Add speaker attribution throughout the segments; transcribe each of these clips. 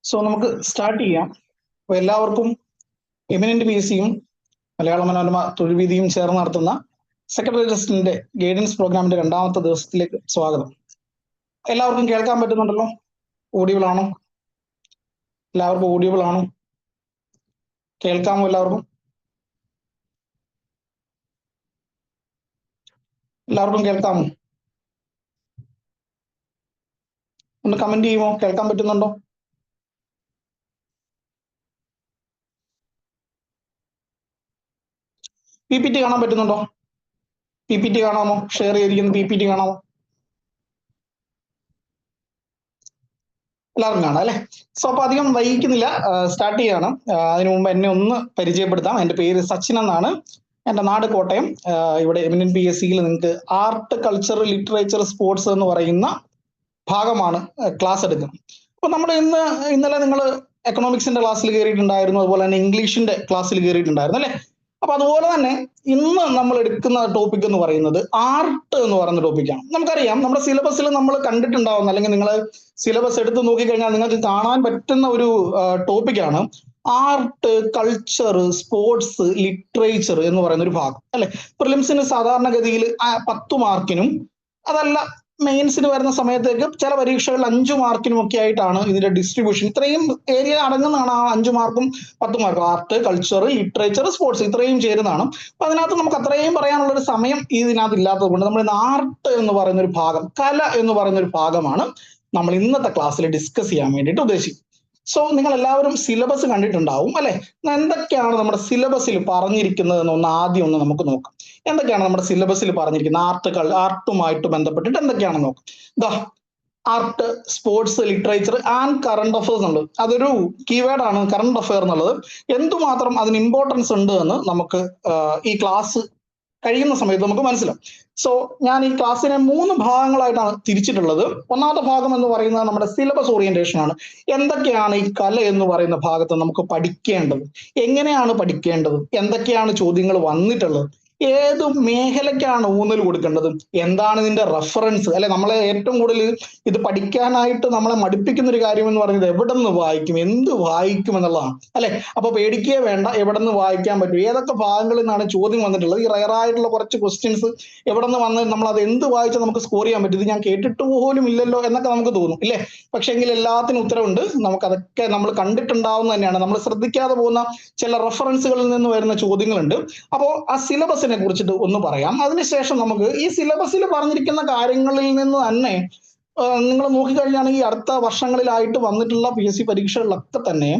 Speaker 1: So നമുക്ക് start ചെയ്യാം. അപ്പോൾ എല്ലാവർക്കും എമിനന്റ് പി എസ് സിയും മലയാള മനോരമ തൊഴിൽ വീതിയും ചേർന്ന് നടത്തുന്ന സെക്രട്ടറി ടെസ്റ്റിന്റെ ഗൈഡൻസ് പ്രോഗ്രാമിന്റെ രണ്ടാമത്തെ ദിവസത്തിലേക്ക് സ്വാഗതം. എല്ലാവർക്കും കേൾക്കാൻ പറ്റുന്നുണ്ടല്ലോ? ഓഡിയബിൾ ആണോ? എല്ലാവർക്കും ഓഡിയബിൾ ആണോ? കേൾക്കാമോ എല്ലാവർക്കും? എല്ലാവർക്കും കേൾക്കാമോ? ഒന്ന് കമന്റ് ചെയ്യുമോ? കേൾക്കാൻ പറ്റുന്നുണ്ടോ? പി പി ടി കാണാൻ പറ്റുന്നുണ്ടോ? പി പി ടി കാണാമോ? ഷെയർ ചെയ്തിരിക്കുന്ന പി പി ടി കാണാമോ? എല്ലാവർക്കും കാണാം അല്ലെ? സോ അപ്പൊ അധികം വൈകിക്കുന്നില്ല, സ്റ്റാർട്ട് ചെയ്യണം. അതിനു മുമ്പ് എന്നെ ഒന്ന് പരിചയപ്പെടുത്താം. എൻ്റെ പേര് സച്ചിൻ എന്നാണ്. എൻ്റെ നാട് കോട്ടയം. ഇവിടെ എമിനന്റ് പി എസ് സിയിൽ നിങ്ങൾക്ക് ആർട്ട്, കൾച്ചർ, ലിറ്ററേച്ചർ, സ്പോർട്സ് എന്ന് പറയുന്ന ഭാഗമാണ് ക്ലാസ് എടുക്കുന്നത്. അപ്പൊ നമ്മൾ ഇന്നലെ നിങ്ങൾ എക്കണോമിക്സിന്റെ ക്ലാസ്സിൽ കയറിയിട്ടുണ്ടായിരുന്നു, അതുപോലെ തന്നെ ഇംഗ്ലീഷിന്റെ ക്ലാസ്സിൽ കയറിയിട്ടുണ്ടായിരുന്നു അല്ലെ? അപ്പൊ അതുപോലെ തന്നെ ഇന്ന് നമ്മൾ എടുക്കുന്ന ടോപ്പിക് എന്ന് പറയുന്നത് ആർട്ട് എന്ന് പറയുന്ന ടോപ്പിക്കാണ്. നമുക്കറിയാം, നമ്മുടെ സിലബസിൽ നമ്മൾ കണ്ടിട്ടുണ്ടാവുന്ന, അല്ലെങ്കിൽ നിങ്ങൾ സിലബസ് എടുത്ത് നോക്കിക്കഴിഞ്ഞാൽ നിങ്ങൾക്ക് കാണാൻ പറ്റുന്ന ഒരു ടോപ്പിക്കാണ് ആർട്ട്, കൾച്ചർ, സ്പോർട്സ്, ലിറ്ററേച്ചർ എന്ന് പറയുന്ന ഒരു ഭാഗം അല്ലെ? പ്രിലിംസിന് സാധാരണഗതിയിൽ 10 മാർക്കിനും, അതല്ല മെയിൻസിന് വരുന്ന സമയത്തേക്ക് ചില പരീക്ഷകളിൽ 5 മാർക്കിനും ഒക്കെ ആയിട്ടാണ് ഇതിന്റെ ഡിസ്ട്രിബ്യൂഷൻ. ഇത്രയും ഏരിയ അടങ്ങുന്നതാണ് ആ 5 മാർക്കും 10 മാർക്കും. ആർട്ട്, കൾച്ചർ, ലിറ്ററേച്ചർ, സ്പോർട്സ് ഇത്രയും ചേരുന്നതാണ്. അപ്പൊ അതിനകത്ത് നമുക്ക് അത്രയും പറയാനുള്ള ഒരു സമയം ഇതിനകത്ത് ഇല്ലാത്തത് കൊണ്ട് നമ്മൾ ഇന്ന് ആർട്ട് എന്ന് പറയുന്ന ഒരു ഭാഗം, കല എന്ന് പറയുന്ന ഒരു ഭാഗമാണ് നമ്മൾ ഇന്നത്തെ ക്ലാസ്സിൽ ഡിസ്കസ് ചെയ്യാൻ വേണ്ടിയിട്ട് ഉദ്ദേശിക്കും. സോ നിങ്ങൾ എല്ലാവരും സിലബസ് കണ്ടിട്ടുണ്ടാവും അല്ലെ? എന്തൊക്കെയാണ് നമ്മുടെ സിലബസിൽ പറഞ്ഞിരിക്കുന്നത് എന്ന് ആദ്യം ഒന്ന് നമുക്ക് നോക്കാം. എന്തൊക്കെയാണ് നമ്മുടെ സിലബസിൽ പറഞ്ഞിരിക്കുന്നത് ആർട്ടുമായിട്ട് ബന്ധപ്പെട്ടിട്ട് എന്തൊക്കെയാണെന്ന് നോക്കാം. ദാ art, sports, literature and current affairs എന്നുള്ളത് അതൊരു കീവേഡ് ആണ്. കറണ്ട് അഫയർ എന്നുള്ളത് എന്തുമാത്രം അതിന് ഇമ്പോർട്ടൻസ് ഉണ്ട് എന്ന് നമുക്ക് ഈ ക്ലാസ് കഴിയുന്ന സമയത്ത് നമുക്ക് മനസ്സിലാവും. സോ ഞാൻ ഈ ക്ലാസ്സിനെ 3 ഭാഗങ്ങളായിട്ടാണ് തിരിച്ചിട്ടുള്ളത്. ഒന്നാമത്തെ ഭാഗം എന്ന് പറയുന്നത് നമ്മുടെ സിലബസ് ഓറിയന്റേഷൻ ആണ്. എന്തൊക്കെയാണ് ഈ കല എന്ന് പറയുന്ന ഭാഗത്ത് നമുക്ക് പഠിക്കേണ്ടത്, എങ്ങനെയാണ് പഠിക്കേണ്ടത്, എന്തൊക്കെയാണ് ചോദ്യങ്ങൾ വന്നിട്ടുള്ളത്, ഏത് മേഖലയ്ക്കാണ് ഊന്നൽ കൊടുക്കേണ്ടത്, എന്താണ് ഇതിന്റെ റെഫറൻസ് അല്ലെ? നമ്മളെ ഏറ്റവും കൂടുതൽ ഇത് പഠിക്കാനായിട്ട് നമ്മളെ മടുപ്പിക്കുന്ന ഒരു കാര്യം എന്ന് പറയുന്നത് എവിടെ നിന്ന് വായിക്കും, എന്ത് വായിക്കും എന്നുള്ളതാണ് അല്ലെ? അപ്പൊ പേടിക്കുകയേ വേണ്ട, എവിടെ നിന്ന് വായിക്കാൻ പറ്റും, ഏതൊക്കെ ഭാഗങ്ങളിൽ നിന്നാണ് ചോദ്യം വന്നിട്ടുള്ളത്, ഈ റയർ ആയിട്ടുള്ള കുറച്ച് ക്വസ്റ്റ്യൻസ് എവിടെ നിന്ന് വന്ന് നമ്മൾ അത് എന്ത് വായിച്ചാൽ നമുക്ക് സ്കോർ ചെയ്യാൻ പറ്റും, ഇത് ഞാൻ കേട്ടിട്ട് പോലും ഇല്ലല്ലോ എന്നൊക്കെ നമുക്ക് തോന്നും ഇല്ലേ? പക്ഷെ എങ്കിൽ എല്ലാത്തിനും ഉത്തരവുണ്ട്. നമുക്കതൊക്കെ നമ്മൾ കണ്ടിട്ടുണ്ടാവുന്ന തന്നെയാണ്. നമ്മൾ ശ്രദ്ധിക്കാതെ പോകുന്ന ചില റെഫറൻസുകളിൽ നിന്ന് വരുന്ന ചോദ്യങ്ങളുണ്ട്. അപ്പോൾ ആ സിലബസിനെ കുറിച്ചിട്ട് ഒന്ന് പറയാം. അതിനുശേഷം നമുക്ക് ഈ സിലബസിൽ പറഞ്ഞിരിക്കുന്ന കാര്യങ്ങളിൽ നിന്ന് തന്നെ നിങ്ങൾ നോക്കിക്കഴിഞ്ഞാണെങ്കിൽ അടുത്ത വർഷങ്ങളിലായിട്ട് വന്നിട്ടുള്ള പി എസ് സി പരീക്ഷകളിലൊക്കെ തന്നെ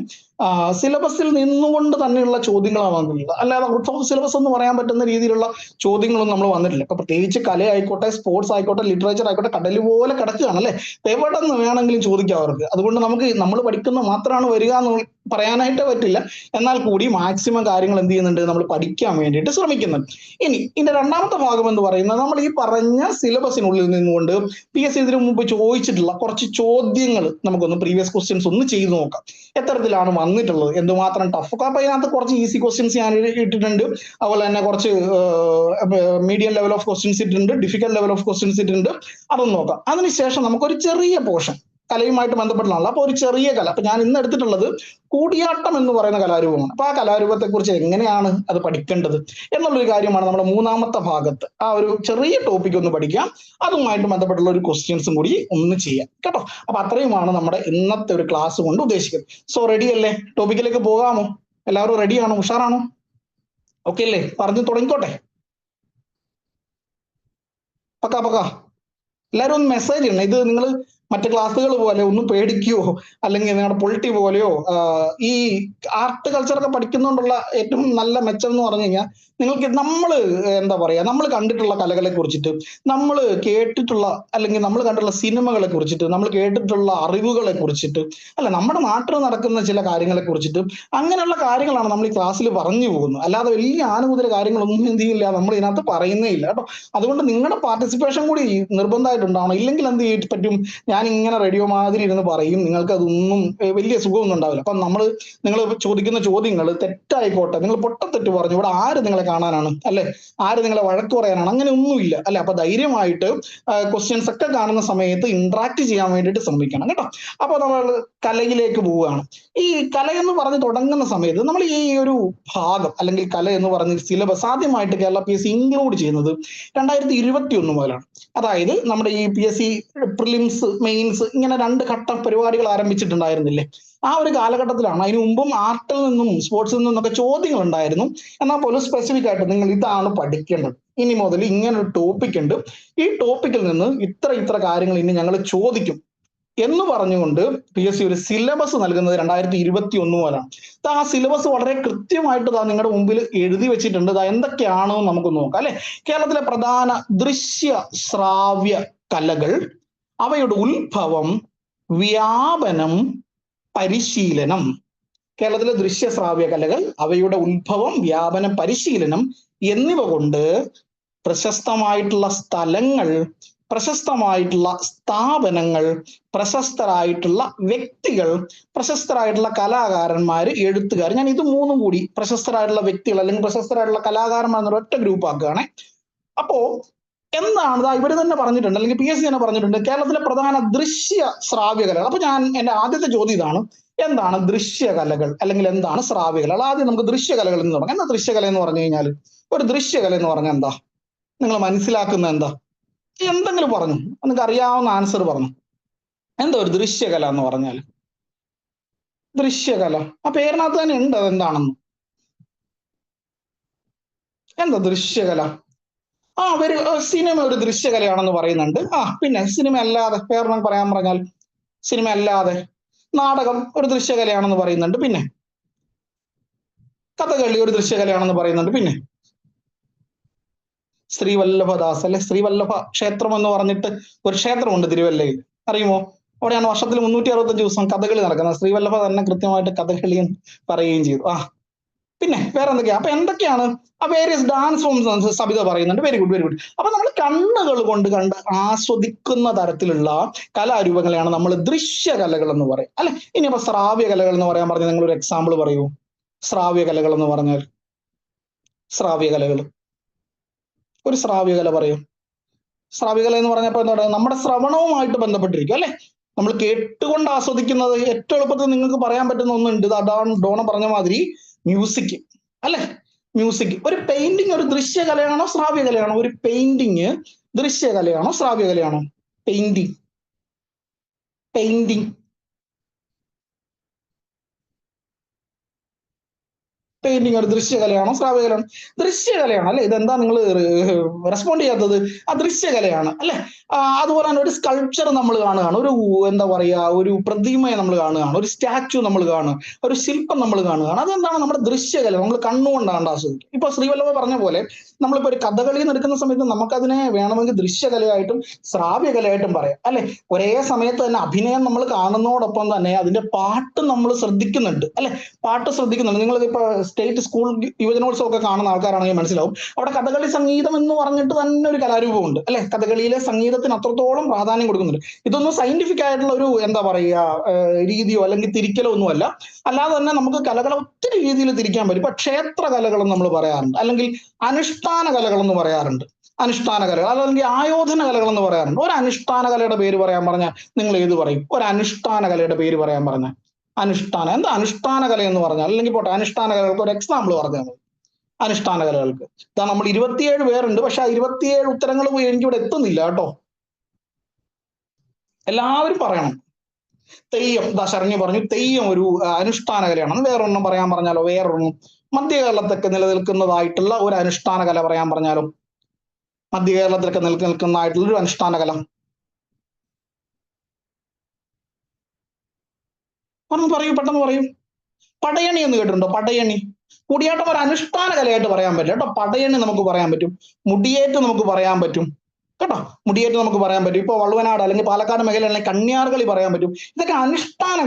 Speaker 1: സിലബസിൽ നിന്നുകൊണ്ട് തന്നെയുള്ള ചോദ്യങ്ങളാണ് വന്നിട്ടുള്ളത്. അല്ലാതെ ഔട്ട് ഓഫ് സിലബസ് എന്ന് പറയാൻ പറ്റുന്ന രീതിയിലുള്ള ചോദ്യങ്ങളൊന്നും നമ്മൾ വന്നിട്ടില്ല. ഇപ്പൊ പ്രത്യേകിച്ച് കലയായിക്കോട്ടെ, സ്പോർട്സ് ആയിക്കോട്ടെ, ലിറ്ററേച്ചർ ആയിക്കോട്ടെ, കടല് പോലെ കിടക്കുകയാണ് അല്ലെ? എവിടെ നിന്ന് വേണമെങ്കിലും ചോദിക്കാം അവർക്ക്. അതുകൊണ്ട് നമുക്ക് നമ്മൾ പഠിക്കുന്ന മാത്രമാണ് വരിക എന്ന് പറയാനായിട്ട് പറ്റില്ല. എന്നാൽ കൂടി മാക്സിമം കാര്യങ്ങൾ എന്ത് ചെയ്യുന്നുണ്ട്, നമ്മൾ പഠിക്കാൻ വേണ്ടിയിട്ട് ശ്രമിക്കുന്നുണ്ട്. ഇനി ഇതിന്റെ രണ്ടാമത്തെ ഭാഗം എന്ന് പറയുന്നത് നമ്മൾ ഈ പറഞ്ഞ സിലബസിനുള്ളിൽ നിന്നുകൊണ്ട് പി എസ് സി ഇതിനു മുമ്പ് ചോദിച്ചിട്ടുള്ള കുറച്ച് ചോദ്യങ്ങൾ നമുക്കൊന്ന് പ്രീവിയസ് ക്വസ്റ്റ്യൻസ് ഒന്ന് ചെയ്തു നോക്കാം. എത്തരത്തിലാണ് വന്നിട്ടുള്ളത്, എന്തുമാത്രം ടഫ്. അപ്പൊ അതിനകത്ത് കുറച്ച് ഈസി ക്വസ്റ്റ്യൻസ് ഞാൻ ഇട്ടിട്ടുണ്ട്, അതുപോലെ തന്നെ കുറച്ച് മീഡിയം ലെവൽ ഓഫ് ക്വസ്റ്റ്യൻസ് ഇട്ടിട്ടുണ്ട്, ഡിഫിക്കൽട്ട് ലെവൽ ഓഫ് ക്വസ്റ്റ്യൻസ് ഇട്ടിട്ടുണ്ട്. അതൊന്ന് നോക്കാം. അതിനുശേഷം നമുക്കൊരു ചെറിയ പോർഷൻ കലയുമായിട്ട് ബന്ധപ്പെട്ടുള്ള അപ്പൊ ഒരു ചെറിയ കല. അപ്പൊ ഞാൻ ഇന്ന് എടുത്തിട്ടുള്ളത് കൂടിയാട്ടം എന്ന് പറയുന്ന കലാരൂപമാണ്. അപ്പൊ ആ കലാരൂപത്തെ കുറിച്ച് എങ്ങനെയാണ് അത് പഠിക്കേണ്ടത് എന്നുള്ളൊരു കാര്യമാണ് നമ്മുടെ മൂന്നാമത്തെ ഭാഗത്ത്. ആ ഒരു ചെറിയ ടോപ്പിക് ഒന്ന് പഠിക്കാം, അതുമായിട്ട് ബന്ധപ്പെട്ടുള്ള ഒരു ക്വസ്റ്റ്യൻസും കൂടി ഒന്ന് ചെയ്യാം കേട്ടോ. അപ്പൊ അത്രയുമാണ് നമ്മുടെ ഇന്നത്തെ ഒരു ക്ലാസ് കൊണ്ട് ഉദ്ദേശിക്കുന്നത്. സോ റെഡി അല്ലേ? ടോപ്പിക്കിലേക്ക് പോകാമോ? എല്ലാവരും റെഡിയാണോ? ഉഷാറാണോ? ഓക്കെ അല്ലേ? പറഞ്ഞു തുടങ്ങിക്കോട്ടെ. പക്കാ എല്ലാവരും ഒന്ന് മെസ്സേജ് ചെയ്യണം. ഇത് നിങ്ങൾ മറ്റു ക്ലാസ്സുകൾ പോലെ ഒന്നും പേടിക്കുകയോ അല്ലെങ്കിൽ നിങ്ങളുടെ പൊളിറ്റി പോലെയോ ഈ ആർട്ട് കൾച്ചറൊക്കെ പഠിക്കുന്നതുകൊണ്ടുള്ള ഏറ്റവും നല്ല മെച്ചം എന്ന് പറഞ്ഞു കഴിഞ്ഞാൽ നിങ്ങൾക്ക് നമ്മൾ എന്താ പറയാ, നമ്മൾ കണ്ടിട്ടുള്ള കലകളെ കുറിച്ചിട്ട്, നമ്മൾ കേട്ടിട്ടുള്ള അല്ലെങ്കിൽ നമ്മൾ കണ്ടിട്ടുള്ള സിനിമകളെ കുറിച്ചിട്ട്, നമ്മൾ കേട്ടിട്ടുള്ള അറിവുകളെ കുറിച്ചിട്ട് അല്ല, നമ്മുടെ നാട്ടിൽ നടക്കുന്ന ചില കാര്യങ്ങളെ കുറിച്ചിട്ട്, അങ്ങനെയുള്ള കാര്യങ്ങളാണ് നമ്മൾ ഈ ക്ലാസ്സിൽ പറഞ്ഞു പോകുന്നത്. അല്ലാതെ വലിയ ആനുകൂല്യ കാര്യങ്ങളൊന്നും എന്ത് ചെയ്യില്ല, നമ്മൾ ഇതിനകത്ത് പറയുന്നേ ഇല്ല കേട്ടോ. അതുകൊണ്ട് നിങ്ങളുടെ പാർട്ടിസിപ്പേഷൻ കൂടി നിർബന്ധമായിട്ടുണ്ടാവണം. ഇല്ലെങ്കിൽ എന്ത് ചെയ്തിട്ട് പറ്റും, ഞാൻ ഇങ്ങനെ റേഡിയോ മാതിരി ഇരുന്ന് പറയും, നിങ്ങൾക്ക് അതൊന്നും വലിയ സുഖമൊന്നും ഉണ്ടാവില്ല. അപ്പം നിങ്ങൾ ചോദിക്കുന്ന ചോദ്യങ്ങൾ തെറ്റായിക്കോട്ടെ, നിങ്ങൾ പൊട്ടത്തെറ്റ് പറഞ്ഞു, ഇവിടെ ആര് നിങ്ങളെ കാണാനാണ് അല്ലെ? ആര് നിങ്ങളെ വഴക്ക് പറയാനാണ്? അങ്ങനെ ഒന്നുമില്ല അല്ലെ? അപ്പൊ ധൈര്യമായിട്ട് ക്വസ്റ്റ്യൻസ് ഒക്കെ കാണുന്ന സമയത്ത് ഇന്ററാക്ട് ചെയ്യാൻ വേണ്ടിയിട്ട് ശ്രമിക്കണം കേട്ടോ. അപ്പൊ നമ്മൾ കലയിലേക്ക് പോവുകയാണ്. ഈ കല എന്ന് പറഞ്ഞ് തുടങ്ങുന്ന സമയത്ത് നമ്മൾ ഈ ഒരു ഭാഗം അല്ലെങ്കിൽ കല എന്ന് പറഞ്ഞ സിലബസ് ആദ്യമായിട്ട് കേരള PSC ഇൻക്ലൂഡ് ചെയ്യുന്നത് 2021 മുതലാണ്. അതായത് നമ്മുടെ ഈ PSC പ്രിലിംസ് മെയിൻസ് ഇങ്ങനെ 2 ഘട്ട പരിപാടികൾ ആരംഭിച്ചിട്ടുണ്ടായിരുന്നില്ലേ? ആ ഒരു കാലഘട്ടത്തിലാണ്. അതിനു മുമ്പും ആർട്ടിൽ നിന്നും സ്പോർട്സിൽ നിന്നൊക്കെ ചോദ്യങ്ങൾ ഉണ്ടായിരുന്നു. എന്നാൽ പോലും സ്പെസിഫിക് ആയിട്ട് നിങ്ങൾ ഇതാണ് പഠിക്കേണ്ടത്, ഇനി മുതൽ ഇങ്ങനെ ഒരു ടോപ്പിക് ഉണ്ട്, ഈ ടോപ്പിക്കിൽ നിന്ന് ഇത്ര കാര്യങ്ങൾ ഇനി ഞങ്ങൾ ചോദിക്കും എന്ന് പറഞ്ഞുകൊണ്ട് PSC ഒരു സിലബസ് നൽകുന്നത് 2021 മുതലാണ്. ആ സിലബസ് വളരെ കൃത്യമായിട്ട് നിങ്ങളുടെ മുമ്പിൽ എഴുതി വെച്ചിട്ടുണ്ട്. എന്തൊക്കെയാണോ നമുക്ക് നോക്കാം അല്ലെ. കേരളത്തിലെ പ്രധാന ദൃശ്യ ശ്രാവ്യ കലകൾ, അവയുടെ ഉത്ഭവം, വ്യാപനം, പരിശീലനം. കേരളത്തിലെ ദൃശ്യ ശ്രാവ്യ കലകൾ, അവയുടെ ഉത്ഭവം, വ്യാപനം, പരിശീലനം എന്നിവ കൊണ്ട് പ്രശസ്തമായിട്ടുള്ള സ്ഥലങ്ങൾ, പ്രശസ്തമായിട്ടുള്ള സ്ഥാപനങ്ങൾ, പ്രശസ്തരായിട്ടുള്ള വ്യക്തികൾ, പ്രശസ്തരായിട്ടുള്ള കലാകാരന്മാര്, എഴുത്തുകാർ. ഞാൻ ഇത് മൂന്നും കൂടി പ്രശസ്തരായിട്ടുള്ള വ്യക്തികൾ അല്ലെങ്കിൽ പ്രശസ്തരായിട്ടുള്ള കലാകാരന്മാർ എന്നൊരു ഒറ്റ ഗ്രൂപ്പ് ആക്കുകയാണ്. അപ്പോ എന്താണ് ഇവര് തന്നെ പറഞ്ഞിട്ടുണ്ട്, അല്ലെങ്കിൽ PSC തന്നെ പറഞ്ഞിട്ടുണ്ട്, കേരളത്തിലെ പ്രധാന ദൃശ്യ ശ്രാവ്യ കലകൾ. അപ്പൊ എന്റെ ആദ്യത്തെ ചോദ്യം ഇതാണ്, എന്താണ് ദൃശ്യകലകൾ അല്ലെങ്കിൽ എന്താണ് ശ്രാവ്യകലകൾ? ആദ്യം നമുക്ക് ദൃശ്യകലകൾ എന്ന് തുടങ്ങാം. എന്താ ദൃശ്യകല എന്ന് പറഞ്ഞു കഴിഞ്ഞാൽ? ഒരു ദൃശ്യകല എന്ന് പറഞ്ഞാൽ എന്താ? നിങ്ങൾ മനസ്സിലാക്കുന്ന എന്താ? എന്തെങ്കിലും പറഞ്ഞു, നിങ്ങൾക്ക് അറിയാവുന്ന ആൻസർ പറഞ്ഞു. എന്താ ഒരു ദൃശ്യകല എന്ന് പറഞ്ഞാൽ? ദൃശ്യകല ആ പേരിനകത്ത് തന്നെ ഉണ്ട് അതെന്താണെന്ന്. എന്താ ദൃശ്യകല? ഒരു സിനിമ ഒരു ദൃശ്യകലയാണെന്ന് പറയുന്നുണ്ട്. പിന്നെ സിനിമ അല്ലാതെ വേറെ പറയാൻ പറഞ്ഞാൽ, സിനിമ അല്ലാതെ നാടകം ഒരു ദൃശ്യകലയാണെന്ന് പറയുന്നുണ്ട്. പിന്നെ കഥകളി ഒരു ദൃശ്യകലയാണെന്ന് പറയുന്നുണ്ട്. പിന്നെ ശ്രീവല്ലഭദാസ് അല്ലെ, ശ്രീവല്ലഭ ക്ഷേത്രം എന്ന് പറഞ്ഞിട്ട് ഒരു ക്ഷേത്രമുണ്ട് തിരുവല്ലയിൽ, അറിയുമോ? അവിടെയാണ് വർഷത്തിൽ 365 ദിവസം കഥകളി നടക്കുന്നത്. ശ്രീവല്ലഭ തന്നെ കൃത്യമായിട്ട് കഥകളി പറയുകയും ചെയ്തു. പിന്നെ വേറെ എന്തൊക്കെയാ? അപ്പൊ എന്തൊക്കെയാണ് വേരിയസ് ഡാൻസ് ഫോംസ് സബിത പറയുന്നുണ്ട്. Very good, very good. അപ്പൊ നമ്മൾ കണ്ണുകൾ കൊണ്ട് കണ്ട് ആസ്വദിക്കുന്ന തരത്തിലുള്ള കലാരൂപങ്ങളെയാണ് നമ്മൾ ദൃശ്യകലകൾ എന്ന് പറയും അല്ലെ. ഇനി അപ്പൊ ശ്രാവ്യ കലകൾ എന്ന് പറയാൻ പറഞ്ഞാൽ നിങ്ങൾ ഒരു എക്സാമ്പിൾ പറയൂ. ശ്രാവ്യ കലകൾ എന്ന് പറഞ്ഞാൽ, ശ്രാവ്യ കലകൾ, ഒരു ശ്രാവ്യകല പറയൂ. ശ്രാവ്യകല എന്ന് പറഞ്ഞപ്പോ എന്താ പറയുക? നമ്മുടെ ശ്രവണവുമായിട്ട് ബന്ധപ്പെട്ടിരിക്കും അല്ലെ. നമ്മൾ കേട്ടുകൊണ്ട് ആസ്വദിക്കുന്നത് ഏറ്റവും എളുപ്പത്തിൽ നിങ്ങൾക്ക് പറയാൻ പറ്റുന്ന ഒന്നുണ്ട്. അതാണ് ഡോണ പറഞ്ഞ മാതിരി മ്യൂസിക് അല്ലെ. മ്യൂസിക്. ഒരു പെയിന്റിങ് ഒരു ദൃശ്യകലയാണോ ശ്രാവ്യകലയാണോ? ഒരു പെയിന്റിങ് ദൃശ്യകലയാണോ ശ്രാവ്യകലയാണോ? പെയിന്റിങ്, പെയിന്റിങ് പെയിന്റിങ് ഒരു ദൃശ്യകലയാണോ ശ്രാവ്യകലയാണോ? ദൃശ്യകലയാണ് അല്ലെ. ഇതെന്താ നിങ്ങൾ റെസ്പോണ്ട് ചെയ്യാത്തത്? ദൃശ്യകലയാണ് അല്ലെ. അതുപോലെ തന്നെ ഒരു സ്കൾപ്ചർ നമ്മൾ കാണുകയാണ്, ഒരു എന്താ പറയാ, ഒരു പ്രതിമയെ നമ്മൾ കാണുകയാണ്, ഒരു സ്റ്റാച്യു നമ്മൾ കാണുക, ഒരു ശില്പം നമ്മൾ കാണുകയാണ്. അതെന്താണ്? നമ്മുടെ ദൃശ്യകല. നമ്മൾ കണ്ണുകൊണ്ടാണ് ആസ്വദിക്കുക. ഇപ്പൊ ശ്രീവല്ലഭ പറഞ്ഞ പോലെ നമ്മളിപ്പോ ഒരു കഥകളി എടുക്കുന്ന സമയത്ത് നമുക്കതിനെ വേണമെങ്കിൽ ദൃശ്യകലയായിട്ടും ശ്രാവ്യകലയായിട്ടും പറയാം അല്ലെ. ഒരേ സമയത്ത് തന്നെ അഭിനയം നമ്മൾ കാണുന്നതോടൊപ്പം തന്നെ അതിന്റെ പാട്ട് നമ്മൾ ശ്രദ്ധിക്കുന്നുണ്ട് അല്ലെ. പാട്ട് ശ്രദ്ധിക്കുന്നുണ്ട്. നിങ്ങളിപ്പോ സ്റ്റേറ്റ് സ്കൂൾ യുവജനോത്സവം ഒക്കെ കാണുന്ന ആൾക്കാരാണെങ്കിൽ മനസ്സിലാവും. അവിടെ കഥകളി സംഗീതം എന്ന് പറഞ്ഞിട്ട് തന്നെ ഒരു കലാരൂപമുണ്ട് അല്ലെ. കഥകളിയിലെ സംഗീതത്തിന് അത്രത്തോളം പ്രാധാന്യം കൊടുക്കുന്നുണ്ട്. ഇതൊന്നും സയന്റിഫിക് ആയിട്ടുള്ള ഒരു എന്താ പറയുക രീതിയോ അല്ലെങ്കിൽ തിരിക്കലോ ഒന്നുമല്ല. അല്ലാതെ തന്നെ നമുക്ക് കലകളെ ഒത്തിരി രീതിയിൽ തിരിക്കാൻ പറ്റും. ഇപ്പൊ ക്ഷേത്ര കലകളെന്ന് നമ്മൾ പറയാറുണ്ട്, അല്ലെങ്കിൽ അനുഷ്ഠാന കലകൾ എന്ന് പറയാറുണ്ട്. അനുഷ്ഠാന കലകൾ അല്ലെങ്കിൽ ആയോധന കലകൾ എന്ന് പറയാറുണ്ട്. ഒരു അനുഷ്ഠാന കലയുടെ പേര് പറയാൻ പറഞ്ഞാൽ നിങ്ങൾ ഏത് പറയും? ഒരു അനുഷ്ഠാന കലയുടെ പേര് പറയാൻ പറഞ്ഞാൽ അനുഷ്ഠാനം. എന്താ അനുഷ്ഠാന കല എന്ന് പറഞ്ഞാൽ? അല്ലെങ്കിൽ പോട്ടെ, അനുഷ്ഠാന കലകൾക്ക് ഒരു എക്സാമ്പിൾ പറഞ്ഞാൽ മതി. അനുഷ്ഠാന കലകൾക്ക് ഇതാ നമ്മൾ 27 പേരുണ്ട്, പക്ഷെ ആ 27 ഉത്തരങ്ങൾ പോയി എനിക്കിവിടെ എത്തുന്നില്ല കേട്ടോ. എല്ലാവരും പറയണം. തെയ്യം, ശരണ്യ പറഞ്ഞു തെയ്യം ഒരു അനുഷ്ഠാന കലയാണെന്ന്. വേറൊരെണ്ണം പറയാൻ പറഞ്ഞാലോ? വേറൊരെണ്ണം മധ്യകേരളത്തൊക്കെ നിലനിൽക്കുന്നതായിട്ടുള്ള ഒരു അനുഷ്ഠാന കല പറയാൻ പറഞ്ഞാലോ? മധ്യകേരളത്തിലൊക്കെ നിൽക്കുന്നതായിട്ടുള്ള ഒരു അനുഷ്ഠാന കല പറയൂ, പെട്ടെന്ന് പറയൂ. പടയണി എന്ന് കേട്ടിട്ടുണ്ടോ? പടയണി. കൂടിയാട്ടം ഒരു അനുഷ്ഠാന കലയായിട്ട് പറയാൻ പറ്റും കേട്ടോ. പടയണി നമുക്ക് പറയാൻ പറ്റും. മുടിയേറ്റ് നമുക്ക് പറയാൻ പറ്റും കേട്ടോ. മുടിയേറ്റ് നമുക്ക് പറയാൻ പറ്റും. ഇപ്പൊ വള്ളുവനാട് അല്ലെങ്കിൽ പാലക്കാട് മേഖല അല്ലെങ്കിൽ കണ്യാർകളി പറയാൻ പറ്റും. ഇതൊക്കെ അനുഷ്ഠാന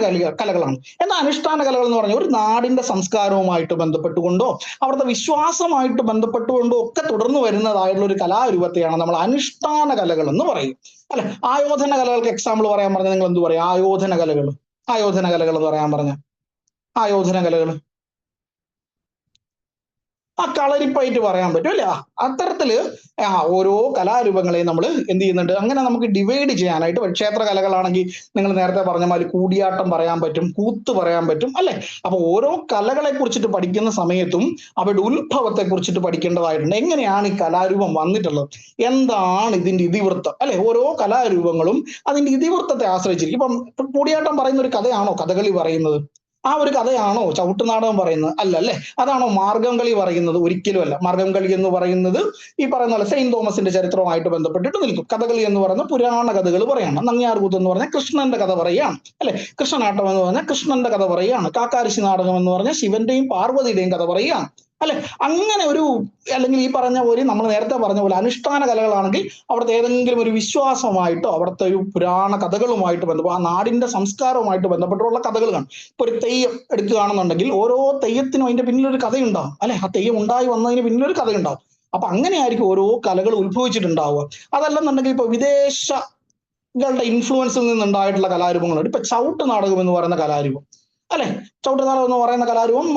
Speaker 1: കലകളാണ്. എന്നാൽ അനുഷ്ഠാന കലകൾ എന്ന് പറഞ്ഞാൽ ഒരു നാടിന്റെ സംസ്കാരവുമായിട്ട് ബന്ധപ്പെട്ടുകൊണ്ടോ അവിടുത്തെ വിശ്വാസമായിട്ട് ബന്ധപ്പെട്ടുകൊണ്ടോ ഒക്കെ തുടർന്ന് വരുന്നതായിട്ടുള്ള ഒരു കലാരൂപത്തെയാണ് നമ്മൾ അനുഷ്ഠാന കലകൾ എന്ന് പറയും അല്ലെ. ആയോധന കലകൾക്ക് എക്സാമ്പിൾ പറയാൻ പറഞ്ഞാൽ നിങ്ങൾ എന്ത് പറയും? ആയോധന കലകൾ. ആയോധന കലകൾ എന്ന് പറയാൻ പറഞ്ഞ ആയോധന കലകൾ ആ കളരിപ്പായിട്ട് പറയാൻ പറ്റും അല്ലേ? അത്തരത്തില് ഓരോ കലാരൂപങ്ങളെയും നമ്മൾ എന്ത് ചെയ്യുന്നുണ്ട്, അങ്ങനെ നമുക്ക് ഡിവൈഡ് ചെയ്യാനായിട്ട് ക്ഷേത്ര കലകളാണെങ്കിൽ നിങ്ങൾ നേരത്തെ പറഞ്ഞ മാതിരി കൂടിയാട്ടം പറയാൻ പറ്റും, കൂത്ത് പറയാൻ പറ്റും അല്ലെ? അപ്പൊ ഓരോ കലകളെ കുറിച്ചിട്ട് പഠിക്കുന്ന സമയത്തും അവരുടെ ഉത്ഭവത്തെ കുറിച്ചിട്ട് പഠിക്കേണ്ടതായിട്ടുണ്ട്. എങ്ങനെയാണ് ഈ കലാരൂപം വന്നിട്ടുള്ളത്, എന്താണ് ഇതിന്റെ ഇതിവൃത്തം അല്ലെ? ഓരോ കലാരൂപങ്ങളും അതിന്റെ ഇതിവൃത്തത്തെ ആശ്രയിച്ചിരിക്കും. ഇപ്പം കൂടിയാട്ടം പറയുന്ന ഒരു കഥയാണോ കഥകളി പറയുന്നത്? ആ ഒരു കഥയാണോ ചവിട്ടുനാടകം പറയുന്നത്? അല്ല അല്ലെ? അതാണോ മാർഗം കളി പറയുന്നത്? ഒരിക്കലും അല്ല. മാർഗം കളി എന്ന് പറയുന്നത് ഈ പറയുന്ന പോലെ സെയിന്റ് തോമസിന്റെ ചരിത്രവുമായിട്ട് ബന്ധപ്പെട്ടിട്ട് നിൽക്കും. കഥകളി എന്ന് പറയുന്ന പുരാണ കഥകൾ പറയാണ്. നങ്ങ്യാർകൂത്ത് എന്ന് പറഞ്ഞാൽ കൃഷ്ണന്റെ കഥ പറയുകയാണ് അല്ലെ? കൃഷ്ണനാട്ടം എന്ന് പറഞ്ഞാൽ കൃഷ്ണന്റെ കഥ പറയുകയാണ്. കാക്കാരിശി നാടകം എന്ന് പറഞ്ഞാൽ ശിവന്റെയും പാർവതിയുടെയും കഥ പറയുകയാണ് അല്ലെ? അങ്ങനെ ഒരു, അല്ലെങ്കിൽ ഈ പറഞ്ഞ പോലെ നമ്മൾ നേരത്തെ പറഞ്ഞ പോലെ അനുഷ്ഠാന കലകളാണെങ്കിൽ അവിടുത്തെ ഏതെങ്കിലും ഒരു വിശ്വാസമായിട്ടോ അവിടുത്തെ ഒരു പുരാണ കഥകളുമായിട്ട് ബന്ധപ്പെട്ട ആ നാടിന്റെ സംസ്കാരവുമായിട്ട് ബന്ധപ്പെട്ടുള്ള കഥകൾ കാണും. ഇപ്പൊ ഒരു തെയ്യം എടുക്കുകയാണെന്നുണ്ടെങ്കിൽ ഓരോ തെയ്യത്തിനും അതിന്റെ പിന്നിലൊരു കഥയുണ്ടാവും അല്ലെ? ആ തെയ്യം ഉണ്ടായി വന്നതിന് പിന്നിലൊരു കഥയുണ്ടാവും. അപ്പൊ അങ്ങനെയായിരിക്കും ഓരോ കലകൾ ഉത്ഭവിച്ചിട്ടുണ്ടാവുക. അതല്ലെന്നുണ്ടെങ്കിൽ ഇപ്പൊ വിദേശങ്ങളുടെ ഇൻഫ്ലുവൻസിൽ നിന്നുണ്ടായിട്ടുള്ള കലാരൂപങ്ങളുണ്ട്. ഇപ്പൊ ചവിട്ട് നാടകം എന്ന് പറയുന്ന കലാരൂപം അല്ലെ? ചവിട്ടുനാടകം എന്ന് പറയുന്ന കലാരൂപം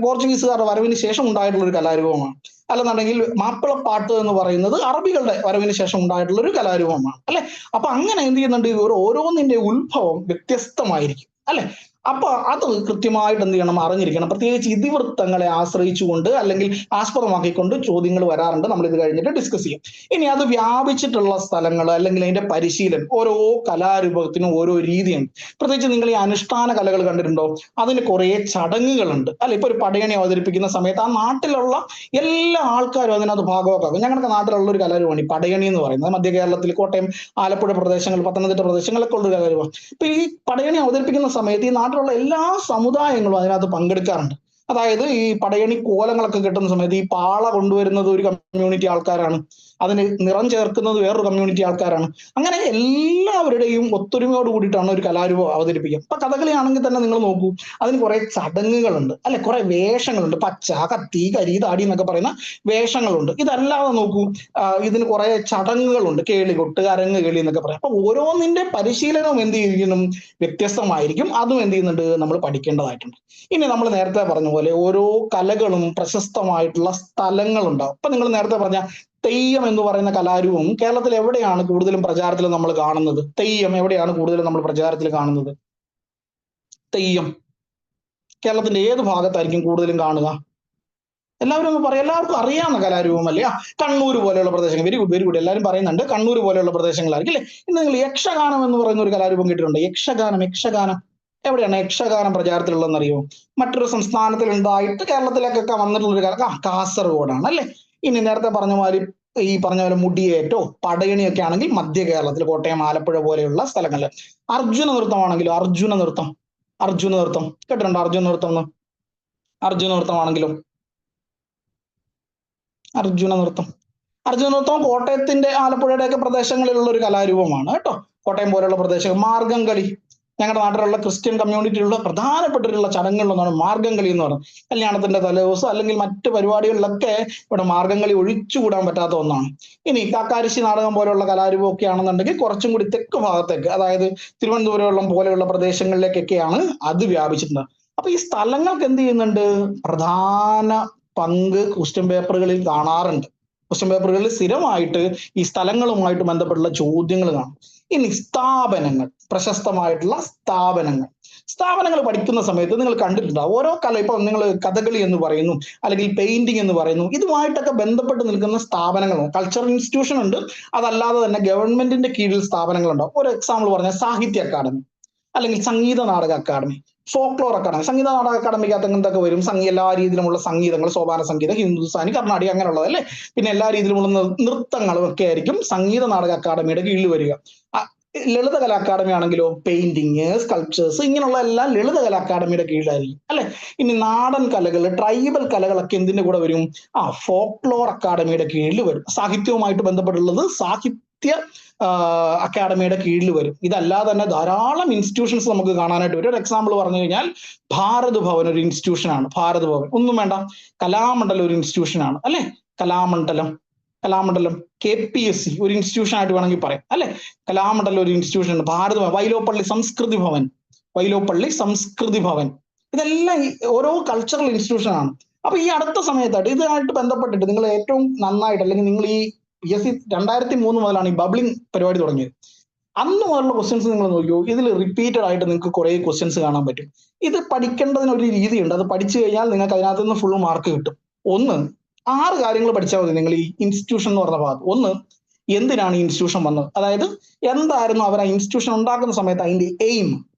Speaker 1: പോർച്ചുഗീസുകാരുടെ വരവിന് ശേഷം ഉണ്ടായിട്ടുള്ള ഒരു കലാരൂപമാണ്. അല്ലെന്നുണ്ടെങ്കിൽ മാപ്പിളപ്പാട്ട് എന്ന് പറയുന്നത് അറബികളുടെ വരവിന് ശേഷം ഉണ്ടായിട്ടുള്ള ഒരു കലാരൂപമാണ് അല്ലെ? അപ്പൊ അങ്ങനെ എന്ത് ചെയ്യുന്നുണ്ട്, ഓരോന്നിന്റെ ഉത്ഭവം വ്യത്യസ്തമായിരിക്കും അല്ലെ? അപ്പൊ അത് കൃത്യമായിട്ട് എന്ത് ചെയ്യണം, അറിഞ്ഞിരിക്കണം. പ്രത്യേകിച്ച് ഇതിവൃത്തങ്ങളെ ആശ്രയിച്ചുകൊണ്ട് അല്ലെങ്കിൽ ആസ്പദമാക്കിക്കൊണ്ട് ചോദ്യങ്ങൾ വരാറുണ്ട്. നമ്മൾ ഇത് കഴിഞ്ഞിട്ട് ഡിസ്കസ് ചെയ്യും. ഇനി അത് വ്യാപിച്ചിട്ടുള്ള സ്ഥലങ്ങൾ അല്ലെങ്കിൽ അതിന്റെ പരിശീലനം, ഓരോ കലാരൂപത്തിനും ഓരോ രീതിയുണ്ട്. പ്രത്യേകിച്ച് നിങ്ങൾ ഈ അനുഷ്ഠാന കലകൾ കണ്ടിട്ടുണ്ടോ? അതിന് കുറെ ചടങ്ങുകളുണ്ട് അല്ലെ? ഇപ്പൊ ഒരു പടയണി അവതരിപ്പിക്കുന്ന സമയത്ത് ആ നാട്ടിലുള്ള എല്ലാ ആൾക്കാരും അതിനകത്ത് ഭാഗമാക്കും. ഞങ്ങളുടെ നാട്ടിലുള്ള ഒരു കലാരൂപമാണ് ഈ പടയണി എന്ന് പറയുന്നത്. മധ്യ കേരളത്തിൽ കോട്ടയം, ആലപ്പുഴ പ്രദേശങ്ങൾ, പത്തനംതിട്ട പ്രദേശങ്ങളൊക്കെ ഉള്ള ഒരു കലാരൂപം. ഇപ്പൊ ഈ പടയണി അവതരിപ്പിക്കുന്ന സമയത്ത് ഈ നാട്ടിലുള്ള എല്ലാ സമുദായങ്ങളും അതിനകത്ത് പങ്കെടുക്കാറുണ്ട്. അതായത് ഈ പടയണി കോലങ്ങളൊക്കെ കിട്ടുന്ന സമയത്ത് ഈ പാള കൊണ്ടുവരുന്നത് ഒരു കമ്മ്യൂണിറ്റി ആൾക്കാരാണ്, അതിന് നിറം ചേർക്കുന്നത് വേറൊരു കമ്മ്യൂണിറ്റി ആൾക്കാരാണ്. അങ്ങനെ എല്ലാവരുടെയും ഒത്തൊരുമയോട് കൂടിയിട്ടാണ് ഒരു കലാരൂപം അവതരിപ്പിക്കുക. ഇപ്പൊ കഥകളി ആണെങ്കിൽ തന്നെ നിങ്ങൾ നോക്കൂ, അതിന് കുറെ ചടങ്ങുകളുണ്ട് അല്ലെ? കുറെ വേഷങ്ങളുണ്ട്. പച്ച, കത്തി, കരി, താടി എന്നൊക്കെ പറയുന്ന വേഷങ്ങളുണ്ട്. ഇതല്ലാതെ നോക്കൂ, ഇതിന് കുറെ ചടങ്ങുകളുണ്ട്. കേളികൊട്ട്, അരങ്ങ് കേളി എന്നൊക്കെ പറയാം. അപ്പൊ ഓരോന്നിന്റെ പരിശീലനവും എന്ത് ചെയ്യണം, വ്യത്യസ്തമായിരിക്കും. അതും എന്ത് ചെയ്യുന്നുണ്ട്, നമ്മൾ പഠിക്കേണ്ടതായിട്ടുണ്ട്. ഇനി നമ്മൾ നേരത്തെ പറഞ്ഞ പോലെ ഓരോ കലകളും പ്രശസ്തമായിട്ടുള്ള സ്ഥലങ്ങളുണ്ടാവും. ഇപ്പൊ നിങ്ങൾ നേരത്തെ പറഞ്ഞ തെയ്യം എന്ന് പറയുന്ന കലാരൂപം കേരളത്തിൽ എവിടെയാണ് കൂടുതലും പ്രചാരത്തിൽ നമ്മൾ കാണുന്നത്? തെയ്യം എവിടെയാണ് കൂടുതലും നമ്മൾ പ്രചാരത്തിൽ കാണുന്നത്? തെയ്യം കേരളത്തിന്റെ ഏത് ഭാഗത്തായിരിക്കും കൂടുതലും കാണുക? എല്ലാവരും ഒന്ന് പറയാം. എല്ലാവർക്കും അറിയാവുന്ന കലാരൂപം അല്ലേ? കണ്ണൂർ പോലെയുള്ള പ്രദേശങ്ങൾ. Very good, very good. എല്ലാവരും പറയുന്നുണ്ട് കണ്ണൂർ പോലെയുള്ള പ്രദേശങ്ങളായിരിക്കും അല്ലെ? ഇന്ന് നിങ്ങൾ യക്ഷഗാനം എന്ന് പറയുന്ന ഒരു കലാരൂപം കേട്ടിട്ടുണ്ട്? യക്ഷഗാനം എവിടെയാണ് യക്ഷഗാനം പ്രചാരത്തിലുള്ളതെന്ന് അറിയോ? മറ്റൊരു സംസ്ഥാനത്തിൽ ഉണ്ടായിട്ട് കേരളത്തിലേക്കൊക്കെ വന്നിട്ടുള്ള ഒരു കാസർഗോഡാണ് അല്ലെ? ഇനി നേരത്തെ പറഞ്ഞ മാതിരി ഈ പറഞ്ഞ പോലെ മുടിയേറ്റോ പടയണിയൊക്കെ ആണെങ്കിൽ മധ്യ കേരളത്തിൽ കോട്ടയം, ആലപ്പുഴ പോലെയുള്ള സ്ഥലങ്ങളിൽ. അർജുന നൃത്തമാണെങ്കിലോ? അർജുന നൃത്തം കേട്ടിട്ടുണ്ടോ? അർജുന നൃത്തമാണെങ്കിലോ? അർജുന നൃത്തം കോട്ടയത്തിന്റെ ആലപ്പുഴയുടെ ഒക്കെ പ്രദേശങ്ങളിലുള്ള ഒരു കലാരൂപമാണ് കേട്ടോ. കോട്ടയം പോലെയുള്ള പ്രദേശങ്ങൾ. മാർഗം കളി ഞങ്ങളുടെ നാട്ടിലുള്ള ക്രിസ്ത്യൻ കമ്മ്യൂണിറ്റിയിലുള്ള പ്രധാനപ്പെട്ടിട്ടുള്ള ചടങ്ങുകളിലൊന്നാണ് മാർഗം കളി എന്ന് പറയുന്നത്. കല്യാണത്തിന്റെ തലേദിവസം അല്ലെങ്കിൽ മറ്റു പരിപാടികളിലൊക്കെ ഇവിടെ മാർഗം കളി ഒഴിച്ചുകൂടാൻ പറ്റാത്ത ഒന്നാണ്. ഇനി കാക്കാരിശി നാടകം പോലെയുള്ള കലാരൂപം ഒക്കെ ആണെന്നുണ്ടെങ്കിൽ കുറച്ചും കൂടി തെക്ക് ഭാഗത്തേക്ക്, അതായത് തിരുവനന്തപുരം പോലെയുള്ള പ്രദേശങ്ങളിലേക്കൊക്കെയാണ് അത് വ്യാപിച്ചിട്ടുള്ളത്. അപ്പൊ ഈ സ്ഥലങ്ങൾക്ക് എന്ത് ചെയ്യുന്നുണ്ട്, പ്രധാന പങ്ക് ക്വസ്റ്റ്യൻ പേപ്പറുകളിൽ കാണാറുണ്ട്. ക്വസ്റ്റ്യൻ പേപ്പറുകളിൽ സ്ഥിരമായിട്ട് ഈ സ്ഥലങ്ങളുമായിട്ട് ബന്ധപ്പെട്ടുള്ള ചോദ്യങ്ങൾ കാണും. ഇനി സ്ഥാപനങ്ങൾ, പ്രശസ്തമായിട്ടുള്ള സ്ഥാപനങ്ങൾ പഠിക്കുന്ന സമയത്ത് നിങ്ങൾ കണ്ടിട്ടുണ്ടാവും ഓരോ കല. ഇപ്പൊ നിങ്ങൾ കഥകളി എന്ന് പറയുന്നു, അല്ലെങ്കിൽ പെയിന്റിംഗ് എന്ന് പറയുന്നു, ഇതുമായിട്ടൊക്കെ ബന്ധപ്പെട്ട് നിൽക്കുന്ന സ്ഥാപനങ്ങളുണ്ട്. കൾച്ചറൽ ഇൻസ്റ്റിറ്റ്യൂഷൻ ഉണ്ട്. അതല്ലാതെ തന്നെ ഗവൺമെന്റിന്റെ കീഴിൽ സ്ഥാപനങ്ങളുണ്ടാവും. ഒരു എക്സാമ്പിൾ പറഞ്ഞാൽ സാഹിത്യ അക്കാദമി, അല്ലെങ്കിൽ Sangeetha Nataka academy, folklore academy. Sangeetha Nataka അക്കാദമിക്കകത്ത് എന്തൊക്കെ വരും? എല്ലാ രീതിയിലുമുള്ള സംഗീതങ്ങൾ, സോപാന സംഗീതം, ഹിന്ദുസ്ഥാനി, കർണാടക അങ്ങനെയുള്ളത് അല്ലെ? പിന്നെ എല്ലാ രീതിയിലുമുള്ള നൃത്തങ്ങളും ഒക്കെ ആയിരിക്കും സംഗീത നാടക അക്കാദമിയുടെ കീഴിൽ വരിക. ലളിതകലാ അക്കാദമി ആണെങ്കിലോ പെയിന്റിങ്, സ്കൾപ്ചേഴ്സ്, ഇങ്ങനെയുള്ള എല്ലാം ലളിതകലാ അക്കാദമിയുടെ കീഴിലായിരിക്കും അല്ലെ? ഇനി നാടൻ കലകൾ, ട്രൈബൽ കലകളൊക്കെ എന്തിന്റെ കൂടെ വരും? ഫോക്ലോർ അക്കാദമിയുടെ കീഴിൽ വരും. സാഹിത്യവുമായിട്ട് ബന്ധപ്പെട്ടുള്ളത് സാഹിത്യ അക്കാദമിയുടെ കീഴിൽ വരും. ഇതല്ലാതെ തന്നെ ധാരാളം ഇൻസ്റ്റിറ്റ്യൂഷൻസ് നമുക്ക് കാണാനായിട്ട് വരും. ഒരു എക്സാമ്പിൾ പറഞ്ഞു കഴിഞ്ഞാൽ ഭാരത് ഭവൻ ഒരു ഇൻസ്റ്റിറ്റ്യൂഷൻ ആണ്. ഭാരത് ഭവൻ ഒന്നും വേണ്ട, കലാമണ്ഡലം ഒരു ഇൻസ്റ്റിറ്റ്യൂഷൻ ആണ് അല്ലെ? കലാമണ്ഡലം KPSC ഒരു ഇൻസ്റ്റിറ്റ്യൂഷൻ ആയിട്ട് വേണമെങ്കിൽ പറയാം അല്ലെ? കലാമണ്ഡലം ഒരു ഇൻസ്റ്റിറ്റ്യൂഷൻ ആണ്. ഭാരത് ഭവൻ, വൈലോപ്പള്ളി സംസ്കൃതി ഭവൻ, ഇതെല്ലാം ഓരോ കൾച്ചറൽ ഇൻസ്റ്റിറ്റ്യൂഷൻ ആണ്. അപ്പൊ ഈ അടുത്ത സമയത്തായിട്ട് ഇതുമായിട്ട് ബന്ധപ്പെട്ടിട്ട് നിങ്ങൾ ഏറ്റവും നന്നായിട്ട്, അല്ലെങ്കിൽ നിങ്ങൾ ഈ PSC 2003 മുതലാണ് ഈ ബബ്ലിംഗ് പരിപാടി തുടങ്ങിയത്. അന്ന് മുതലുള്ള ക്വസ്റ്റ്യൻസ് നിങ്ങൾ നോക്കിയോ, ഇതിൽ റിപ്പീറ്റഡ് ആയിട്ട് നിങ്ങൾക്ക് കുറെ ക്വസ്റ്റ്യൻസ് കാണാൻ പറ്റും. ഇത് പഠിക്കേണ്ടതിന് ഒരു രീതിയുണ്ട്. അത് പഠിച്ചു കഴിഞ്ഞാൽ നിങ്ങൾക്ക് അതിനകത്ത് നിന്ന് ഫുൾ മാർക്ക് കിട്ടും. ഒന്ന്, 6 കാര്യങ്ങൾ പഠിച്ചാൽ മതി നിങ്ങൾ ഈ ഇൻസ്റ്റിറ്റ്യൂഷൻ എന്ന് പറഞ്ഞ ഭാഗത്ത്. ഒന്ന്, എന്തിനാണ് ഈ ഇൻസ്റ്റിറ്റ്യൂഷൻ വന്നത്, അതായത് എന്തായിരുന്നു അവർ ആ ഇൻസ്റ്റിറ്റ്യൂഷൻ ഉണ്ടാക്കുന്ന സമയത്ത് അതിന്റെ എയിം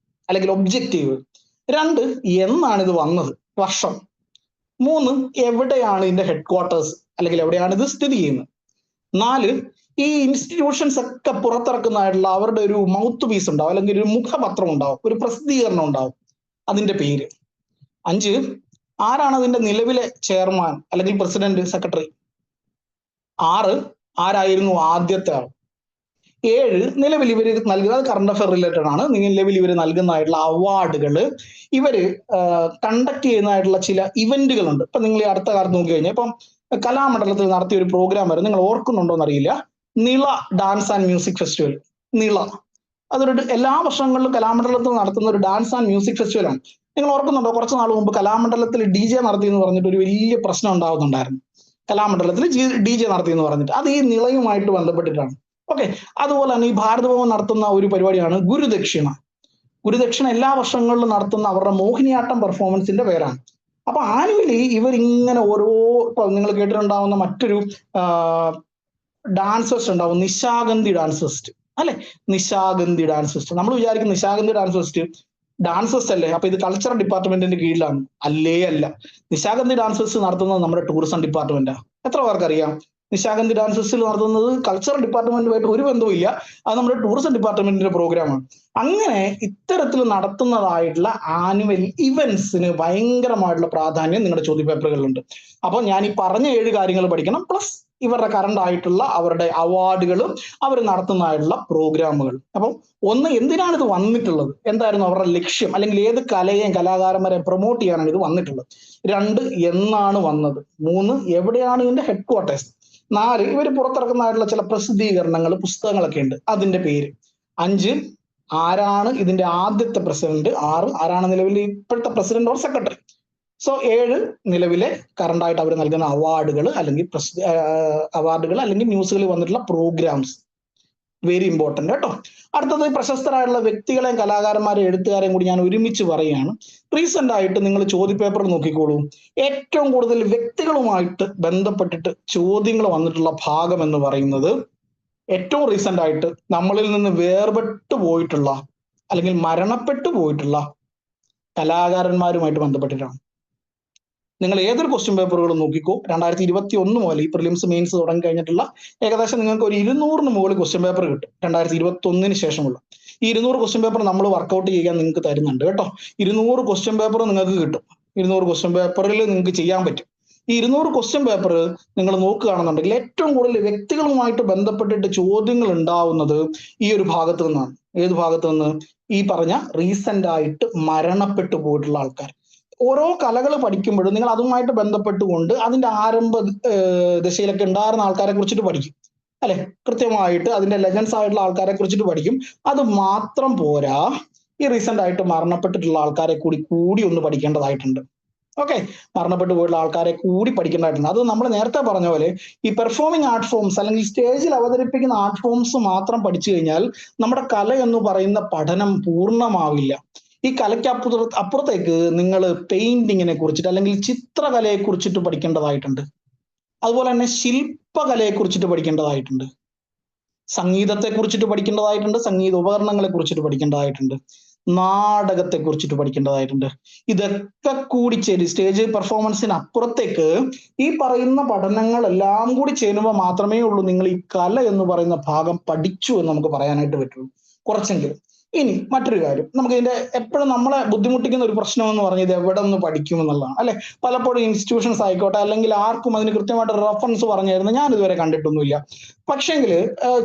Speaker 1: അല്ലെങ്കിൽ ഒബ്ജക്റ്റീവ്. 2, എന്നാണ് ഇത് വന്നത്, വർഷം. 3, എവിടെയാണ് ഇതിന്റെ ഹെഡ് ക്വാർട്ടേഴ്സ് അല്ലെങ്കിൽ എവിടെയാണ് ഇത് സ്ഥിതി ചെയ്യുന്നത്. 4, ഈ ഇൻസ്റ്റിറ്റ്യൂഷൻസ് ഒക്കെ പുറത്തിറക്കുന്നതായിട്ടുള്ള അവരുടെ ഒരു മൗത്ത് പീസ് ഉണ്ടാവും, അല്ലെങ്കിൽ ഒരു മുഖപത്രം ഉണ്ടാവും, ഒരു പ്രസിദ്ധീകരണം ഉണ്ടാവും, അതിന്റെ പേര്. 5, ആരാണ് അതിന്റെ നിലവിലെ ചെയർമാൻ അല്ലെങ്കിൽ പ്രസിഡന്റ്, സെക്രട്ടറി. 6, ആരായിരുന്നു ആദ്യത്തെ ആൾ. 7, നിലവിൽ ഇവർ നൽകുക, കറണ്ട് അഫയർ റിലേറ്റഡ് ആണ്, നിലവിൽ ഇവർ നൽകുന്നതായിട്ടുള്ള അവാർഡുകൾ, ഇവര് കണ്ടക്ട് ചെയ്യുന്നതായിട്ടുള്ള ചില ഇവന്റുകൾ ഉണ്ട്. ഇപ്പൊ നിങ്ങൾ ഈ അടുത്ത കാലത്ത് നോക്കി കഴിഞ്ഞാൽ ഇപ്പം കലാമണ്ഡലത്തിൽ നടത്തിയ ഒരു പ്രോഗ്രാം വരും, നിങ്ങൾ ഓർക്കുന്നുണ്ടോ എന്നറിയില്ല, Nila dance and music festival. Nila അതൊരു എല്ലാ വർഷങ്ങളിലും കലാമണ്ഡലത്തിൽ നടത്തുന്ന ഒരു ഡാൻസ് ആൻഡ് മ്യൂസിക് ഫെസ്റ്റിവലാണ്. നിങ്ങൾ ഓർക്കുന്നുണ്ടോ, കുറച്ച് നാൾ മുമ്പ് കലാമണ്ഡലത്തിൽ DJ നടത്തി എന്ന് പറഞ്ഞിട്ട് ഒരു വലിയ പ്രശ്നം ഉണ്ടാവുന്നുണ്ടായിരുന്നു. കലാമണ്ഡലത്തിൽ DJ നടത്തി എന്ന് പറഞ്ഞിട്ട്, അത് ഈ നിളയുമായിട്ട് ബന്ധപ്പെട്ടിട്ടാണ്. ഓക്കെ, അതുപോലെ തന്നെ ഈ ഭാരതഭവൻ നടത്തുന്ന ഒരു പരിപാടിയാണ് ഗുരുദക്ഷിണ. ഗുരുദക്ഷിണ എല്ലാ വർഷങ്ങളിലും നടത്തുന്ന അവരുടെ മോഹിനിയാട്ടം പെർഫോമൻസിന്റെ പേരാണ്. അപ്പൊ ആനുവലി ഇവരിങ്ങനെ ഓരോ, ഇപ്പൊ നിങ്ങൾ കേട്ടിട്ടുണ്ടാവുന്ന മറ്റൊരു ഡാൻസ് ഫെസ്റ്റ് ഉണ്ടാവും, നിശാഗന്ധി ഡാൻസ് ഫെസ്റ്റ് അല്ലെ. നിശാഗന്ധി ഡാൻസ് ഫെസ്റ്റ്, നമ്മൾ വിചാരിക്കും Nishagandhi dance fest dance fest അല്ലേ, അപ്പൊ ഇത് കൾച്ചറൽ ഡിപ്പാർട്ട്മെന്റിന്റെ കീഴിലാണ്. അല്ലേ അല്ല, നിശാഗന്ധി ഡാൻസ് ഫെസ്റ്റ് നടത്തുന്നത് നമ്മുടെ ടൂറിസം ഡിപ്പാർട്ട്മെന്റാ. എത്ര പേർക്ക് അറിയാം? നിശാഗന്ധി ഡാൻസ് ഫെസ്റ്റിവൽ നടത്തുന്നത് കൾച്ചറൽ ഡിപ്പാർട്ട്മെന്റുമായിട്ട് ഒരു ബന്ധവുമില്ല, അത് നമ്മുടെ ടൂറിസം ഡിപ്പാർട്ട്മെന്റിന്റെ പ്രോഗ്രാമാണ്. അങ്ങനെ ഇത്തരത്തിൽ നടത്തുന്നതായിട്ടുള്ള ആനുവൽ ഇവന്റ്സിന് ഭയങ്കരമായിട്ടുള്ള പ്രാധാന്യം നിങ്ങളുടെ ചോദ്യപേപ്പറുകളിലുണ്ട്. അപ്പൊ ഞാൻ ഈ പറഞ്ഞ 7 കാര്യങ്ങൾ പഠിക്കണം, പ്ലസ് ഇവരുടെ കറണ്ട് ആയിട്ടുള്ള അവരുടെ അവാർഡുകളും അവർ നടത്തുന്നതായിട്ടുള്ള പ്രോഗ്രാമുകൾ. അപ്പം ഒന്ന്, എന്തിനാണ് ഇത് വന്നിട്ടുള്ളത്, എന്തായിരുന്നു അവരുടെ ലക്ഷ്യം, അല്ലെങ്കിൽ ഏത് കലയെയും കലാകാരന്മാരെയും പ്രൊമോട്ട് ചെയ്യാനാണ് ഇത് വന്നിട്ടുള്ളത്. 2, എന്നാണ് വന്നത്. 3, എവിടെയാണ് ഇതിന്റെ ഹെഡ് ക്വാർട്ടേഴ്സ്. 4, ഇവർ പുറത്തിറക്കുന്നതായിട്ടുള്ള ചില പ്രസിദ്ധീകരണങ്ങൾ, പുസ്തകങ്ങളൊക്കെ ഉണ്ട്, അതിന്റെ പേര്. 5, ആരാണ് ഇതിന്റെ ആദ്യത്തെ പ്രസിഡന്റ്. 6, ആരാണ് നിലവിൽ ഇപ്പോഴത്തെ പ്രസിഡന്റ് ഓർ സെക്രട്ടറി. സോ 7, നിലവിലെ കറണ്ട് ആയിട്ട് അവർ നൽകുന്ന അവാർഡുകൾ അല്ലെങ്കിൽ ന്യൂസുകളിൽ വന്നിട്ടുള്ള പ്രോഗ്രാംസ്. വെരി ഇമ്പോർട്ടന്റ് കേട്ടോ. അടുത്തത് പ്രശസ്തരായിട്ടുള്ള വ്യക്തികളെയും കലാകാരന്മാരെയും എഴുത്തുകാരെയും കൂടി ഞാൻ ഒരുമിച്ച് പറയുകയാണ്. റീസെന്റ് ആയിട്ട് നിങ്ങൾ ചോദ്യപേപ്പർ നോക്കിക്കോളൂ, ഏറ്റവും കൂടുതൽ വ്യക്തികളുമായിട്ട് ബന്ധപ്പെട്ടിട്ട് ചോദ്യങ്ങൾ വന്നിട്ടുള്ള ഭാഗം എന്ന് പറയുന്നത് ഏറ്റവും റീസെന്റ് ആയിട്ട് നമ്മളിൽ നിന്ന് വേർപെട്ടു പോയിട്ടുള്ള അല്ലെങ്കിൽ മരണപ്പെട്ടു പോയിട്ടുള്ള കലാകാരന്മാരുമായിട്ട് ബന്ധപ്പെട്ടിട്ടാണ്. നിങ്ങൾ ഏതൊരു ക്വസ്റ്റ്യൻ പേപ്പറുകളും നോക്കിക്കോ, 2021 മുതൽ ഈ പ്രിലിംസ് മെയിൻസ് തുടങ്ങി കഴിഞ്ഞിട്ടുള്ള ഏകദേശം നിങ്ങൾക്ക് ഒരു 200-ന് മുകളിൽ ക്വസ്റ്റ്യൻ പേപ്പർ കിട്ടും 2021 ശേഷമുള്ള. ഈ 200 ക്വസ്റ്റ്യൻ പേപ്പർ നമ്മൾ വർക്കൗട്ട് ചെയ്യാൻ നിങ്ങൾക്ക് തരുന്നുണ്ട് കേട്ടോ. 200 ക്വസ്റ്റ്യൻ പേപ്പർ നിങ്ങൾക്ക് കിട്ടും. 200 ക്വസ്റ്റ്യൻ പേപ്പറിൽ നിങ്ങൾക്ക് ചെയ്യാൻ പറ്റും. ഈ 200 ക്വസ്റ്റ്യൻ പേപ്പർ നിങ്ങൾ നോക്കുകയാണെന്നുണ്ടെങ്കിൽ ഏറ്റവും കൂടുതൽ വ്യക്തികളുമായിട്ട് ബന്ധപ്പെട്ടിട്ട് ചോദ്യങ്ങൾ ഉണ്ടാവുന്നത് ഈ ഒരു ഭാഗത്ത് നിന്നാണ്. ഏത് ഭാഗത്ത് നിന്ന്? ഈ പറഞ്ഞ റീസെന്റ് ആയിട്ട് മരണപ്പെട്ടു പോയിട്ടുള്ള ആൾക്കാർ. ഓരോ കലകൾ പഠിക്കുമ്പോഴും നിങ്ങൾ അതുമായിട്ട് ബന്ധപ്പെട്ടുകൊണ്ട് അതിന്റെ ആരംഭ ദശയിലൊക്കെ ഉണ്ടായിരുന്ന ആൾക്കാരെ കുറിച്ചിട്ട് പഠിക്കും അല്ലെ, കൃത്യമായിട്ട് അതിന്റെ ലെജൻസ് ആയിട്ടുള്ള ആൾക്കാരെ കുറിച്ചിട്ട് പഠിക്കും. അത് മാത്രം പോരാ, ഈ റീസെന്റ് ആയിട്ട് മരണപ്പെട്ടിട്ടുള്ള ആൾക്കാരെ കൂടി ഒന്ന് പഠിക്കേണ്ടതായിട്ടുണ്ട്. ഓക്കെ, മരണപ്പെട്ടു പോയിട്ടുള്ള ആൾക്കാരെ കൂടി പഠിക്കേണ്ടതായിട്ടുണ്ട്. അത് നമ്മൾ നേരത്തെ പറഞ്ഞ പോലെ ഈ പെർഫോമിംഗ് ആർട്ട് ഫോംസ് അല്ലെങ്കിൽ സ്റ്റേജിൽ അവതരിപ്പിക്കുന്ന ആർട്ട് ഫോംസ് മാത്രം പഠിച്ചു കഴിഞ്ഞാൽ നമ്മുടെ കല എന്ന് പറയുന്ന പഠനം പൂർണ്ണമാവില്ല. ഈ കലയ്ക്ക് അപ്പുറത്തേക്ക് നിങ്ങൾ പെയിന്റിങ്ങിനെ കുറിച്ചിട്ട് അല്ലെങ്കിൽ ചിത്രകലയെ കുറിച്ചിട്ട് പഠിക്കേണ്ടതായിട്ടുണ്ട്. അതുപോലെ തന്നെ ശില്പകലയെ കുറിച്ചിട്ട് പഠിക്കേണ്ടതായിട്ടുണ്ട്. സംഗീതത്തെ കുറിച്ചിട്ട് പഠിക്കേണ്ടതായിട്ടുണ്ട്. സംഗീത ഉപകരണങ്ങളെ കുറിച്ചിട്ട് പഠിക്കേണ്ടതായിട്ടുണ്ട്. നാടകത്തെ കുറിച്ചിട്ട് പഠിക്കേണ്ടതായിട്ടുണ്ട്. ഇതൊക്കെ കൂടി ചേരും സ്റ്റേജ് പെർഫോമൻസിന് അപ്പുറത്തേക്ക് ഈ പറയുന്ന പഠനങ്ങളെല്ലാം കൂടി ചേരുമ്പോൾ മാത്രമേ ഉള്ളൂ നിങ്ങൾ ഈ കല എന്ന് പറയുന്ന ഭാഗം പഠിച്ചു എന്ന് നമുക്ക് പറയാനായിട്ട് പറ്റുള്ളൂ, കുറച്ചെങ്കിലും. ഇനി മറ്റൊരു കാര്യം, നമുക്ക് ഇതിന്റെ എപ്പോഴും നമ്മളെ ബുദ്ധിമുട്ടിക്കുന്ന ഒരു പ്രശ്നം എന്ന് പറഞ്ഞാൽ ഇത് എവിടെ നിന്ന് പഠിക്കും എന്നുള്ളതാണ് അല്ലെ. പലപ്പോഴും ഇൻസ്റ്റിറ്റ്യൂഷൻസ് ആയിക്കോട്ടെ അല്ലെങ്കിൽ ആർക്കും അതിന് കൃത്യമായിട്ട് റെഫറൻസ് പറഞ്ഞു തരുന്നത് ഞാൻ ഇതുവരെ കണ്ടിട്ടൊന്നുമില്ല. പക്ഷെങ്കിൽ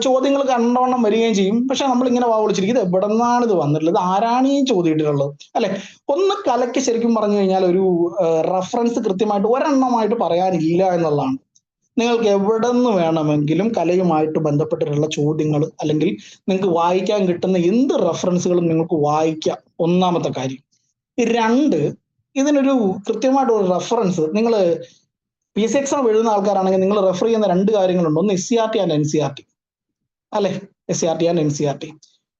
Speaker 1: ചോദ്യങ്ങൾ കണ്ടോണം വരികയും ചെയ്യും. പക്ഷെ നമ്മൾ ഇങ്ങനെ വിളിച്ചിരിക്കും ഇത് എവിടെ നിന്നാണ് ഇത് വന്നിട്ടുള്ളത്, ആരാണ് ഈ ചോദിച്ചിട്ടുള്ളത് അല്ലെ. ഒന്ന് കലയ്ക്ക് ശരിക്കും പറഞ്ഞു കഴിഞ്ഞാൽ ഒരു റെഫറൻസ് കൃത്യമായിട്ട് ഒരെണ്ണമായിട്ട് പറയാനില്ല എന്നുള്ളതാണ്. നിങ്ങൾക്ക് എവിടെ നിന്ന് വേണമെങ്കിലും കലയുമായിട്ട് ബന്ധപ്പെട്ടിട്ടുള്ള ചോദ്യങ്ങൾ അല്ലെങ്കിൽ നിങ്ങൾക്ക് വായിക്കാൻ കിട്ടുന്ന എന്ത് റെഫറൻസുകളും നിങ്ങൾക്ക് വായിക്കാം, ഒന്നാമത്തെ കാര്യം. 2, ഇതിനൊരു കൃത്യമായിട്ടൊരു റെഫറൻസ് നിങ്ങൾ PSC എക്സാം എഴുതുന്ന ആൾക്കാരാണെങ്കിൽ നിങ്ങൾ റെഫർ ചെയ്യുന്ന രണ്ട് കാര്യങ്ങളുണ്ട്. ഒന്ന് SCERT ആൻഡ് NCERT അല്ലെ, SCERT ആൻഡ് NCERT.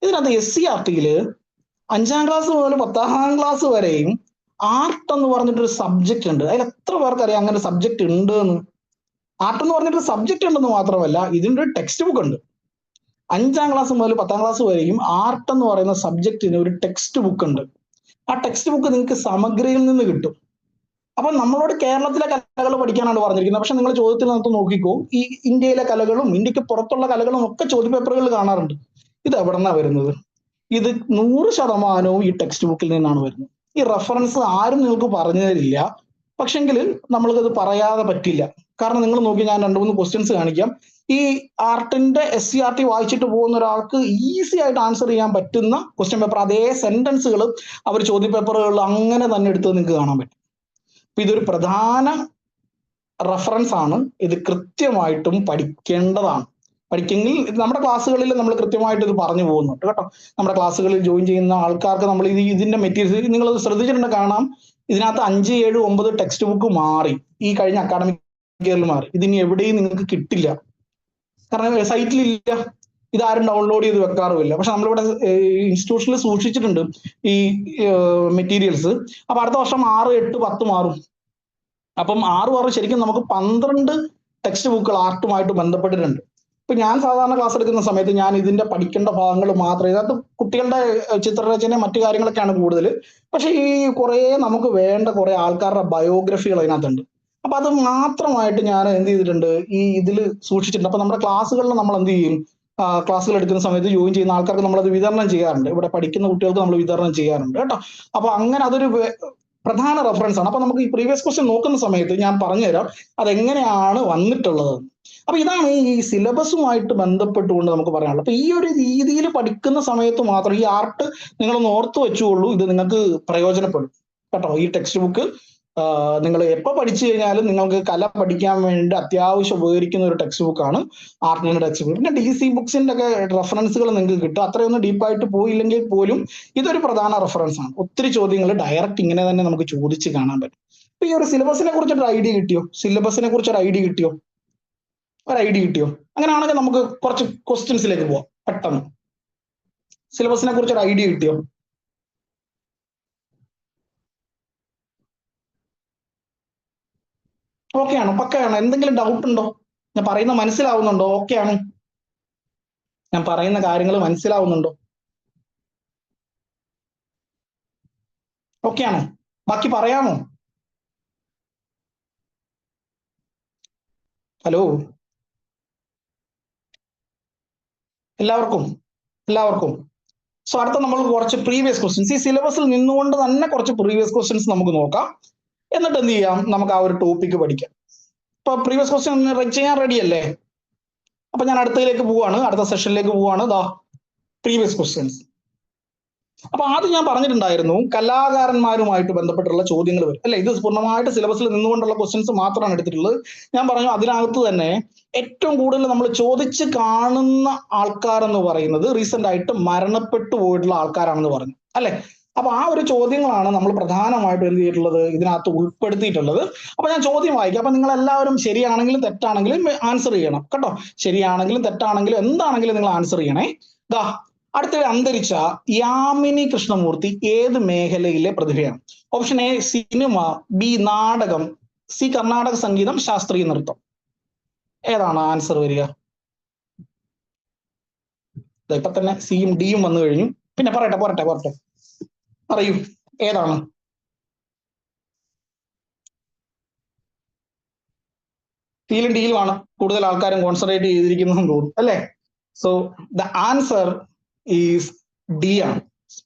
Speaker 1: ഇതിനകത്ത് SCERT-യിൽ 5ാം ക്ലാസ് മുതൽ 10ാം ക്ലാസ് വരെയും ആർട്ട് എന്ന് പറഞ്ഞിട്ടൊരു സബ്ജക്റ്റ് ഉണ്ട്. അതിൽ എത്ര പേർക്ക് അറിയാം അങ്ങനെ സബ്ജക്റ്റ് ഉണ്ട് എന്ന്? ആർട്ട് എന്ന് പറഞ്ഞിട്ട് സബ്ജക്റ്റ് ഉണ്ടെന്ന് മാത്രമല്ല, ഇതിൻ്റെ ഒരു ടെക്സ്റ്റ് ബുക്ക് ഉണ്ട്. 5ാം ക്ലാസ് മുതൽ 10ാം ക്ലാസ് വരെയും ആർട്ട് എന്ന് പറയുന്ന സബ്ജക്റ്റിന് ഒരു ടെക്സ്റ്റ് ബുക്ക് ഉണ്ട്. ആ ടെക്സ്റ്റ് ബുക്ക് നിങ്ങൾക്ക് സമഗ്രയിൽ നിന്ന് കിട്ടും. അപ്പൊ നമ്മളോട് കേരളത്തിലെ കലകൾ പഠിക്കാനാണ് പറഞ്ഞിരിക്കുന്നത്. പക്ഷെ നിങ്ങൾ ചോദ്യത്തിനകത്ത് നോക്കിക്കോ, ഈ ഇന്ത്യയിലെ കലകളും ഇന്ത്യക്ക് പുറത്തുള്ള കലകളും ഒക്കെ ചോദ്യപേപ്പറുകൾ കാണാറുണ്ട്. ഇത് എവിടെന്നാ വരുന്നത്? ഇത് 100% ഈ ടെക്സ്റ്റ് ബുക്കിൽ നിന്നാണ് വരുന്നത്. ഈ റെഫറൻസ് ആരും നിങ്ങൾക്ക് പറഞ്ഞു തരില്ല. പക്ഷെങ്കിൽ നമ്മൾക്കത് പറയാതെ പറ്റില്ല. കാരണം നിങ്ങൾ നോക്കി, ഞാൻ 2-3 ക്വസ്റ്റ്യൻസ് കാണിക്കാം. ഈ ആർട്ടിന്റെ SCERT വായിച്ചിട്ട് പോകുന്ന ഒരാൾക്ക് ഈസി ആയിട്ട് ആൻസർ ചെയ്യാൻ പറ്റുന്ന ക്വസ്റ്റ്യൻ പേപ്പർ, അതേ സെന്റൻസുകൾ അവർ ചോദ്യപേപ്പറുകളിൽ അങ്ങനെ തന്നെ എടുത്ത് നിങ്ങൾക്ക് കാണാൻ പറ്റും. അപ്പൊ ഇതൊരു പ്രധാന റെഫറൻസ് ആണ്. ഇത് കൃത്യമായിട്ടും പഠിക്കേണ്ടതാണ്. പഠിക്കെങ്കിൽ നമ്മുടെ ക്ലാസ്സുകളിൽ നമ്മൾ കൃത്യമായിട്ട് ഇത് പറഞ്ഞു പോകുന്നുണ്ട് കേട്ടോ. നമ്മുടെ ക്ലാസ്സുകളിൽ ജോയിൻ ചെയ്യുന്ന ആൾക്കാർക്ക് നമ്മൾ ഇതിന്റെ മെറ്റീരിയൽസ് നിങ്ങൾ ശ്രദ്ധിച്ചിട്ടുണ്ട് കാണാം. ഇതിനകത്ത് 5, 7, 9 ടെക്സ്റ്റ് ബുക്ക് മാറി, ഈ കഴിഞ്ഞ അക്കാഡമിക് ഇയറിൽ മാറി. ഇതിനി എവിടെയും നിങ്ങൾക്ക് കിട്ടില്ല, കാരണം സൈറ്റിലില്ല. ഇതാരും ഡൗൺലോഡ് ചെയ്ത് വെക്കാറുമില്ല. പക്ഷെ നമ്മളിവിടെ ഇൻസ്റ്റിറ്റ്യൂഷനിൽ സൂക്ഷിച്ചിട്ടുണ്ട് ഈ മെറ്റീരിയൽസ്. അപ്പൊ അടുത്ത വർഷം 6, 8, 10 മാറും. അപ്പം 6 ശരിക്കും നമുക്ക് 12 ടെക്സ്റ്റ് ബുക്കുകൾ ആർട്ടുമായിട്ട് ബന്ധപ്പെട്ടിട്ടുണ്ട്. ഇപ്പൊ ഞാൻ സാധാരണ ക്ലാസ് എടുക്കുന്ന സമയത്ത് ഞാൻ ഇതിന്റെ പഠിക്കേണ്ട ഭാഗങ്ങൾ മാത്രമേ, ഇതിനകത്ത് കുട്ടികളുടെ ചിത്രരചന മറ്റു കാര്യങ്ങളൊക്കെയാണ് കൂടുതൽ. പക്ഷെ ഈ കുറെ നമുക്ക് വേണ്ട കുറെ ആൾക്കാരുടെ ബയോഗ്രഫികൾ അതിനകത്തുണ്ട്. അപ്പൊ അത് മാത്രമായിട്ട് ഞാൻ എന്ത് ചെയ്തിട്ടുണ്ട്, ഈ ഇതിൽ സൂക്ഷിച്ചിട്ടുണ്ട്. അപ്പൊ നമ്മുടെ ക്ലാസ്സുകളിൽ നമ്മൾ എന്ത് ചെയ്യും, ക്ലാസ്സുകൾ എടുക്കുന്ന സമയത്ത് ജോയിൻ ചെയ്യുന്ന ആൾക്കാർക്ക് നമ്മളത് വിതരണം ചെയ്യാറുണ്ട്. ഇവിടെ പഠിക്കുന്ന കുട്ടികൾക്ക് നമ്മൾ വിതരണം ചെയ്യാറുണ്ട് കേട്ടോ. അപ്പൊ അങ്ങനെ അതൊരു പ്രധാന റെഫറൻസ് ആണ്. അപ്പൊ നമുക്ക് ഈ പ്രീവിയസ് ക്വസ്റ്റ്യൻ നോക്കുന്ന സമയത്ത് ഞാൻ പറഞ്ഞുതരാം അതെങ്ങനെയാണ് വന്നിട്ടുള്ളത്. അപ്പൊ ഇതാണ് ഈ സിലബസുമായിട്ട് ബന്ധപ്പെട്ടുകൊണ്ട് നമുക്ക് പറയാനുള്ളത്. അപ്പൊ ഈ ഒരു രീതിയിൽ പഠിക്കുന്ന സമയത്ത് മാത്രം ഈ ആർട്ട് നിങ്ങളൊന്ന് ഓർത്തു വെച്ചുകൊള്ളൂ, ഇത് നിങ്ങൾക്ക് പ്രയോജനപ്പെടും കേട്ടോ. ഈ ടെക്സ്റ്റ് ബുക്ക് നിങ്ങൾ എപ്പോൾ പഠിച്ചു കഴിഞ്ഞാലും നിങ്ങൾക്ക് കല പഠിക്കാൻ വേണ്ടി അത്യാവശ്യം ഉപകരിക്കുന്ന ഒരു ടെക്സ്റ്റ് ബുക്കാണ് ആർട്ടിന്റെ ടെക്സ്റ്റ് ബുക്ക്. പിന്നെ DC ബുക്സിന്റെ ഒക്കെ റെഫറൻസുകൾ നിങ്ങൾക്ക് കിട്ടും. അത്രയൊന്നും ഡീപ്പായിട്ട് പോയില്ലെങ്കിൽ പോലും ഇതൊരു പ്രധാന റെഫറൻസ് ആണ്. ഒത്തിരി ചോദ്യങ്ങൾ ഡയറക്റ്റ് ഇങ്ങനെ തന്നെ നമുക്ക് ചോദിച്ച് കാണാൻ പറ്റും. അപ്പൊ ഈ ഒരു സിലബസിനെ കുറിച്ചൊരു ഐഡിയ കിട്ടിയോ? സിലബസിനെ കുറിച്ചൊരു ഐഡിയ കിട്ടിയോ? ഒരു ഐഡിയ കിട്ടിയോ? അങ്ങനെയാണെങ്കിൽ നമുക്ക് കുറച്ച് ക്വസ്റ്റ്യൻസിലേക്ക് പോവാം പെട്ടെന്ന്. സിലബസിനെ കുറിച്ചൊരു ഐഡിയ കിട്ടിയോ? ഓക്കെ ആണോ? പക്കയാണോ? എന്തെങ്കിലും ഡൗട്ട് ഉണ്ടോ? ഞാൻ പറയുന്ന മനസ്സിലാവുന്നുണ്ടോ? ഓക്കെ ആണോ? ഞാൻ പറയുന്ന കാര്യങ്ങൾ മനസ്സിലാവുന്നുണ്ടോ? ഓക്കെ ആണോ? ബാക്കി പറയാമോ? ഹലോ, എല്ലാവർക്കും. സോ അടുത്ത നമ്മൾ കുറച്ച് പ്രീവിയസ് ക്വസ്റ്റ്യൻസ്, ഈ സിലബസിൽ നിന്നുകൊണ്ട് തന്നെ കുറച്ച് പ്രീവിയസ് ക്വസ്റ്റ്യൻസ് നമുക്ക് നോക്കാം. എന്നിട്ട് എന്ത് ചെയ്യാം, നമുക്ക് ആ ഒരു ടോപ്പിക്ക് പഠിക്കാം. ഇപ്പൊ പ്രീവിയസ് ക്വസ്റ്റ്യൻ ചെയ്യാൻ റെഡി അല്ലേ? അപ്പൊ ഞാൻ അടുത്തതിലേക്ക് പോവാണ്, അടുത്ത സെഷനിലേക്ക് പോവാണ്. ദാ പ്രീവിയസ് ക്വസ്റ്റ്യൻസ്. അപ്പൊ ആദ്യം ഞാൻ പറഞ്ഞിട്ടുണ്ടായിരുന്നു കലാകാരന്മാരുമായിട്ട് ബന്ധപ്പെട്ടുള്ള ചോദ്യങ്ങൾ വരും അല്ലെ. ഇത് പൂർണ്ണമായിട്ട് സിലബസിൽ നിന്നുകൊണ്ടുള്ള ക്വസ്റ്റ്യൻസ് മാത്രമാണ് എടുത്തിട്ടുള്ളത്. ഞാൻ പറഞ്ഞു അതിനകത്ത് തന്നെ ഏറ്റവും കൂടുതൽ നമ്മൾ ചോദിച്ച് കാണുന്ന ആൾക്കാർ എന്ന് പറയുന്നത് റീസെന്റ് ആയിട്ട് മരണപ്പെട്ടു പോയിട്ടുള്ള ആൾക്കാരാണെന്ന് പറഞ്ഞു അല്ലെ. അപ്പൊ ആ ഒരു ചോദ്യങ്ങളാണ് നമ്മൾ പ്രധാനമായിട്ടും എന്ത് ചെയ്തിട്ടുള്ളത്, ഇതിനകത്ത് ഉൾപ്പെടുത്തിയിട്ടുള്ളത്. അപ്പൊ ഞാൻ ചോദ്യം വായിക്കാം. അപ്പൊ നിങ്ങൾ എല്ലാവരും ശരിയാണെങ്കിലും തെറ്റാണെങ്കിലും ആൻസർ ചെയ്യണം കേട്ടോ. ശരിയാണെങ്കിലും തെറ്റാണെങ്കിലും എന്താണെങ്കിലും നിങ്ങൾ ആൻസർ ചെയ്യണേ. ദാ അടുത്ത അന്തരിച്ച യാമിനി കൃഷ്ണമൂർത്തി ഏത് മേഖലയിലെ പ്രതിഭയാണ്? ഓപ്ഷൻ എ സിനിമ, ബി നാടകം, സി കർണാടക സംഗീതം, ശാസ്ത്രീയ നൃത്തം. ഏതാണ് ആൻസർ വരിക? ഇപ്പൊ തന്നെ സിയും ഡിയും വന്നു കഴിഞ്ഞു. പിന്നെ പറയട്ടെ പറയൂ, ഏതാണ്? സിയിലും ഡിയിലുമാണ് കൂടുതൽ ആൾക്കാരും കോൺസെൻട്രേറ്റ് ചെയ്തിരിക്കുന്നതെന്ന് തോന്നുന്നു അല്ലെ. So the answer is D ആണ്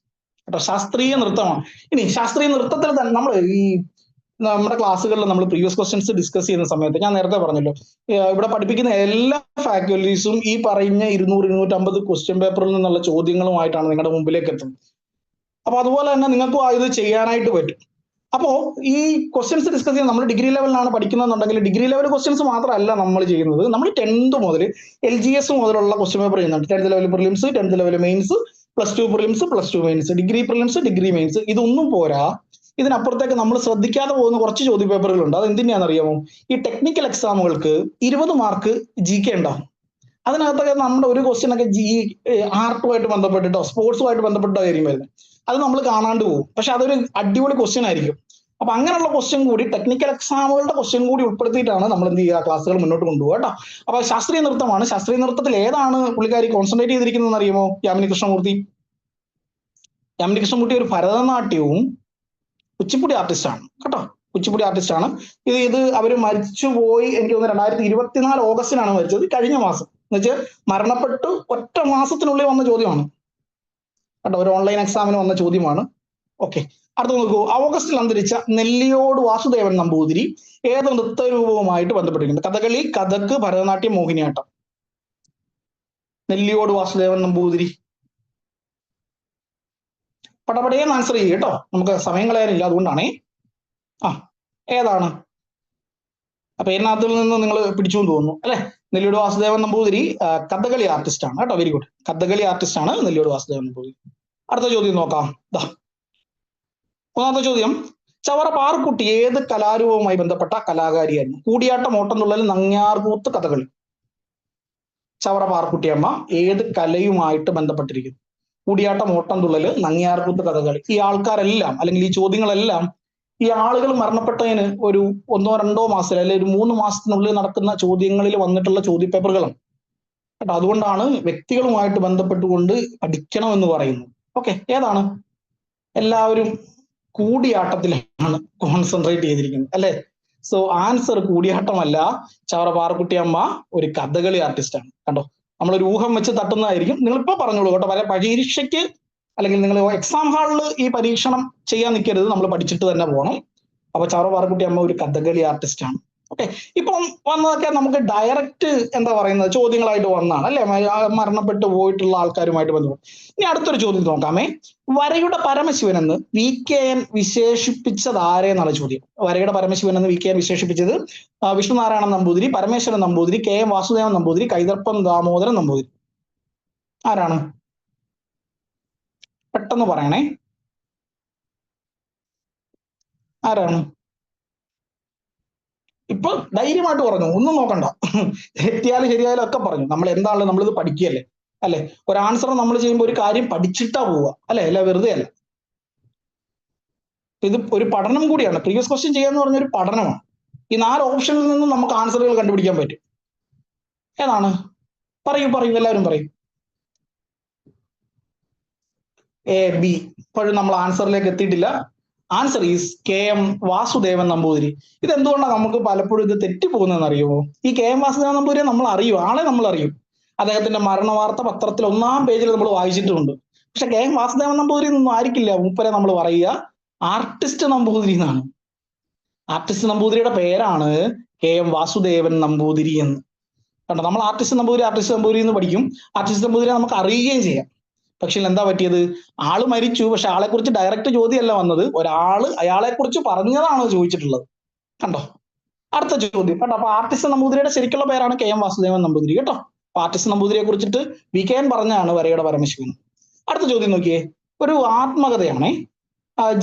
Speaker 1: കേട്ടോ, ശാസ്ത്രീയ നൃത്തമാണ്. ഇനി ശാസ്ത്രീയ നൃത്തത്തിൽ തന്നെ നമ്മൾ ഈ നമ്മുടെ ക്ലാസ്സുകളിൽ നമ്മൾ പ്രീവിയസ് ക്വസ്റ്റ്യൻസ് ഡിസ്കസ് ചെയ്യുന്ന സമയത്ത് ഞാൻ നേരത്തെ പറഞ്ഞല്ലോ, ഇവിടെ പഠിപ്പിക്കുന്ന എല്ലാ ഫാക്കൽറ്റീസും ഈ പറഞ്ഞ 200-250 ക്വസ്റ്റ്യൻ പേപ്പറിൽ നിന്നുള്ള ചോദ്യങ്ങളുമായിട്ടാണ് നിങ്ങളുടെ മുമ്പിലേക്ക് എത്തുന്നത്. അപ്പൊ അതുപോലെ തന്നെ നിങ്ങൾക്കും ഇത് ചെയ്യാനായിട്ട് പറ്റും. അപ്പോ ഈ ക്വസ്റ്റ്യൻസ് ഡിസ്കസ് ചെയ്യാൻ നമ്മൾ ഡിഗ്രി ലെവലിലാണ് പഠിക്കുന്നതെന്നുണ്ടെങ്കിൽ ഡിഗ്രി ലെവൽ ക്വസ്റ്റ്യൻസ് മാത്രമല്ല നമ്മൾ ചെയ്യുന്നത്. നമ്മൾ 10th മുതൽ LGS മുതലുള്ള ക്വസ്റ്റ്യൻ പേപ്പർ ചെയ്യുന്നുണ്ട്. 10th level prelims, 10th level mains, +2 prelims, +2 mains, degree prelims, degree mains. ഇതൊന്നും പോരാ, ഇതിനപ്പുറത്തേക്ക് നമ്മൾ ശ്രദ്ധിക്കാതെ പോകുന്ന കുറച്ച് ചോദ്യ പേപ്പറുകളുണ്ട്. അത് എന്തിനാണെന്നറിയാമോ? ഈ ടെക്നിക്കൽ എക്സാമുകൾക്ക് 20 മാർക്ക് GK ഉണ്ടാവും. അതിനകത്തൊക്കെ നമ്മുടെ ഒരു ക്വസ്റ്റ്യൻ ഒക്കെ ആർട്ടുമായിട്ട് ബന്ധപ്പെട്ടിട്ടോ സ്പോർട്സുമായിട്ട് ബന്ധപ്പെട്ടോ ആയിരിക്കും വരുന്നത്. അത് നമ്മൾ കാണാണ്ട് പോകും. പക്ഷെ അതൊരു അടിപൊളി ക്വസ്റ്റ്യൻ ആയിരിക്കും. അപ്പൊ അങ്ങനെയുള്ള ക്വസ്റ്റ്യൻ കൂടി ടെക്നിക്കൽ എക്സാമുകളുടെ ക്വസ്റ്റ്യൻ കൂടി ഉൾപ്പെടുത്തിയിട്ടാണ് നമ്മൾ എന്ത് ചെയ്യുക, ക്ലാസ്സുകൾ മുന്നോട്ട് കൊണ്ടുപോകുക കേട്ടോ. അപ്പൊ ശാസ്ത്രീയ നൃത്തമാണ്. ശാസ്ത്രീയ നൃത്തത്തിൽ ഏതാണ് പുള്ളിക്കാരി കോൺസെൻട്രേറ്റ് ചെയ്തിരിക്കുന്നത് അറിയുമോ? യാമിനി കൃഷ്ണമൂർത്തി. യാമിനി കൃഷ്ണമൂർത്തി ഒരു ഭരതനാട്യവും കുച്ചിപ്പുടി ആർട്ടിസ്റ്റ് ആണ് കേട്ടോ. കുച്ചിപ്പുടി ആർട്ടിസ്റ്റ് ആണ്. ഇത് അവർ മരിച്ചുപോയി, എനിക്ക് തോന്നുന്നു 2024 ഓഗസ്റ്റിലാണ് മരിച്ചത്, കഴിഞ്ഞ മാസം. എന്നുവെച്ചാൽ മരണപ്പെട്ട് ഒറ്റ മാസത്തിനുള്ളിൽ വന്ന ചോദ്യമാണ് കേട്ടോ, ഒരു ഓൺലൈൻ എക്സാമിന് വന്ന ചോദ്യമാണ്. ഓക്കെ, അടുത്ത നോക്കൂ. ഓഗസ്റ്റിൽ അന്തരിച്ച നെല്ലിയോട് വാസുദേവൻ നമ്പൂതിരി ഏത് നൃത്തരൂപവുമായിട്ട് ബന്ധപ്പെട്ടിരിക്കുന്നത്? കഥകളി, കഥക്, ഭരതനാട്യം, മോഹിനിയാട്ടം. നെല്ലിയോട് വാസുദേവൻ നമ്പൂതിരി. പടപടയെന്ന് ആൻസർ ചെയ്യും കേട്ടോ, നമുക്ക് സമയം കളയാനില്ല, അതുകൊണ്ടാണേ. ഏതാണ്? അപ്പൊ പേരിനകത്തിൽ നിന്ന് നിങ്ങൾ പിടിച്ചു എന്ന് തോന്നുന്നു അല്ലെ. നെല്ലിയോട് വാസുദേവൻ നമ്പൂതിരി കഥകളി ആർട്ടിസ്റ്റ് ആണ് കേട്ടോ. വെരി ഗുഡ്, കഥകളി ആർട്ടിസ്റ്റ് ആണ് നെല്ലിയോട് വാസുദേവൻ നമ്പൂതിരി. അടുത്ത ചോദ്യം നോക്കാം. ഒന്നാമത്തെ ചോദ്യം, ചവറ പാറുക്കുട്ടി ഏത് കലാരൂപവുമായി ബന്ധപ്പെട്ട കലാകാരിയായിരുന്നു? കൂടിയാട്ടം, ഓട്ടംതുള്ളൽ, നങ്ങ്യാർകൂത്ത്, കഥകളി. ചവറ പാറുക്കുട്ടിയമ്മ ഏത് കലയുമായിട്ട് ബന്ധപ്പെട്ടിരിക്കുന്നു? കൂടിയാട്ടം, ഓട്ടംതുള്ളൽ, നങ്ങ്യാർകൂത്ത്, കഥകളി. ഈ ആൾക്കാരെല്ലാം അല്ലെങ്കിൽ ഈ ചോദ്യങ്ങളെല്ലാം ഈ ആളുകൾ മരണപ്പെട്ടതിന് ഒരു 1-2 മാസം അല്ലെങ്കിൽ ഒരു 3 മാസത്തിനുള്ളിൽ നടക്കുന്ന ചോദ്യങ്ങളിൽ വന്നിട്ടുള്ള ചോദ്യ പേപ്പറുകളാണ് കേട്ടോ. അതുകൊണ്ടാണ് വ്യക്തികളുമായിട്ട് ബന്ധപ്പെട്ടുകൊണ്ട് പഠിക്കണം എന്ന് പറയുന്നത്. ഓക്കെ, ഏതാണ്? എല്ലാവരും കൂടിയാട്ടത്തിലാണ് കോൺസെൻട്രേറ്റ് ചെയ്തിരിക്കുന്നത് അല്ലെ. സോ ആൻസർ കൂടിയാട്ടമല്ല, ചവറ പാറുക്കുട്ടിയമ്മ ഒരു കഥകളി ആർട്ടിസ്റ്റ് ആണ് കണ്ടോ. നമ്മളൊരു ഊഹം വെച്ച് തട്ടുന്നതായിരിക്കും. നിങ്ങളിപ്പോ പറഞ്ഞോളൂ കേട്ടോ, പരീക്ഷയ്ക്ക് അല്ലെങ്കിൽ നിങ്ങൾ എക്സാം ഹാളിൽ ഈ പരീക്ഷണം ചെയ്യാൻ നിൽക്കരുത്, നമ്മൾ പഠിച്ചിട്ട് തന്നെ പോകണം. അപ്പൊ ചവറ പാറുക്കുട്ടിയമ്മ ഒരു കഥകളി ആർട്ടിസ്റ്റ് ആണ്. ഓക്കെ, ഇപ്പം വന്നതൊക്കെ നമുക്ക് ഡയറക്റ്റ് എന്താ പറയുന്നത് ചോദ്യങ്ങളായിട്ട് വന്നതാണ് അല്ലെ, മരണപ്പെട്ടു പോയിട്ടുള്ള ആൾക്കാരുമായിട്ട് ബന്ധപ്പെട്ട്. ഇനി അടുത്തൊരു ചോദ്യം നോക്കാമേ. വരയുടെ പരമശിവൻ എന്ന് VKN വിശേഷിപ്പിച്ചത് ആരെന്നാണ് ചോദ്യം. വരയുടെ പരമശിവൻ എന്ന് VKN വിശേഷിപ്പിച്ചത് വിഷ്ണുനാരായണൻ നമ്പൂതിരി, പരമേശ്വരൻ നമ്പൂതിരി, KM വാസുദേവൻ നമ്പൂതിരി, കൈതർപ്പം ദാമോദരൻ നമ്പൂതിരി. ആരാണ്? പെട്ടെന്ന് പറയണേ, ആരാണ്? ഇപ്പൊ ധൈര്യമായിട്ട് പറഞ്ഞു, ഒന്നും നോക്കണ്ട. തെറ്റിയാലും ശരിയായാലും ഒക്കെ പറഞ്ഞു. നമ്മൾ എന്താണല്ലോ, നമ്മളിത് പഠിക്കുകയല്ലേ അല്ലെ. ഒരു ആൻസർ നമ്മൾ ചെയ്യുമ്പോൾ ഒരു കാര്യം പഠിച്ചിട്ടാ പോവുക അല്ലെ, അല്ല വെറുതെ അല്ല. ഇത് ഒരു പഠനം കൂടിയാണ്. പ്രീവിയസ് ക്വസ്റ്റ്യൻ ചെയ്യാന്ന് പറഞ്ഞ ഒരു പഠനമാണ്. ഈ 4 ഓപ്ഷനിൽ നിന്നും നമുക്ക് ആൻസറുകൾ കണ്ടുപിടിക്കാൻ പറ്റും. ഏതാണ്? പറയൂ, എല്ലാവരും പറയും. AB. ഇപ്പോഴും നമ്മൾ ആൻസറിലേക്ക് എത്തിയിട്ടില്ല. Answer is KM Vasudevan Namboothiri. ഇതെന്തുകൊണ്ടാണ് നമുക്ക് പലപ്പോഴും ഇത് തെറ്റിപ്പോകുന്നതെന്ന് അറിയുമോ? ഈ KM വാസുദേവൻ നമ്പൂതിരിയെ നമ്മൾ അറിയും, ആളെ നമ്മൾ അറിയും. അദ്ദേഹത്തിന്റെ മരണവാർത്ത പത്രത്തിൽ 1-ാം പേജിൽ നമ്മൾ വായിച്ചിട്ടുണ്ട്. പക്ഷെ KM വാസുദേവൻ നമ്പൂതിരി ഒന്നും ആയിരിക്കില്ല മൂപ്പരെ നമ്മൾ പറയുക ആർട്ടിസ്റ്റ് നമ്പൂതിരി എന്നാണ്. ആർട്ടിസ്റ്റ് നമ്പൂതിരിയുടെ പേരാണ് KM വാസുദേവൻ നമ്പൂതിരി എന്ന്. കണ്ടോ, നമ്മൾ ആർട്ടിസ്റ്റ് നമ്പൂതിരി എന്ന് പഠിക്കും. ആർട്ടിസ്റ്റ് നമ്പൂതിരിയെ നമുക്ക് അറിയുകയും ചെയ്യാം. പക്ഷെ എന്താ പറ്റിയത്? ആള് മരിച്ചു, പക്ഷെ ആളെ കുറിച്ച് ഡയറക്റ്റ് ചോദ്യമല്ല വന്നത്, അയാളെ കുറിച്ച് പറഞ്ഞതാണ് ചോദിച്ചിട്ടുള്ളത്. കണ്ടോ. അടുത്ത ചോദ്യം കേട്ടോ. അപ്പൊ ആർട്ടിസ്റ്റ് നമ്പൂതിരിയുടെ ശരിക്കുള്ള പേരാണ് KM വാസുദേവൻ നമ്പൂതിരി കേട്ടോ. ആർട്ടിസ്റ്റ് നമ്പൂതിരിയെ കുറിച്ചിട്ട് VKN പറഞ്ഞാണ് വരയുടെ പരമശിവൻ. അടുത്ത ചോദ്യം നോക്കിയേ, ഒരു ആത്മകഥയാണേ.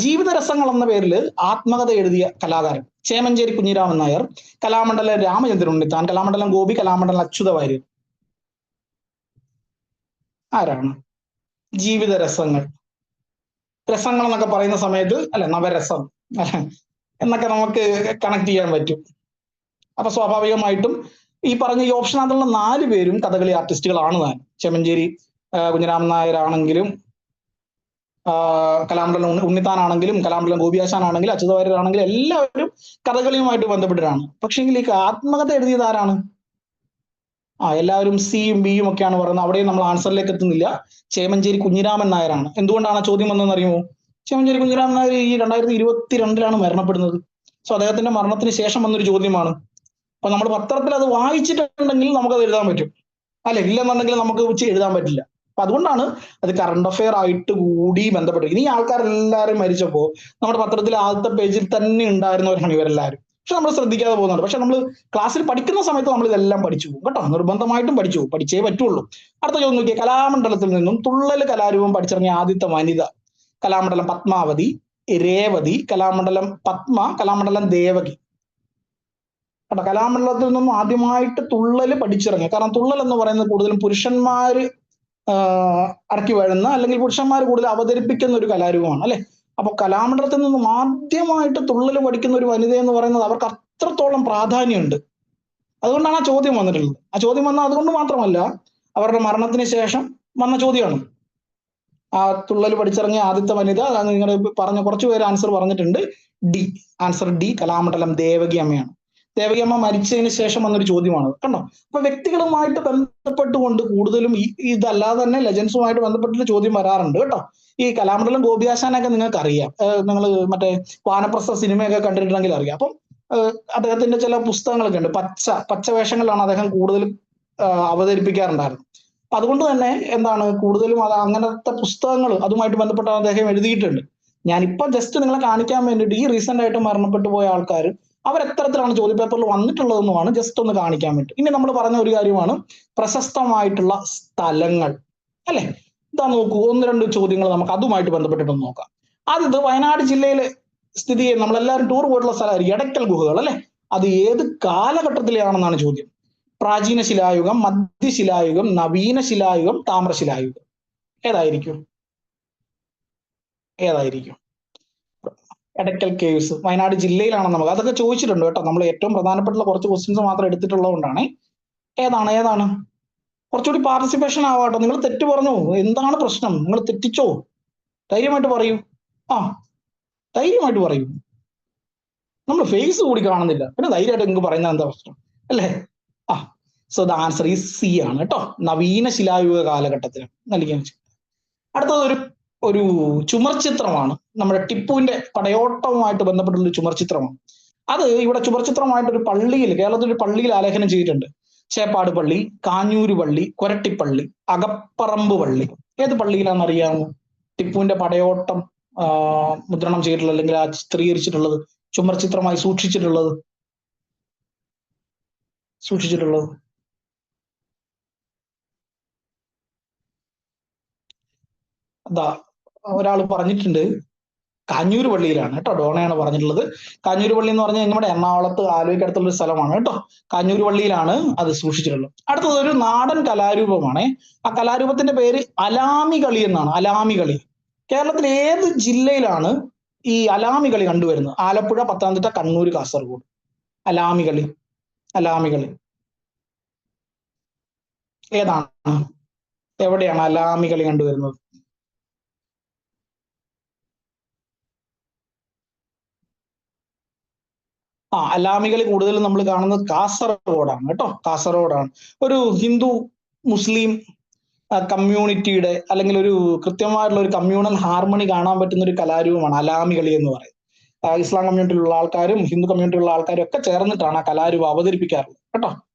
Speaker 1: ജീവിതരസങ്ങൾ എന്ന പേരിൽ ആത്മകഥ എഴുതിയ കലാകാരൻ ചേമഞ്ചേരി കുഞ്ഞിരാമൻ നായർ, കലാമണ്ഡലം രാമചന്ദ്രൻ ഉണ്ണിത്താൻ, കലാമണ്ഡലം ഗോപി, കലാമണ്ഡലം അച്യുത വാര്യർ. ആരാണ്? ജീവിതരസങ്ങൾ. രസങ്ങൾ എന്നൊക്കെ പറയുന്ന സമയത്ത് അല്ലെ, നവരസം എന്നൊക്കെ നമുക്ക് കണക്ട് ചെയ്യാൻ പറ്റും. അപ്പൊ സ്വാഭാവികമായിട്ടും ഈ പറഞ്ഞ ഈ ഓപ്ഷനകത്തുള്ള 4 പേരും കഥകളി ആർട്ടിസ്റ്റുകളാണ് താൻ. ചേമഞ്ചേരി കുഞ്ഞിരാമൻ നായർ ആണെങ്കിലും, കലാമണ്ഡലം ഉണ്ണിത്താനാണെങ്കിലും, കലാമണ്ഡലം ഗോപിയാശാനാണെങ്കിലും, അച്യുത വാര്യർ ആണെങ്കിലും എല്ലാവരും കഥകളിയുമായിട്ട് ബന്ധപ്പെട്ടിട്ടാണ്. പക്ഷെങ്കിൽ ഈ ആത്മകഥ എഴുതിയത് ആരാണ്? എല്ലാവരും സിയും ബിയും ഒക്കെയാണ് പറയുന്നത്. അവിടെയും നമ്മൾ ആൻസറിലേക്ക് എത്തുന്നില്ല. ചേമഞ്ചേരി കുഞ്ഞിരാമൻ നായരാണ്. എന്തുകൊണ്ടാണ് ചോദ്യം വന്നതെന്ന് അറിയുമോ? ചേമഞ്ചേരി കുഞ്ഞിരാമൻ നായർ ഈ 2022 മരണപ്പെടുന്നത്. സോ അദ്ദേഹത്തിന്റെ മരണത്തിന് ശേഷം വന്നൊരു ചോദ്യമാണ്. അപ്പൊ നമ്മൾ പത്രത്തിൽ അത് വായിച്ചിട്ടുണ്ടെങ്കിൽ നമുക്കത് എഴുതാൻ പറ്റും അല്ലെ, ഇല്ലെന്നുണ്ടെങ്കിൽ നമുക്ക് എഴുതാൻ പറ്റില്ല. അപ്പൊ അതുകൊണ്ടാണ് അത് കറണ്ട് അഫെയർ ആയിട്ട് കൂടി ബന്ധപ്പെട്ടു. ഇനി ആൾക്കാരെല്ലാവരും മരിച്ചപ്പോ നമ്മുടെ പത്രത്തിൽ ആദ്യത്തെ പേജിൽ തന്നെ ഉണ്ടായിരുന്നവരാണ് ഇവരെല്ലാവരും. പക്ഷെ നമ്മൾ ശ്രദ്ധിക്കാതെ പോകുന്നുണ്ട്. പക്ഷെ നമ്മൾ ക്ലാസ്സിൽ പഠിക്കുന്ന സമയത്ത് നമ്മൾ ഇതെല്ലാം പഠിച്ചു പോകും കേട്ടോ. നിർബന്ധമായിട്ടും പഠിച്ചേ പറ്റുള്ളൂ. അടുത്ത ചോദ്യം നോക്കിയാൽ, കലാമണ്ഡലത്തിൽ നിന്നും തുള്ളൽ കലാരൂപം പഠിച്ചിറങ്ങിയ ആദ്യത്തെ വനിത. കലാമണ്ഡലം പത്മാവതി, രേവതി, കലാമണ്ഡലം പത്മ, കലാമണ്ഡലം ദേവകി. കേട്ടോ, കലാമണ്ഡലത്തിൽ നിന്നും ആദ്യമായിട്ട് തുള്ളൽ പഠിച്ചിറങ്ങി. കാരണം തുള്ളൽ എന്ന് പറയുന്നത് കൂടുതലും പുരുഷന്മാര് ഇറക്കി വരുന്ന, അല്ലെങ്കിൽ പുരുഷന്മാർ കൂടുതൽ അവതരിപ്പിക്കുന്ന ഒരു കലാരൂപമാണ് അല്ലെ. അപ്പൊ കലാമണ്ഡലത്തിൽ നിന്നും ആദ്യമായിട്ട് തുള്ളൽ പഠിക്കുന്ന ഒരു വനിത എന്ന് പറയുന്നത് അവർക്ക് അത്രത്തോളം പ്രാധാന്യമുണ്ട്. അതുകൊണ്ടാണ് ആ ചോദ്യം വന്നിട്ടുള്ളത്. ആ ചോദ്യം വന്ന അതുകൊണ്ട് മാത്രമല്ല, അവരുടെ മരണത്തിന് ശേഷം വന്ന ചോദ്യമാണ്. ആ തുള്ളൽ പഠിച്ചിറങ്ങിയ ആദ്യത്തെ വനിത, നിങ്ങൾ പറഞ്ഞ കുറച്ചു പേര് ആൻസർ പറഞ്ഞിട്ടുണ്ട്. D, answer D, Kalamandalam Devaki അമ്മയാണ്. ദേവകി അമ്മ മരിച്ചതിന് ശേഷം വന്നൊരു ചോദ്യമാണ്. കണ്ടോ, അപ്പൊ വ്യക്തികളുമായിട്ട് ബന്ധപ്പെട്ടുകൊണ്ട് കൂടുതലും ഇതല്ലാതെ തന്നെ ലെജൻസുമായിട്ട് ബന്ധപ്പെട്ടിട്ട് ചോദ്യം വരാറുണ്ട് കേട്ടോ. ഈ കലാമണ്ഡലം ഗോപിയാശാനൊക്കെ നിങ്ങൾക്ക് അറിയാം. നിങ്ങൾ മറ്റേ വാനപ്രസ്ഥ സിനിമയൊക്കെ കണ്ടിട്ടുണ്ടെങ്കിൽ അറിയാം. അപ്പം അദ്ദേഹത്തിന്റെ ചില പുസ്തകങ്ങളൊക്കെ ഉണ്ട്. പച്ച വേഷങ്ങളിലാണ് അദ്ദേഹം കൂടുതലും അവതരിപ്പിക്കാറുണ്ടായിരുന്നത്. അപ്പൊ അതുകൊണ്ട് തന്നെ എന്താണ് കൂടുതലും അത് അങ്ങനത്തെ പുസ്തകങ്ങൾ അതുമായിട്ട് ബന്ധപ്പെട്ട അദ്ദേഹം എഴുതിയിട്ടുണ്ട്. ഞാനിപ്പോ ജസ്റ്റ് നിങ്ങളെ കാണിക്കാൻ വേണ്ടിയിട്ട് ഈ റീസെന്റ് ആയിട്ട് മരണപ്പെട്ടു പോയ ആൾക്കാർ അവരെത്തരത്തിലാണ് ചോദ്യപേപ്പറിൽ വന്നിട്ടുള്ളതെന്നുമാണ് ജസ്റ്റ് ഒന്ന് കാണിക്കാൻ വേണ്ടി. ഇനി നമ്മൾ പറഞ്ഞ ഒരു കാര്യമാണ് പ്രശസ്തമായിട്ടുള്ള സ്ഥലങ്ങൾ അല്ലെ. ഇതാ നോക്കൂ, 1-2 ചോദ്യങ്ങൾ നമുക്ക് അതുമായിട്ട് ബന്ധപ്പെട്ടിട്ടൊന്ന് നോക്കാം. ആദ്യത് വയനാട് ജില്ലയിലെ സ്ഥിതി ചെയ്യുന്ന, നമ്മളെല്ലാവരും ടൂർ പോയിട്ടുള്ള സ്ഥലമായിരിക്കും എടക്കൽ ഗുഹകൾ അല്ലെ. അത് ഏത് കാലഘട്ടത്തിലാണെന്നാണ് ചോദ്യം. പ്രാചീന ശിലായുഗം, മധ്യശിലായുഗം, നവീന ശിലായുഗം, താമ്രശിലായുഗം. ഏതായിരിക്കും? എടക്കൽ കേവ്സ് വയനാട് ജില്ലയിലാണ്. നമുക്ക് അതൊക്കെ ചോദിച്ചിട്ടുണ്ട് കേട്ടോ. നമ്മൾ ഏറ്റവും പ്രധാനപ്പെട്ട കുറച്ച് ക്വസ്റ്റ്യൻസ് മാത്രം എടുത്തിട്ടുള്ളത് കൊണ്ടാണ്. ഏതാണ് കുറച്ചുകൂടി പാർട്ടിസിപ്പേഷൻ ആവാട്ടോ. നിങ്ങൾ തെറ്റ് പറഞ്ഞോ, എന്താണ് പ്രശ്നം? നിങ്ങൾ തെറ്റിച്ചോ, ധൈര്യമായിട്ട് പറയൂ. ധൈര്യമായിട്ട് പറയൂ. നമ്മൾ ഫേസ് കൂടി കാണുന്നില്ല, പിന്നെ ധൈര്യമായിട്ട് നിങ്ങൾക്ക് പറയുന്നത് എന്താ പ്രശ്നം അല്ലേ? So the answer is C ആണ് കേട്ടോ, നവീന ശിലായുഗ കാലഘട്ടത്തിന് നൽകിയ. അടുത്തത് ഒരു ചുമർ ചിത്രമാണ്. നമ്മുടെ ടിപ്പുവിന്റെ പടയോട്ടവുമായിട്ട് ബന്ധപ്പെട്ടുള്ള ചുമർ ചിത്രമാണ്. അത് ഇവിടെ ചുമർ ചിത്രമായിട്ട് ഒരു പള്ളിയിൽ, കേരളത്തിൽ ഒരു പള്ളിയിൽ ആലേഖനം ചെയ്തിട്ടുണ്ട്. ചേപ്പാട് പള്ളി, കാഞ്ഞൂര് പള്ളി, കൊരട്ടിപ്പള്ളി, അകപ്പറമ്പ് പള്ളി. ഏത് പള്ളിയിലാണെന്ന് അറിയാമോ ടിപ്പുവിന്റെ പടയോട്ടം മുദ്രണം ചെയ്തിട്ടുള്ളത്, അല്ലെങ്കിൽ ആ ചിത്രീകരിച്ചിട്ടുള്ളത്, ചുമർ ചിത്രമായി സൂക്ഷിച്ചിട്ടുള്ളത്? അതാ ഒരാൾ പറഞ്ഞിട്ടുണ്ട്, കാഞ്ഞൂര് പള്ളിയിലാണ് കേട്ടോ. ഡോണയാണ് പറഞ്ഞിട്ടുള്ളത്. കാഞ്ഞൂര് പള്ളി എന്ന് പറഞ്ഞാൽ നമ്മുടെ എറണാകുളത്ത് ആലുവയ്ക്കടുത്തുള്ള ഒരു സ്ഥലമാണ് കേട്ടോ. കാഞ്ഞൂര് പള്ളിയിലാണ് അത് സൂക്ഷിച്ചിട്ടുള്ളത്. അടുത്തത് ഒരു നാടൻ കലാരൂപമാണ്. ആ കലാരൂപത്തിന്റെ പേര് അലാമി കളി എന്നാണ്. അലാമി കളി കേരളത്തിൽ ഏത് ജില്ലയിലാണ് ഈ അലാമി കളി കണ്ടുവരുന്നത്? ആലപ്പുഴ, പത്തനംതിട്ട, കണ്ണൂർ, കാസർഗോഡ്. അലാമി കളി ഏതാണ്? എവിടെയാണ് അലാമി കളി കണ്ടുവരുന്നത്? അലാമി കളി കൂടുതലും നമ്മൾ കാണുന്നത് കാസർഗോഡാണ് കേട്ടോ. കാസർഗോഡാണ്. ഒരു ഹിന്ദു മുസ്ലിം കമ്മ്യൂണിറ്റിയുടെ, അല്ലെങ്കിൽ ഒരു കൃത്യമായിട്ടുള്ള ഒരു കമ്മ്യൂണൽ ഹാർമണി കാണാൻ പറ്റുന്ന ഒരു കലാരൂപമാണ് അലാമി കളി എന്ന് പറയുന്നത്. ഇസ്ലാം കമ്മ്യൂണിറ്റിയിലുള്ള ആൾക്കാരും ഹിന്ദു കമ്മ്യൂണിറ്റിയിലുള്ള ആൾക്കാരും ഒക്കെ ചേർന്നിട്ടാണ് ആ കലാരൂപം അവതരിപ്പിക്കാറുള്ളത് കേട്ടോ.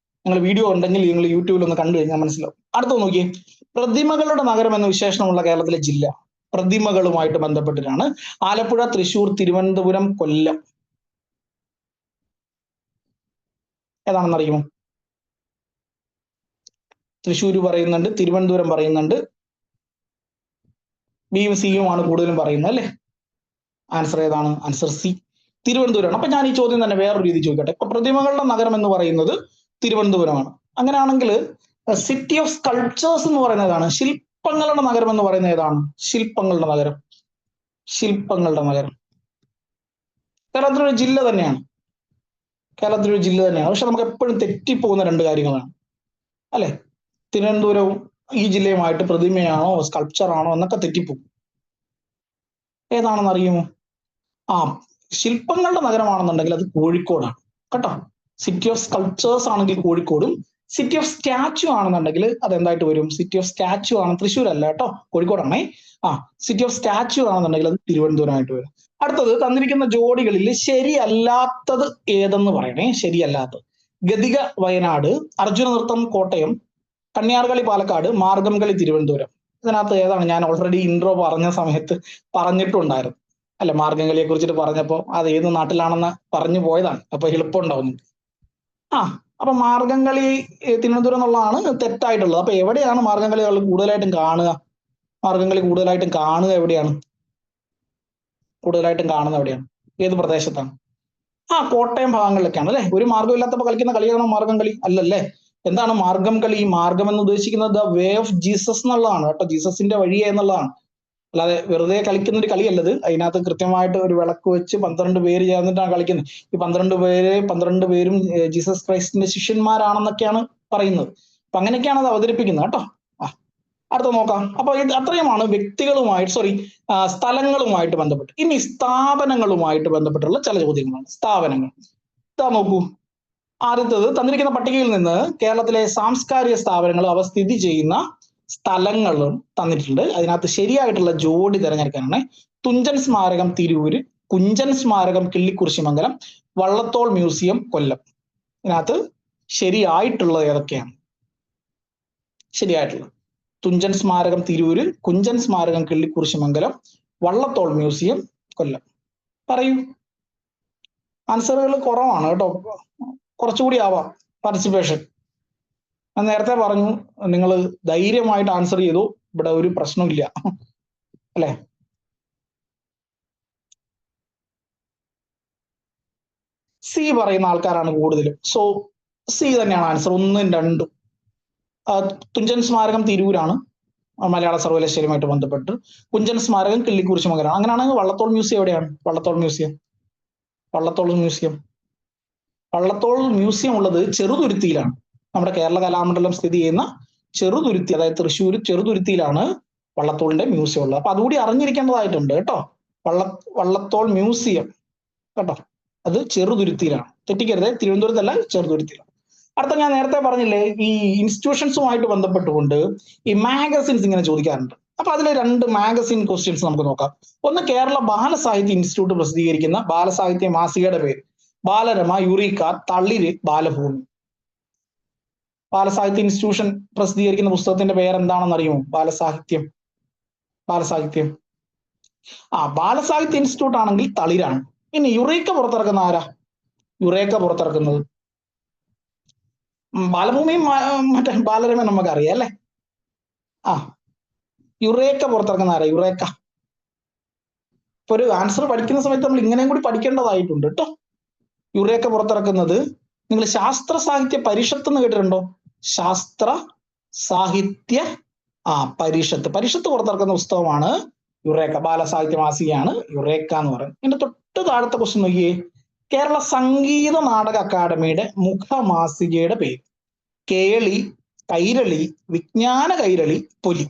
Speaker 1: നിങ്ങൾ വീഡിയോ ഉണ്ടെങ്കിൽ നിങ്ങൾ യൂട്യൂബിൽ ഒന്ന് കണ്ടു കഴിഞ്ഞാൽ മനസ്സിലാവും. അടുത്ത നോക്കിയേ, പ്രതിമകളുടെ നഗരം എന്ന വിശേഷണമുള്ള കേരളത്തിലെ ജില്ല. പ്രതിമകളുമായിട്ട് ബന്ധപ്പെട്ടിട്ടാണ്. ആലപ്പുഴ, തൃശൂർ, തിരുവനന്തപുരം, കൊല്ലം. ഏതാണെന്ന് അറിയുമോ? തൃശ്ശൂർ പറയുന്നുണ്ട്, തിരുവനന്തപുരം പറയുന്നുണ്ട്, ബിയും സിയും ആണ് കൂടുതലും പറയുന്നത് അല്ലേ. ആൻസർ ഏതാണ്? ആൻസർ സി, തിരുവനന്തപുരമാണ്. അപ്പൊ ഞാൻ ഈ ചോദ്യം തന്നെ വേറൊരു രീതി ചോദിക്കട്ടെ. ഇപ്പൊ പ്രതിമകളുടെ നഗരം എന്ന് പറയുന്നത് തിരുവനന്തപുരമാണ്. അങ്ങനെയാണെങ്കിൽ സിറ്റി ഓഫ് സ്കൾപ്ചേഴ്സ് എന്ന് പറയുന്നതാണ്. ശില്പങ്ങളുടെ നഗരം എന്ന് പറയുന്നത് ഏതാണ്? ശില്പങ്ങളുടെ നഗരം കേരളത്തിലൊരു ജില്ല തന്നെയാണ്. പക്ഷെ നമുക്ക് എപ്പോഴും തെറ്റിപ്പോകുന്ന 2 കാര്യങ്ങളാണ് അല്ലെ. തിരുവനന്തപുരവും ഈ ജില്ലയുമായിട്ട് പ്രതിമയാണോ സ്കൾപ്ചർ ആണോ എന്നൊക്കെ തെറ്റിപ്പോകും. ഏതാണെന്ന് അറിയുമോ? ശില്പങ്ങളുടെ നഗരമാണെന്നുണ്ടെങ്കിൽ അത് കോഴിക്കോടാണ് കേട്ടോ. സിറ്റി ഓഫ് സ്കൾപ്ചേഴ്സ് ആണെങ്കിൽ കോഴിക്കോടും, സിറ്റി ഓഫ് സ്റ്റാച്യു ആണെന്നുണ്ടെങ്കിൽ അത് എന്തായിട്ട് വരും? സിറ്റി ഓഫ് സ്റ്റാച്യു ആണ്, തൃശ്ശൂർ അല്ല കേട്ടോ, കോഴിക്കോടാണേ. സിറ്റി ഓഫ് സ്റ്റാച്യു ആണെന്നുണ്ടെങ്കിൽ അത് തിരുവനന്തപുരമായിട്ട് വരും. അടുത്തത് തന്നിരിക്കുന്ന ജോഡികളിൽ ശരിയല്ലാത്തത് ഏതെന്ന് പറയണേ. ശരിയല്ലാത്തത്: ഗതിക വയനാട്, അർജുന നൃത്തം കോട്ടയം, കണ്യാർകളി പാലക്കാട്, മാർഗം കളി തിരുവനന്തപുരം. ഇതിനകത്ത് ഏതാണ്? ഞാൻ ഓൾറെഡി ഇൻട്രോ പറഞ്ഞ സമയത്ത് പറഞ്ഞിട്ടുണ്ടായിരുന്നു അല്ലെ, മാർഗം കളിയെ കുറിച്ചിട്ട് പറഞ്ഞപ്പോൾ അത് ഏത് നാട്ടിലാണെന്ന് പറഞ്ഞു പോയതാണ്. അപ്പൊ എളുപ്പമുണ്ടാവുന്നു. അപ്പൊ മാർഗം കളി തിരുവനന്തപുരം എന്നുള്ളതാണ് തെറ്റായിട്ടുള്ളത്. അപ്പൊ എവിടെയാണ് മാർഗം കളി കൂടുതലായിട്ടും കാണുക? എവിടെയാണ്? കൂടുതലായിട്ടും കാണുന്നത് എവിടെയാണ്? ഏത് പ്രദേശത്താണ്? കോട്ടയം ഭാഗങ്ങളിലൊക്കെയാണ് അല്ലെ. ഒരു മാർഗ്ഗമില്ലാത്തപ്പോൾ കളിക്കുന്ന കളിയാണോ മാർഗം കളി? അല്ലല്ലേ. എന്താണ് മാർഗം കളി? മാർഗം എന്ന് ഉദ്ദേശിക്കുന്നത് ദ വേ ഓഫ് ജീസസ് എന്നുള്ളതാണ് കേട്ടോ. ജീസസിന്റെ വഴിയെ എന്നുള്ളതാണ്. അല്ലാതെ വെറുതെ കളിക്കുന്ന ഒരു കളിയല്ലത്. അതിനകത്ത് കൃത്യമായിട്ട് ഒരു വിളക്ക് വെച്ച് 12 പേര് ചേർന്നിട്ടാണ് കളിക്കുന്നത്. ഈ 12 പേരും ജീസസ് ക്രൈസ്റ്റിന്റെ ശിഷ്യന്മാരാണെന്നൊക്കെയാണ് പറയുന്നത്. അപ്പൊ അങ്ങനെയൊക്കെയാണ് അത് അവതരിപ്പിക്കുന്നത് കേട്ടോ. അടുത്ത നോക്കാം. അപ്പൊ ഇത് അത്രയുമാണ് സ്ഥലങ്ങളുമായിട്ട് ബന്ധപ്പെട്ട്. ഇനി സ്ഥാപനങ്ങളുമായിട്ട് ബന്ധപ്പെട്ടുള്ള ചില ചോദ്യങ്ങളാണ്. സ്ഥാപനങ്ങൾ ഇതാ നോക്കൂ. ആദ്യത്തേത് തന്നിരിക്കുന്ന പട്ടികയിൽ നിന്ന് കേരളത്തിലെ സാംസ്കാരിക സ്ഥാപനങ്ങൾ അവ സ്ഥിതി ചെയ്യുന്ന സ്ഥലങ്ങളും തന്നിട്ടുണ്ട്. അതിനകത്ത് ശരിയായിട്ടുള്ള ജോഡി തിരഞ്ഞെടുക്കാനാണ്. തുഞ്ചൻ സ്മാരകം തിരൂര്, കുഞ്ചൻ സ്മാരകം കിള്ളിക്കുറിശിമംഗലം, വള്ളത്തോൾ മ്യൂസിയം കൊല്ലം. ഇതിനകത്ത് ശരിയായിട്ടുള്ളത് ഏതൊക്കെയാണ്? ശരിയായിട്ടുള്ളത് തുഞ്ചൻ സ്മാരകം തിരൂര്, കുഞ്ചൻ സ്മാരകം കിള്ളിക്കുറിശിമംഗലം, വള്ളത്തോൾ മ്യൂസിയം കൊല്ലം. പറയൂ. ആൻസറുകൾ കുറവാണ് കേട്ടോ. കുറച്ചുകൂടി ആവാം പാർട്ടിസിപ്പേഷൻ. ഞാൻ നേരത്തെ പറഞ്ഞു, നിങ്ങൾ ധൈര്യമായിട്ട് ആൻസർ ചെയ്തു. ഇവിടെ ഒരു പ്രശ്നമില്ല അല്ലെ. സി പറയുന്ന ആൾക്കാരാണ് കൂടുതലും. സോ സി തന്നെയാണ് ആൻസർ. 1ഉം 2ഉം. തുഞ്ചൻ സ്മാരകം തിരൂരാണ്, മലയാള സർവകലാശാലയുമായിട്ട് ബന്ധപ്പെട്ട്. കുഞ്ചൻ സ്മാരകം കിള്ളിക്കുറിശിമംഗലം. അങ്ങനെയാണെങ്കിൽ വള്ളത്തോൾ മ്യൂസിയം എവിടെയാണ്? വള്ളത്തോൾ മ്യൂസിയം ഉള്ളത് ചെറുതുരുത്തിയിലാണ്. നമ്മുടെ കേരള കലാമണ്ഡലം സ്ഥിതി ചെയ്യുന്ന ചെറുതുരുത്തി, അതായത് തൃശ്ശൂർ ചെറുതുരുത്തിയിലാണ് വള്ളത്തോളിന്റെ മ്യൂസിയം ഉള്ളത്. അപ്പൊ അതുകൂടി അറിഞ്ഞിരിക്കേണ്ടതായിട്ടുണ്ട് കേട്ടോ. വള്ളത്തോൾ മ്യൂസിയം കേട്ടോ, അത് ചെറുതുരുത്തിയിലാണ്. തെറ്റിക്കരുത്, തിരുവനന്തപുരത്തല്ല, ചെറുതുരുത്തിയിലാണ്. അടുത്ത ഞാൻ നേരത്തെ പറഞ്ഞില്ലേ, ഈ ഇൻസ്റ്റിറ്റ്യൂഷൻസുമായിട്ട് ബന്ധപ്പെട്ടുകൊണ്ട് ഈ മാഗസിൻസ് ഇങ്ങനെ ചോദിക്കാറുണ്ട്. അപ്പൊ അതിലെ 2 മാഗസിൻ ക്വസ്റ്റ്യൻസ് നമുക്ക് നോക്കാം. ഒന്ന്, കേരള ബാലസാഹിത്യ ഇൻസ്റ്റിറ്റ്യൂട്ട് പ്രസിദ്ധീകരിക്കുന്ന ബാലസാഹിത്യ മാസികയുടെ പേര്. ബാലരമ, യുറീക്ക, തളിര്, ബാലഭൂമി. ബാലസാഹിത്യ ഇൻസ്റ്റിറ്റ്യൂഷൻ പ്രസിദ്ധീകരിക്കുന്ന പുസ്തകത്തിന്റെ പേരെന്താണെന്ന് അറിയുമോ? ബാലസാഹിത്യം. ബാലസാഹിത്യ ഇൻസ്റ്റിറ്റ്യൂട്ട് ആണെങ്കിൽ തളിരാണ്. ഇനി യുറീക്ക പുറത്തിറക്കുന്ന ആരാ? പുറത്തിറക്കുന്നത് ബാലഭൂമിയും മറ്റേ ബാലരമ നമുക്ക് അറിയാം അല്ലെ. യുറേക്ക പുറത്തിറക്കുന്ന ആരാ? യുറേക്ക. ഇപ്പൊ ഒരു ആൻസർ പഠിക്കുന്ന സമയത്ത് നമ്മൾ ഇങ്ങനെയും കൂടി പഠിക്കേണ്ടതായിട്ടുണ്ട് കേട്ടോ. യുറേക്ക പുറത്തിറക്കുന്നത്, നിങ്ങൾ ശാസ്ത്ര സാഹിത്യ പരിഷത്ത് എന്ന് കേട്ടിട്ടുണ്ടോ? ശാസ്ത്ര സാഹിത്യ പരിഷത്ത് പുറത്തിറക്കുന്ന പുസ്തകമാണ് യുറേക്ക. ബാലസാഹിത്യ മാസികയാണ് യുറേക്ക എന്ന് പറയുന്നത്. ഇതിന്റെ തൊട്ട് താഴത്തെ ക്വസ്റ്റ്യൻ നോക്കിയേ. കേരള സംഗീത നാടക അക്കാദമിയുടെ മുഖമാസികയുടെ പേര്. കേളി, കൈരളി, വിജ്ഞാന കൈരളി, പൊലി.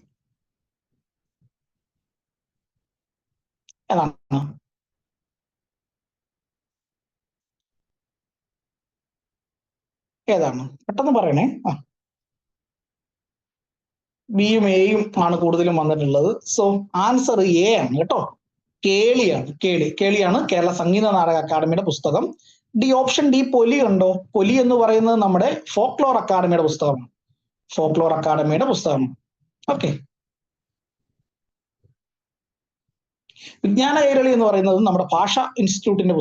Speaker 1: ഏതാണ്? പെട്ടെന്ന് പറയണേ. ബിയും എയും ആണ് കൂടുതലും വന്നിട്ടുള്ളത്. സോ ആൻസർ എ ആണ് കേട്ടോ. കേളിയാണ് കേരള സംഗീത നാടക അക്കാദമിയുടെ പുസ്തകം. ഓപ്ഷൻ ഡി പൊലി ഉണ്ടോ? പൊലി എന്ന് പറയുന്നത് നമ്മുടെ ഫോക്ലോർ അക്കാദമിയുടെ പുസ്തകമാണ്. ഓക്കെ. വിജ്ഞാന കൈരളി എന്ന് പറയുന്നത് നമ്മുടെ ഭാഷാ ഇൻസ്റ്റിറ്റ്യൂട്ടിന്റെ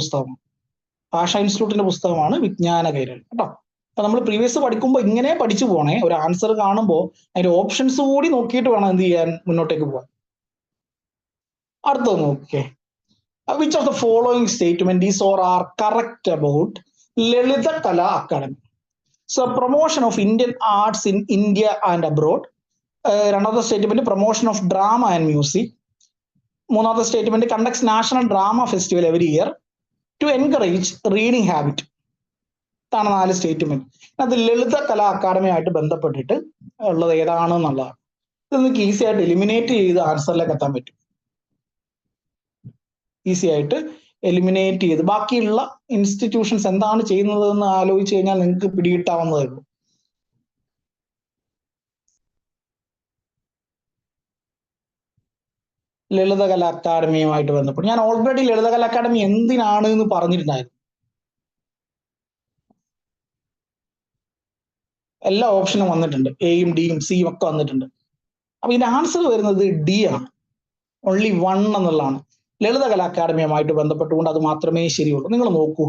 Speaker 1: പുസ്തകമാണ് വിജ്ഞാന കൈരളി കേട്ടോ. അപ്പൊ നമ്മൾ പ്രീവിയസ് പഠിക്കുമ്പോൾ ഇങ്ങനെ പഠിച്ചു പോണേ. ഒരു ആൻസർ കാണുമ്പോൾ അതിന്റെ ഓപ്ഷൻസ് കൂടി നോക്കിയിട്ട് വേണം എന്ത് ചെയ്യാൻ, മുന്നോട്ടേക്ക് പോകാൻ. അടുത്തത് നോക്കിയേ. Which of the following statement is or are correct about Lalita Kala Academy? So promotion of Indian arts in India and abroad. Another statement, promotion of drama and music. Another statement, conducts national drama festival every year to encourage reading habit. ഇതാണ് 4 statement. അത് ലളിത കലാ academy ആയിട്ട് ബന്ധപ്പെട്ടിട്ട് ഉള്ളത് ഏതാണെന്നുള്ളതാണ്. ഇത് നിങ്ങൾക്ക് easy ആയിട്ട് eliminate ചെയ്ത് ആൻസറിലേക്ക് എത്താൻ പറ്റും. ഈസി ആയിട്ട് എലിമിനേറ്റ് ചെയ്ത് ബാക്കിയുള്ള ഇൻസ്റ്റിറ്റ്യൂഷൻസ് എന്താണ് ചെയ്യുന്നത് എന്ന് ആലോചിച്ച് കഴിഞ്ഞാൽ നിങ്ങൾക്ക് പിടികിട്ടാവുന്നതേ ഉള്ളൂ. ലളിതകലാ അക്കാദമിയുമായിട്ട് ബന്ധപ്പെട്ട് ഞാൻ ഓൾറെഡി ലളിതകലാ അക്കാദമി എന്തിനാണ് എന്ന് പറഞ്ഞിട്ടുണ്ടായിരുന്നു. എല്ലാ ഓപ്ഷനും വന്നിട്ടുണ്ട്. എയും ഡിയും സിയും ഒക്കെ വന്നിട്ടുണ്ട്. അപ്പൊ ഇതിന്റെ ആൻസർ വരുന്നത് ഡി ആണ്. ഓൺലി 1 എന്നുള്ളതാണ്. ലളിതകലാ അക്കാദമിയുമായിട്ട് ബന്ധപ്പെട്ടുകൊണ്ട് അത് മാത്രമേ ശരിയുള്ളൂ. നിങ്ങൾ നോക്കൂ,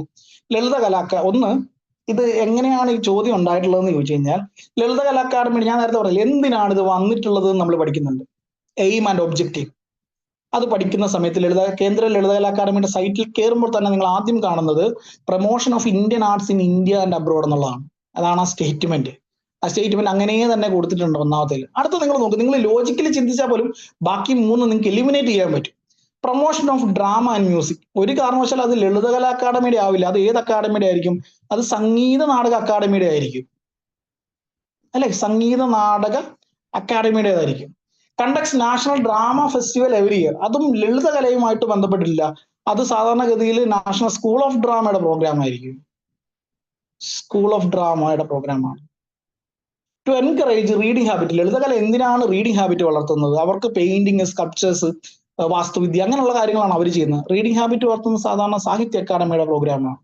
Speaker 1: ഒന്ന് ഇത് എങ്ങനെയാണ് ഈ ചോദ്യം ഉണ്ടായിട്ടുള്ളതെന്ന് ചോദിച്ചു കഴിഞ്ഞാൽ, ലളിതകലാ അക്കാദമി ഞാൻ നേരത്തെ പറഞ്ഞില്ല എന്തിനാണ് ഇത് വന്നിട്ടുള്ളത് നമ്മൾ പഠിക്കുന്നുണ്ട്. Aim and objective. അത് പഠിക്കുന്ന സമയത്ത് കേന്ദ്ര ലളിതകലാ അക്കാദമിയുടെ സൈറ്റിൽ കയറുമ്പോൾ തന്നെ നിങ്ങൾ ആദ്യം കാണുന്നത് promotion of Indian arts in India and abroad എന്നുള്ളതാണ്. അതാണ് ആ സ്റ്റേറ്റ്മെന്റ്. ആ സ്റ്റേറ്റ്മെന്റ് അങ്ങനെ തന്നെ കൊടുത്തിട്ടുണ്ട് ഒന്നാമത്തേൽ. അടുത്ത നിങ്ങൾ നോക്കും, നിങ്ങൾ ലോജിക്കലി ചിന്തിച്ചാൽ പോലും ബാക്കി 3 നിങ്ങൾക്ക് എലിമിനേറ്റ് ചെയ്യാൻ പറ്റും. Promotion of drama and music, ഒരു കാരണവശാൽ അത് ലളിതകലാ അക്കാദമിയുടെ ആവില്ല. അത് ഏത് അക്കാദമിയുടെ ആയിരിക്കും? അത് സംഗീത നാടക അക്കാദമിയുടെ ആയിരിക്കും, അല്ലെ? സംഗീത നാടക അക്കാദമിയുടേതായിരിക്കും. Conducts national drama festival every year, അതും ലളിതകലയുമായിട്ട് ബന്ധപ്പെട്ടിട്ടില്ല. അത് സാധാരണഗതിയിൽ നാഷണൽ സ്കൂൾ ഓഫ് ഡ്രാമയുടെ പ്രോഗ്രാം ആയിരിക്കും. സ്കൂൾ ഓഫ് ഡ്രാമയുടെ പ്രോഗ്രാമാണ്. To encourage reading habit, Lalithakala എന്തിനാണ് റീഡിംഗ് ഹാബിറ്റ് വളർത്തുന്നത്? അവർക്ക് പെയിന്റിങ്, സ്കൾപ്ചേഴ്സ്, വാസ്തുവിദ്യ അങ്ങനെയുള്ള കാര്യങ്ങളാണ് അവർ ചെയ്യുന്നത്. റീഡിംഗ് ഹാബിറ്റ് വളർത്തുന്നത് സാധാരണ സാഹിത്യ അക്കാദമിയുടെ പ്രോഗ്രാമാണ്.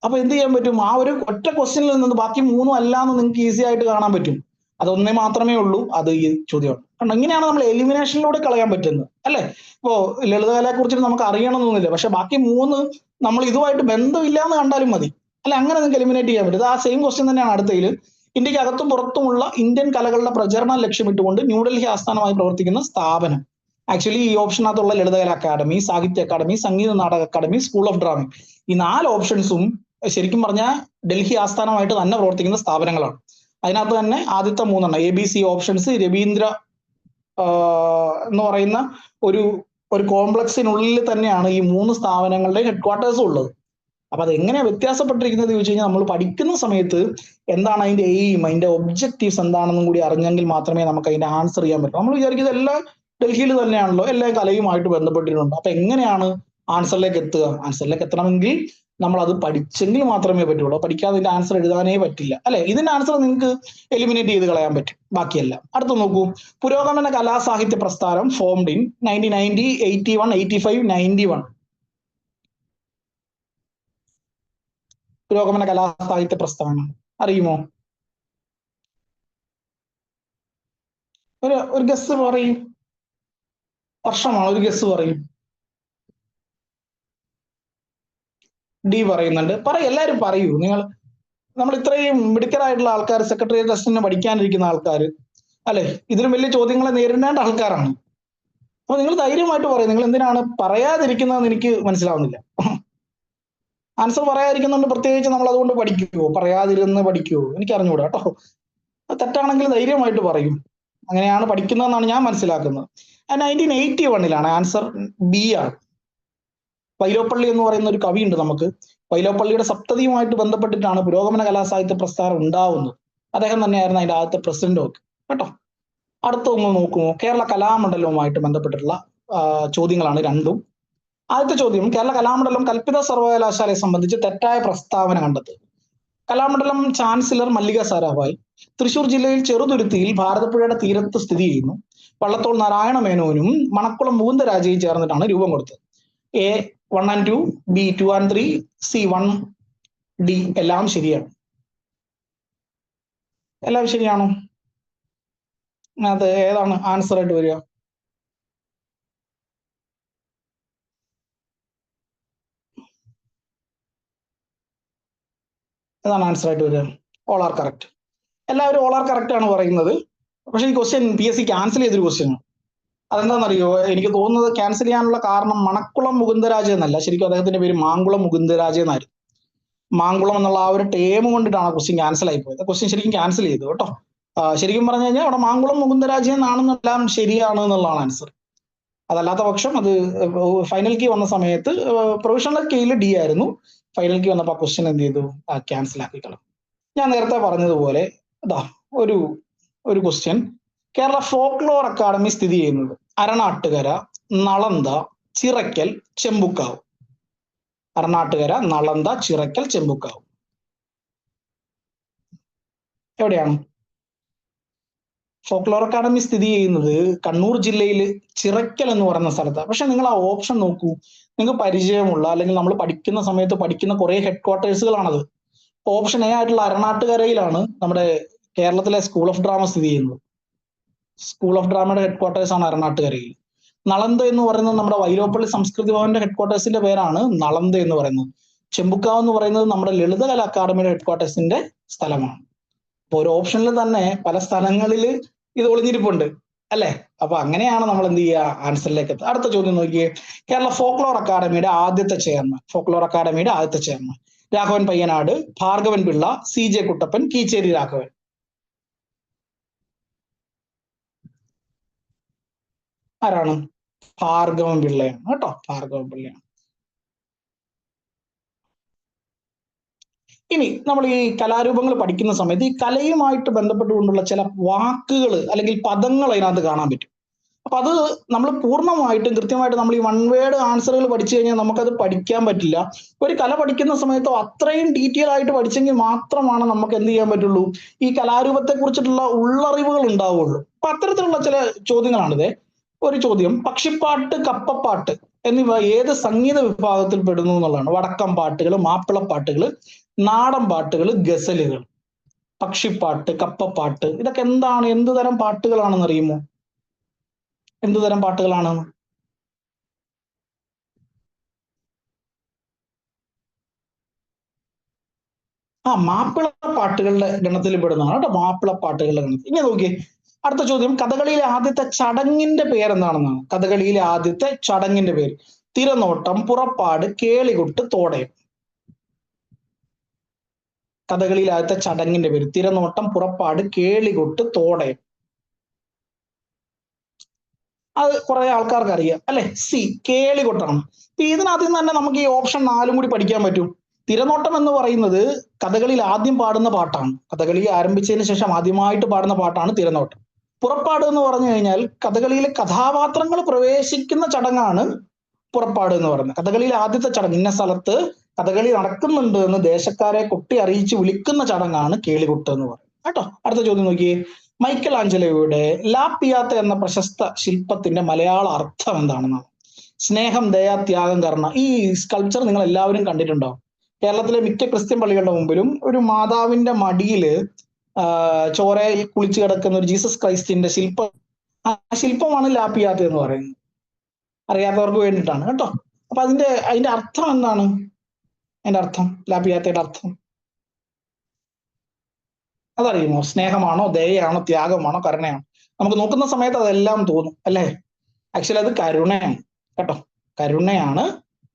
Speaker 1: അപ്പൊ എന്ത് ചെയ്യാൻ പറ്റും? ആ ഒരു ഒറ്റ ക്വസ്റ്റ്യനിൽ നിന്ന് ബാക്കി 3 അല്ല എന്ന് നിങ്ങൾക്ക് ഈസി ആയിട്ട് കാണാൻ പറ്റും. അതൊന്നേ മാത്രമേ ഉള്ളൂ, അത് ഈ ചോദ്യമാണ്. കാരണം ഇങ്ങനെയാണ് നമ്മൾ എലിമിനേഷനിലൂടെ കളയാൻ പറ്റുന്നത്, അല്ലെ? ഇപ്പോ ലളിതകലയെ കുറിച്ചിട്ട് നമുക്ക് അറിയണമെന്നൊന്നുമില്ല, പക്ഷെ ബാക്കി 3 നമ്മൾ ഇതുമായിട്ട് ബന്ധമില്ല എന്ന് കണ്ടാലും മതി, അല്ലെ? അങ്ങനെ നിങ്ങൾക്ക് എലിമിനേറ്റ് ചെയ്യാൻ പറ്റും. ആ സെയിം ക്വസ്റ്റ്യൻ തന്നെയാണ് അടുത്തതിൽ. ഇന്ത്യക്ക് അകത്തും പുറത്തുമുള്ള ഇന്ത്യൻ കലകളുടെ പ്രചരണം ലക്ഷ്യമിട്ടുകൊണ്ട് ന്യൂഡൽഹി ആസ്ഥാനമായി പ്രവർത്തിക്കുന്ന സ്ഥാപനം. ആക്ച്വലി ഈ ഓപ്ഷനകത്തുള്ള ലളിതകല അക്കാദമി, സാഹിത്യ academy, Sangeetha Nataka academy, school of drama, ഈ 4 ഓപ്ഷൻസും ശരിക്കും പറഞ്ഞാൽ ഡൽഹി ആസ്ഥാനമായിട്ട് തന്നെ പ്രവർത്തിക്കുന്ന സ്ഥാപനങ്ങളാണ്. അതിനകത്ത് തന്നെ ആദ്യത്തെ 3 ABC ഓപ്ഷൻസ് രവീന്ദ്ര എന്ന് പറയുന്ന ഒരു കോംപ്ലക്സിനുള്ളിൽ തന്നെയാണ് ഈ 3 സ്ഥാപനങ്ങളുടെ ഹെഡ്ക്വാർട്ടേഴ്സും ഉള്ളത്. അപ്പൊ അത് എങ്ങനെയാ വ്യത്യാസപ്പെട്ടിരിക്കുന്നത് ചോദിച്ചു കഴിഞ്ഞാൽ, നമ്മൾ പഠിക്കുന്ന സമയത്ത് എന്താണ് അതിന്റെ എയിം, അതിന്റെ ഒബ്ജക്റ്റീവ്സ് എന്താണെന്നും കൂടി അറിഞ്ഞെങ്കിൽ മാത്രമേ നമുക്ക് അതിന്റെ ആൻസർ ചെയ്യാൻ പറ്റൂ. നമ്മൾ വിചാരിക്കുന്നത് എല്ലാം ഡൽഹിയിൽ തന്നെയാണല്ലോ, എല്ലാ കലയുമായിട്ട് ബന്ധപ്പെട്ടിട്ടുണ്ട്. അപ്പൊ എങ്ങനെയാണ് ആൻസറിലേക്ക് എത്തുക? ആൻസറിലേക്ക് എത്തണമെങ്കിൽ നമ്മൾ അത് പഠിച്ചെങ്കിൽ മാത്രമേ പറ്റുള്ളൂ. പഠിക്കാതെ ഇതിന്റെ ആൻസർ എഴുതാനേ പറ്റില്ല, അല്ലെ? ഇതിന്റെ ആൻസർ നിങ്ങൾക്ക് എലിമിനേറ്റ് ചെയ്ത് കളയാൻ പറ്റും, ബാക്കിയല്ല. അടുത്ത് നോക്കൂ, പുരോഗമന കലാസാഹിത്യ പ്രസ്ഥാനം ഫോംഡ് ഇൻ 1990, 81, 85, 91. പുരോഗമന കലാസാഹിത്യ പ്രസ്ഥാനം അറിയുമോ? ഒരു ഗസ് പറയും, വർഷമാണ്, ഒരു ഗസ് പറയും. ഡി പറയുന്നുണ്ട്. എല്ലാവരും പറയൂ. നമ്മൾ ഇത്രയും മിടുക്കരായിട്ടുള്ള ആൾക്കാർ, സെക്രട്ടേറിയറ്റ് ടെസ്റ്റിന് പഠിക്കാനിരിക്കുന്ന ആൾക്കാർ, അല്ലെ? ഇതിലും വലിയ ചോദ്യങ്ങളെ നേരിടേണ്ട ആൾക്കാരാണ്. അപ്പൊ നിങ്ങൾ ധൈര്യമായിട്ട് പറയും. നിങ്ങൾ എന്തിനാണ് പറയാതിരിക്കുന്നതെന്ന് എനിക്ക് മനസ്സിലാവുന്നില്ല. ആൻസർ പറയാതിരിക്കുന്നുണ്ട്, പ്രത്യേകിച്ച് നമ്മൾ അതുകൊണ്ട് പഠിക്കുവോ? പറയാതിരുന്ന് പഠിക്കുവോ? എനിക്ക് അറിഞ്ഞുകൂടാ കേട്ടോ. തെറ്റാണെങ്കിൽ ധൈര്യമായിട്ട് പറയും. അങ്ങനെയാണ് പഠിക്കുന്നതെന്നാണ് ഞാൻ മനസ്സിലാക്കുന്നത്. 1981 ആൻസർ ബി ആണ്. വൈലോപ്പള്ളി എന്ന് പറയുന്ന ഒരു കവി ഉണ്ട് നമുക്ക്. വൈലോപ്പള്ളിയുടെ സപ്തതിയുമായിട്ട് ബന്ധപ്പെട്ടിട്ടാണ് പുരോഗമന കലാസാഹിത്യ പ്രസ്ഥാനം ഉണ്ടാവുന്നത്. അദ്ദേഹം തന്നെയായിരുന്നു അതിന്റെ ആദ്യത്തെ പ്രസിഡന്റ് ഒക്കെ കേട്ടോ. അടുത്തൊന്ന് നോക്കുമോ? കേരള കലാമണ്ഡലവുമായിട്ട് ബന്ധപ്പെട്ടിട്ടുള്ള ചോദ്യങ്ങളാണ് രണ്ടും. ആദ്യത്തെ ചോദ്യം, കേരള കലാമണ്ഡലം കൽപ്പിത സർവകലാശാലയെ സംബന്ധിച്ച് തെറ്റായ പ്രസ്താവന കണ്ടെത്തുക. കലാമണ്ഡലം ചാൻസലർ മല്ലിക സാരാഭായ് തൃശൂർ ജില്ലയിൽ ചെറുതുരുത്തിയിൽ ഭാരതപ്പുഴയുടെ തീരത്ത് സ്ഥിതി ചെയ്യുന്നു. വള്ളത്തോൾ നാരായണ മേനോനും മണക്കുളം മുകുന്ദരാജയും ചേർന്നിട്ടാണ് രൂപം കൊടുത്തത്. A 1 and 2, B 2 and 3, C 1, D എല്ലാം ശരിയാണ്. എല്ലാം ശരിയാണോ? അത് ഏതാണ് ആൻസർ ആയിട്ട് വരിക? ഏതാണ് ആൻസർ ആയിട്ട് വരിക? All are correct. എല്ലാവരും ഓൾ ആർ കറക്റ്റ് ആണ് പറയുന്നത്. പക്ഷെ ഈ ക്വസ്റ്റ്യൻ PSC ക്യാൻസൽ ചെയ്തൊരു ക്വസ്റ്റ്യൻ ആണ്. അതെന്താണെന്നറിയോ? എനിക്ക് തോന്നുന്നത് ക്യാൻസൽ ചെയ്യാനുള്ള കാരണം മണക്കുളം മുകുന്ദരാജ എന്നല്ല, ശരിക്കും അദ്ദേഹത്തിന്റെ പേര് മാങ്കുളം മുകുന്ദരാജ എന്നായിരുന്നു. മാങ്കുളം എന്നുള്ള ആ ഒരു ടേം കൊണ്ടിട്ടാണ് ക്വസ്റ്റ്യൻ ക്യാൻസൽ ആയി പോയത്. ക്വസ്റ്റ്യൻ ശരിക്കും ക്യാൻസൽ ചെയ്തു കേട്ടോ. ശരിക്കും പറഞ്ഞു കഴിഞ്ഞാൽ അവിടെ മാങ്കുളം മുകുന്ദരാജ എന്നാണെന്നെല്ലാം ശരിയാണ് എന്നുള്ളതാണ് ആൻസർ. അതല്ലാത്ത പക്ഷം അത് ഫൈനൽ കീ വന്ന സമയത്ത് പ്രൊവിഷണൽ കീയിൽ D ആയിരുന്നു. ഫൈനൽ കീ വന്നപ്പോൾ ആ ക്വസ്റ്റ്യൻ എന്ത് ചെയ്തു? ക്യാൻസൽ ആക്കി കളഞ്ഞു. ഞാൻ നേരത്തെ പറഞ്ഞതുപോലെ അതാ ഒരു ക്വസ്റ്റ്യൻ. കേരള ഫോക്ലോർ അക്കാദമി സ്ഥിതി ചെയ്യുന്നത് അരണാട്ടുകര, നളന്ദ, ചിറക്കൽ, ചെമ്പുക്കാവ്. അരണാട്ടുകര, നളന്ദ, ചിറക്കൽ, ചെമ്പുക്കാവ് എവിടെയാണ്? ഫോക്ലോർ അക്കാദമി സ്ഥിതി ചെയ്യുന്നത് കണ്ണൂർ ജില്ലയിൽ ചിറക്കൽ എന്ന് പറയുന്ന സ്ഥലത്താണ്. പക്ഷെ നിങ്ങൾ ആ ഓപ്ഷൻ നോക്കൂ. നിങ്ങൾക്ക് പരിചയമുള്ള അല്ലെങ്കിൽ നമ്മൾ പഠിക്കുന്ന സമയത്ത് പഠിക്കുന്ന കുറെ ഹെഡ്ക്വാർട്ടേഴ്സുകളാണത്. ഓപ്ഷൻ A ആയിട്ടുള്ള അരണാട്ടുകരയിലാണ് നമ്മുടെ കേരളത്തിലെ സ്കൂൾ ഓഫ് ഡ്രാമ സ്ഥിതി ചെയ്യുന്നത്. സ്കൂൾ ഓഫ് ഡ്രാമയുടെ ഹെഡ്ക്വാർട്ടേഴ്സ് ആണ് അരണാട്ടുകരയിൽ. നളന്ദ എന്ന് പറയുന്നത് നമ്മുടെ വൈലോപ്പള്ളി സംസ്കൃതി ഭവന്റെ ഹെഡ്ക്വാർട്ടേഴ്സിന്റെ പേരാണ് നളന്ദ എന്ന് പറയുന്നത്. ചെമ്പുക്കാവ് എന്ന് പറയുന്നത് നമ്മുടെ ലളിതകല അക്കാദമിയുടെ ഹെഡ്ക്വാർട്ടേഴ്സിന്റെ സ്ഥലമാണ്. അപ്പൊ ഒരു ഓപ്ഷനിൽ തന്നെ പല സ്ഥലങ്ങളിൽ ഇത് ഒളിഞ്ഞിരിപ്പുണ്ട്. അല്ലെ? അപ്പൊ അങ്ങനെയാണ് നമ്മൾ എന്ത് ചെയ്യുക, ആൻസറിലേക്ക് എത്തുക. അടുത്ത ചോദ്യം നോക്കിയേ. കേരള ഫോക്ലോർ അക്കാദമിയുടെ ആദ്യത്തെ ചെയർമാൻ, ഫോക്ലോർ അക്കാദമിയുടെ ആദ്യത്തെ ചെയർമാൻ രാഘവൻ പയ്യനാട്, ഭാർഗവൻ പിള്ള, CJ കുട്ടപ്പൻ, കീച്ചേരി രാഘവൻ. ആരാണ്? ഭാർഗവൻ പിള്ളയാണ് കേട്ടോ, ഭാർഗവൻ പിള്ളയാണ്. ഇനി നമ്മൾ ഈ കലാരൂപങ്ങൾ പഠിക്കുന്ന സമയത്ത് ഈ കലയുമായിട്ട് ബന്ധപ്പെട്ടുകൊണ്ടുള്ള ചില വാക്കുകൾ അല്ലെങ്കിൽ പദങ്ങൾ അതിനകത്ത് കാണാൻ പറ്റും. അപ്പൊ അത് നമ്മൾ പൂർണ്ണമായിട്ടും കൃത്യമായിട്ട് നമ്മൾ ഈ വൺ വേർഡ് ആൻസറുകൾ പഠിച്ചു കഴിഞ്ഞാൽ നമുക്കത് പഠിക്കാൻ പറ്റില്ല. ഒരു കല പഠിക്കുന്ന സമയത്തോ അത്രയും ഡീറ്റെയിൽ ആയിട്ട് പഠിച്ചെങ്കിൽ മാത്രമാണ് നമുക്ക് എന്ത് ചെയ്യാൻ പറ്റുള്ളൂ, ഈ കലാരൂപത്തെ കുറിച്ചിട്ടുള്ള ഉള്ളറിവുകൾ ഉണ്ടാവുള്ളൂ. അപ്പൊ അത്തരത്തിലുള്ള ചില ചോദ്യങ്ങളാണിത്. ഒരു ചോദ്യം, പക്ഷിപ്പാട്ട്, കപ്പപ്പാട്ട് എന്നിവ ഏത് സംഗീത വിഭാഗത്തിൽ പെടുന്നു എന്നുള്ളതാണ്. വടക്കം പാട്ടുകൾ, മാപ്പിളപ്പാട്ടുകൾ, നാടൻ പാട്ടുകൾ, ഗസലുകൾ. പക്ഷിപ്പാട്ട്, കപ്പപ്പാട്ട്, ഇതൊക്കെ എന്താണ്, എന്ത് തരം പാട്ടുകളാണെന്ന് അറിയുമോ? എന്ത് തരം പാട്ടുകളാണ്? മാപ്പിളപ്പാട്ടുകളുടെ ഗണത്തിൽ പെടുന്നതാണ് കേട്ടോ, മാപ്പിളപ്പാട്ടുകളുടെ ഗണത്തിൽ. ഇനി നോക്കിയേ, അടുത്ത ചോദ്യം, കഥകളിയിലെ ആദ്യത്തെ ചടങ്ങിന്റെ പേരെന്താണെന്നാണ്. കഥകളിയിലെ ആദ്യത്തെ ചടങ്ങിന്റെ പേര്. തിരനോട്ടം, പുറപ്പാട്, കേളികൊട്ട്, തോടയം. കഥകളിയിലെ ആദ്യത്തെ ചടങ്ങിന്റെ പേര് തിരനോട്ടം, പുറപ്പാട്, കേളികൊട്ട്, തോടയം. അത് കുറെ ആൾക്കാർക്ക് അറിയാം അല്ലെ? സി, കേളികൊട്ടാണ്. ഇതിനകത്ത് തന്നെ നമുക്ക് ഈ ഓപ്ഷൻ 4 കൂടി പഠിക്കാൻ പറ്റും. തിരനോട്ടം എന്ന് പറയുന്നത് കഥകളിയിൽ ആദ്യം പാടുന്ന പാട്ടാണ്. കഥകളി ആരംഭിച്ചതിന് ശേഷം ആദ്യമായിട്ട് പാടുന്ന പാട്ടാണ് തിരനോട്ടം. പുറപ്പാട് എന്ന് പറഞ്ഞു കഴിഞ്ഞാൽ കഥകളിയിലെ കഥാപാത്രങ്ങൾ പ്രവേശിക്കുന്ന ചടങ്ങാണ് പുറപ്പാട് എന്ന് പറയുന്നത്. കഥകളിയിലെ ആദ്യത്തെ ചടങ്ങ്, ഇന്ന സ്ഥലത്ത് കഥകളി നടക്കുന്നുണ്ട് എന്ന് ദേശക്കാരെ കൊട്ടി അറിയിച്ച് വിളിക്കുന്ന ചടങ്ങാണ് കേളികൊട്ട് എന്ന് പറയുന്നത് കേട്ടോ. അടുത്ത ചോദ്യം നോക്കിയേ. മൈക്കൽ ആഞ്ചലോയുടെ ലാ പിയാത്ത എന്ന പ്രശസ്ത ശില്പത്തിന്റെ മലയാള അർത്ഥം എന്താണെന്നാണ്. സ്നേഹം, ദയ, ത്യാഗം, കരുണ. ഈ സ്കൾപ്ചർ നിങ്ങൾ എല്ലാവരും കണ്ടിട്ടുണ്ടോ? കേരളത്തിലെ മിക്ക ക്രിസ്ത്യൻ പള്ളികളുടെ മുമ്പിലും ഒരു മാതാവിന്റെ മടിയില് ചോരയിൽ കുളിച്ചു കിടക്കുന്ന ഒരു ജീസസ് ക്രൈസ്റ്റിന്റെ ശില്പം, ആ ശില്പമാണ് ലാ പിയാത്ത എന്ന് പറയുന്നത്. അറിയാത്തവർക്ക് വേണ്ടിയിട്ടാണ് കേട്ടോ. അപ്പൊ അതിന്റെ അർത്ഥം എന്താണ്? അതിന്റെ അർത്ഥം, ലാ പിയാത്തയുടെ അർത്ഥം അതറിയുമോ? സ്നേഹമാണോ, ദയയാണോ, ത്യാഗമാണോ, കരുണയാണോ? നമുക്ക് നോക്കുന്ന സമയത്ത് അതെല്ലാം തോന്നും അല്ലെ? ആക്ച്വലി അത് കരുണയാണ് കേട്ടോ, കരുണയാണ്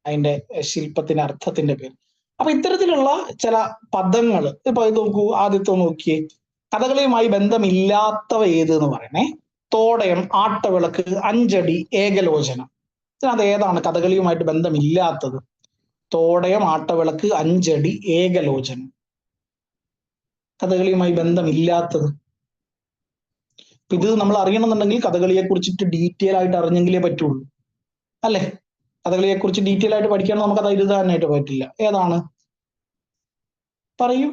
Speaker 1: അതിന്റെ ശില്പത്തിന്റെ അർത്ഥത്തിന്റെ പേര്. അപ്പൊ ഇത്തരത്തിലുള്ള ചില പദങ്ങൾ ഇപ്പൊ ഇത് നോക്കൂ. ആദ്യത്തെ നോക്കിയേ, കഥകളിയുമായി ബന്ധമില്ലാത്തവ ഏത് എന്ന് പറയണേ. തോടയം, ആട്ടവിളക്ക്, അഞ്ചടി, ഏകലോചനം. ഇതിനകത്ത് ഏതാണ് കഥകളിയുമായിട്ട് ബന്ധമില്ലാത്തത്? തോടയം, ആട്ടവിളക്ക്, അഞ്ചടി, ഏകലോചനം. കഥകളിയുമായി ബന്ധമില്ലാത്തത്. ഇത് നമ്മൾ അറിയണമെന്നുണ്ടെങ്കിൽ കഥകളിയെ കുറിച്ചിട്ട് ഡീറ്റെയിൽ ആയിട്ട് അറിഞ്ഞെങ്കിലേ പറ്റുള്ളൂ അല്ലെ? കഥകളിയെ കുറിച്ച് ഡീറ്റെയിൽ ആയിട്ട് പഠിക്കാൻ നമുക്ക് അത് എഴുതാനായിട്ട് പറ്റില്ല. ഏതാണ് പറയൂ?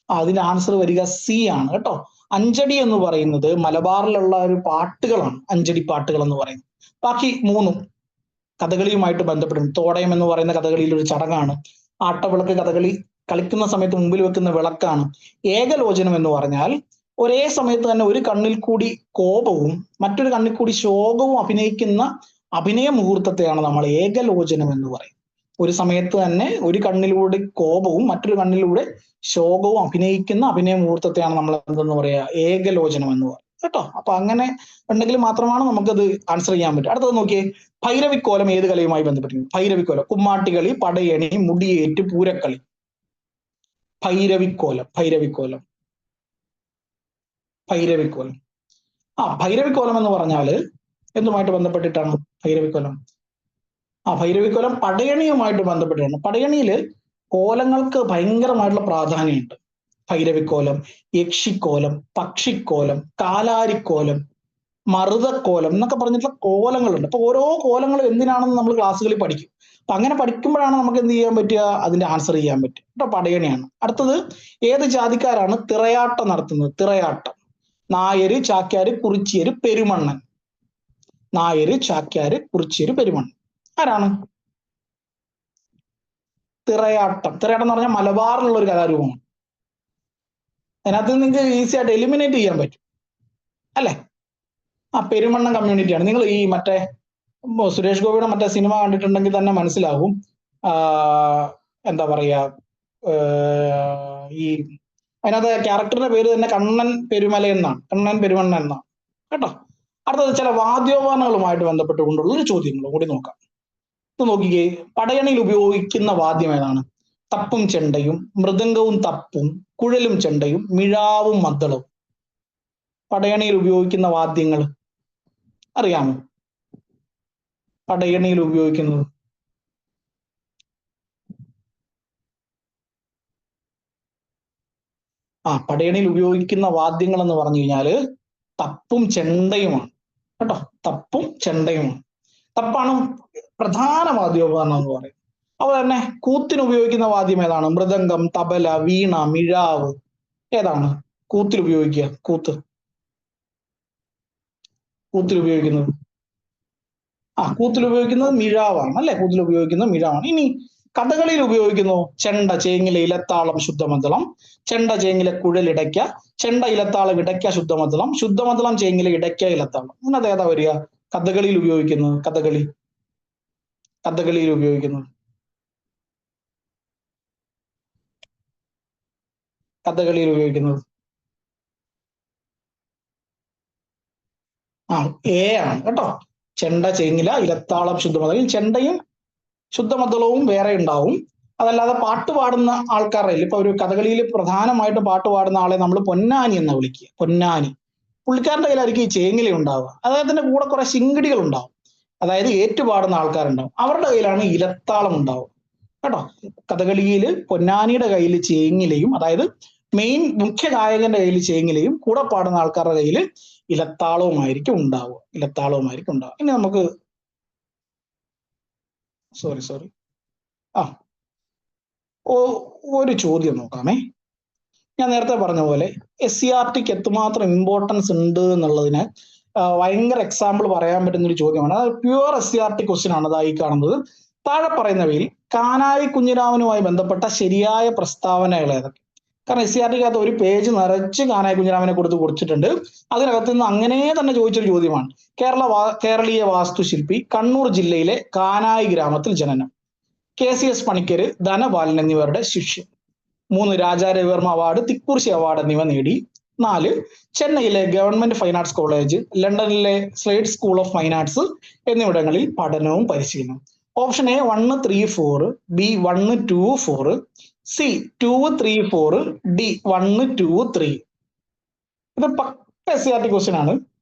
Speaker 1: അതിന്റെ ആൻസർ വരിക സി ആണ് കേട്ടോ. അഞ്ചടി എന്ന് പറയുന്നത് മലബാറിലുള്ള ഒരു പാട്ടുകളാണ്, അഞ്ചടി പാട്ടുകൾ എന്ന് പറയുന്നത്. ബാക്കി 3 കഥകളിയുമായിട്ട് ബന്ധപ്പെടുന്നു. തോടയം എന്ന് പറയുന്ന കഥകളിയിൽ ഒരു ചടങ്ങാണ്. ആട്ടവിളക്ക് കഥകളി കളിക്കുന്ന സമയത്ത് മുമ്പിൽ വെക്കുന്ന വിളക്കാണ്. ഏകലോചനം എന്ന് പറഞ്ഞാൽ ഒരേ സമയത്ത് തന്നെ ഒരു കണ്ണിൽ കൂടി കോപവും മറ്റൊരു കണ്ണിൽ കൂടി ശോകവും അഭിനയിക്കുന്ന അഭിനയ മുഹൂർത്തത്തെയാണ് നമ്മൾ ഏകലോചനം എന്ന് പറയും. ഒരു സമയത്ത് തന്നെ ഒരു കണ്ണിലൂടെ കോപവും മറ്റൊരു കണ്ണിലൂടെ ശോകവും അഭിനയിക്കുന്ന അഭിനയ മുഹൂർത്തത്തെയാണ് നമ്മൾ എന്തെന്ന് പറയാ, ഏകലോചനം എന്ന് പറയും കേട്ടോ. അപ്പൊ അങ്ങനെ ഉണ്ടെങ്കിൽ മാത്രമാണ് നമുക്കത് ആൻസർ ചെയ്യാൻ പറ്റും. അടുത്തത് നോക്കിയേ, ഭൈരവിക്കോലം ഏത് കലയുമായി ബന്ധപ്പെട്ടിരിക്കുന്നു? ഭൈരവിക്കോലം കുമ്മാട്ടികളി, പടയണി, മുടിയേറ്റ്, പൂരക്കളി. ഭൈരവിക്കോലം, ഭൈരവിക്കോലം, ഭൈരവിക്കോലം. ഭൈരവിക്കോലം എന്ന് പറഞ്ഞാല് എന്തുമായിട്ട് ബന്ധപ്പെട്ടിട്ടാണ് ഭൈരവിക്കോലം? ഭൈരവിക്കോലം പടയണിയുമായിട്ട് ബന്ധപ്പെട്ടാണ്. പടയണിയില് കോലങ്ങൾക്ക് ഭയങ്കരമായിട്ടുള്ള പ്രാധാന്യമുണ്ട്. ഭൈരവിക്കോലം, യക്ഷിക്കോലം, പക്ഷിക്കോലം, കാലാരിക്കോലം, മറുതക്കോലം എന്നൊക്കെ പറഞ്ഞിട്ടുള്ള കോലങ്ങളുണ്ട്. അപ്പൊ ഓരോ കോലങ്ങളും എന്തിനാണെന്ന് നമ്മൾ ക്ലാസ്സുകളിൽ പഠിക്കും. അപ്പൊ അങ്ങനെ പഠിക്കുമ്പോഴാണ് നമുക്ക് എന്ത് ചെയ്യാൻ പറ്റുക, അതിന്റെ ആൻസർ ചെയ്യാൻ പറ്റും കേട്ടോ. പടയണിയാണ്. അടുത്തത്, ഏത് ജാതിക്കാരാണ് തിറയാട്ടം നടത്തുന്നത്? തിറയാട്ടം. നായര്, ചാക്യാര്, കുറിച്യര്, പെരുമണ്ണൻ. നായര്, ചാക്യാര്, കുറിച്യര്, പെരുമണ്ണൻ. ആരാണ്? തിറയാട്ടം. തിറയാട്ടം എന്ന് പറഞ്ഞാൽ മലബാറിലുള്ള ഒരു കലാരൂപമാണ്. അതിനകത്ത് നിങ്ങൾക്ക് ഈസി ആയിട്ട് എലിമിനേറ്റ് ചെയ്യാൻ പറ്റും അല്ലെ? പെരുമണ്ണൻ കമ്മ്യൂണിറ്റിയാണ്. നിങ്ങൾ ഈ മറ്റേ സുരേഷ് ഗോപിയുടെ മറ്റേ സിനിമ കണ്ടിട്ടുണ്ടെങ്കിൽ തന്നെ മനസ്സിലാവും. എന്താ പറയാ, ഈ അതിനകത്ത് ക്യാരക്ടറിന്റെ പേര് തന്നെ കണ്ണൻ പെരുമല എന്നാണ്, കണ്ണൻ പെരുമണ്ണൻ എന്നാണ്. കേട്ടോ. അടുത്തത് ചില വാദ്യോപകരണങ്ങളുമായിട്ട് ബന്ധപ്പെട്ടുകൊണ്ടുള്ള ഒരു ചോദ്യങ്ങളും കൂടി നോക്കാം. ഇത് നോക്കിക്കേ, പടയണിയിൽ ഉപയോഗിക്കുന്ന വാദ്യം ഏതാണ്? തപ്പും ചെണ്ടയും, മൃദംഗവും തപ്പും, കുഴലും ചെണ്ടയും, മിഴാവും മദ്ദളവും. പടയണിയിൽ ഉപയോഗിക്കുന്ന വാദ്യങ്ങൾ അറിയാമോ? പടയണിയിൽ ഉപയോഗിക്കുന്നത് പടയണിയിൽ ഉപയോഗിക്കുന്ന വാദ്യങ്ങൾ എന്ന് പറഞ്ഞു കഴിഞ്ഞാല് തപ്പും ചെണ്ടയുമാണ് കേട്ടോ. തപ്പും ചെണ്ടയുമാണ്. തപ്പാണ് പ്രധാന വാദ്യോപകരണം എന്ന് പറയും. അതുപോലെ തന്നെ കൂത്തിന് ഉപയോഗിക്കുന്ന വാദ്യം ഏതാണ്? മൃദംഗം, തബല, വീണ, മിഴാവ്. ഏതാണ് കൂത്തിൽ ഉപയോഗിക്കുക? കൂത്തിൽ ഉപയോഗിക്കുന്നത് കൂത്തിൽ ഉപയോഗിക്കുന്നത് മിഴാവാണ് അല്ലെ? കൂത്തിൽ ഉപയോഗിക്കുന്നത് മിഴാവാണ്. ഇനി കഥകളിയിൽ ഉപയോഗിക്കുന്നു ചെണ്ട, ചേങ്ങില, ഇലത്താളം, ശുദ്ധമദ്ദളം. ചെണ്ട, ചേങ്ങില, കുഴലിടയ്ക്ക. ചെണ്ട, ഇലത്താളം, ഇടയ്ക്ക, ശുദ്ധമദ്ദളം. ശുദ്ധമദ്ദളം, ചേങ്ങില, ഇടയ്ക്ക, ഇലത്താളം. ഇതിനകത്ത് ഏതാ വരിക? കഥകളിയിൽ ഉപയോഗിക്കുന്നത്. കഥകളിയിൽ ഉപയോഗിക്കുന്നത് എ ആണ് കേട്ടോ. ചെണ്ട, ചേങ്ങില, ഇലത്താളം, ശുദ്ധമദ്ദളം. ചെണ്ടയും ശുദ്ധമദ്ദളവും വേറെ ഉണ്ടാവും. അതല്ലാതെ പാട്ട് പാടുന്ന ആൾക്കാരുടെ ഇപ്പൊ ഒരു കഥകളിയിൽ പ്രധാനമായിട്ട് പാട്ട് പാടുന്ന ആളെ നമ്മൾ പൊന്നാനി എന്ന് വിളിക്കുക. പൊന്നാനി. പുള്ളിക്കാരന്റെ കയ്യിലായിരിക്കും ഈ ചേങ്ങില ഉണ്ടാവുക. അദ്ദേഹത്തിന്റെ കൂടെ കുറെ ശിങ്കിടികൾ ഉണ്ടാവും, അതായത് ഏറ്റുപാടുന്ന ആൾക്കാരുണ്ടാവും. അവരുടെ കയ്യിലാണ് ഇലത്താളം ഉണ്ടാവുക കേട്ടോ. കഥകളിയിൽ പൊന്നാനിയുടെ കയ്യിൽ ചേങ്ങിലയും, അതായത് മെയിൻ മുഖ്യ ഗായകന്റെ കയ്യിൽ ചേങ്ങിലയും, കൂടെ പാടുന്ന ആൾക്കാരുടെ കയ്യിൽ ഇലത്താളവുമായിരിക്കും ഉണ്ടാവുക. ഇനി നമുക്ക് സോറി ഒരു ചോദ്യം നോക്കാമേ. ഞാൻ നേരത്തെ പറഞ്ഞ പോലെ SCERTക്ക് എത്രമാത്രം ഇമ്പോർട്ടൻസ് ഉണ്ട് എന്നുള്ളതിന് ഭയങ്കര എക്സാമ്പിൾ പറയാൻ പറ്റുന്ന ഒരു ചോദ്യമാണ്. അത് പ്യുവർ SCERT ക്വസ്റ്റ്യൻ ആണ്. അതായി കാണുന്നത്. താഴെ പറയുന്നവയിൽ കാനായി കുഞ്ഞിരാമനുമായി ബന്ധപ്പെട്ട ശരിയായ പ്രസ്താവനകൾ ഏതൊക്കെ? കാരണം SCERTക്കകത്ത് ഒരു പേജ് നിറച്ച് കാനായി കുഞ്ഞിരാമനെ കൊടുത്തിട്ടുണ്ട്. അതിനകത്ത് നിന്ന് അങ്ങനെ തന്നെ ചോദിച്ചൊരു ചോദ്യമാണ്. കേരളീയ വാസ്തുശില്പി, കണ്ണൂർ ജില്ലയിലെ കാനായി ഗ്രാമത്തിൽ ജനനം. KCS പണിക്കര്, ധനപാലൻ എന്നിവരുടെ ശിഷ്യൻ. 3 രാജാ രവിവർമ്മ അവാർഡ്, തിക്കുറിശി അവാർഡ് എന്നിവ നേടി. 4 ചെന്നൈയിലെ ഗവൺമെന്റ് ഫൈൻ ആർട്സ് കോളേജ്, ലണ്ടനിലെ slate school of fine arts എന്നിവിടങ്ങളിൽ പഠനവും പരിശീലനവും. Option A 1, 3, 4, B 1, 2, 4, C 2, 3, 4, D 1, 2, 3. ഇത് പക്ക SCERT ക്വസ്റ്റ്യൻ ആണ്.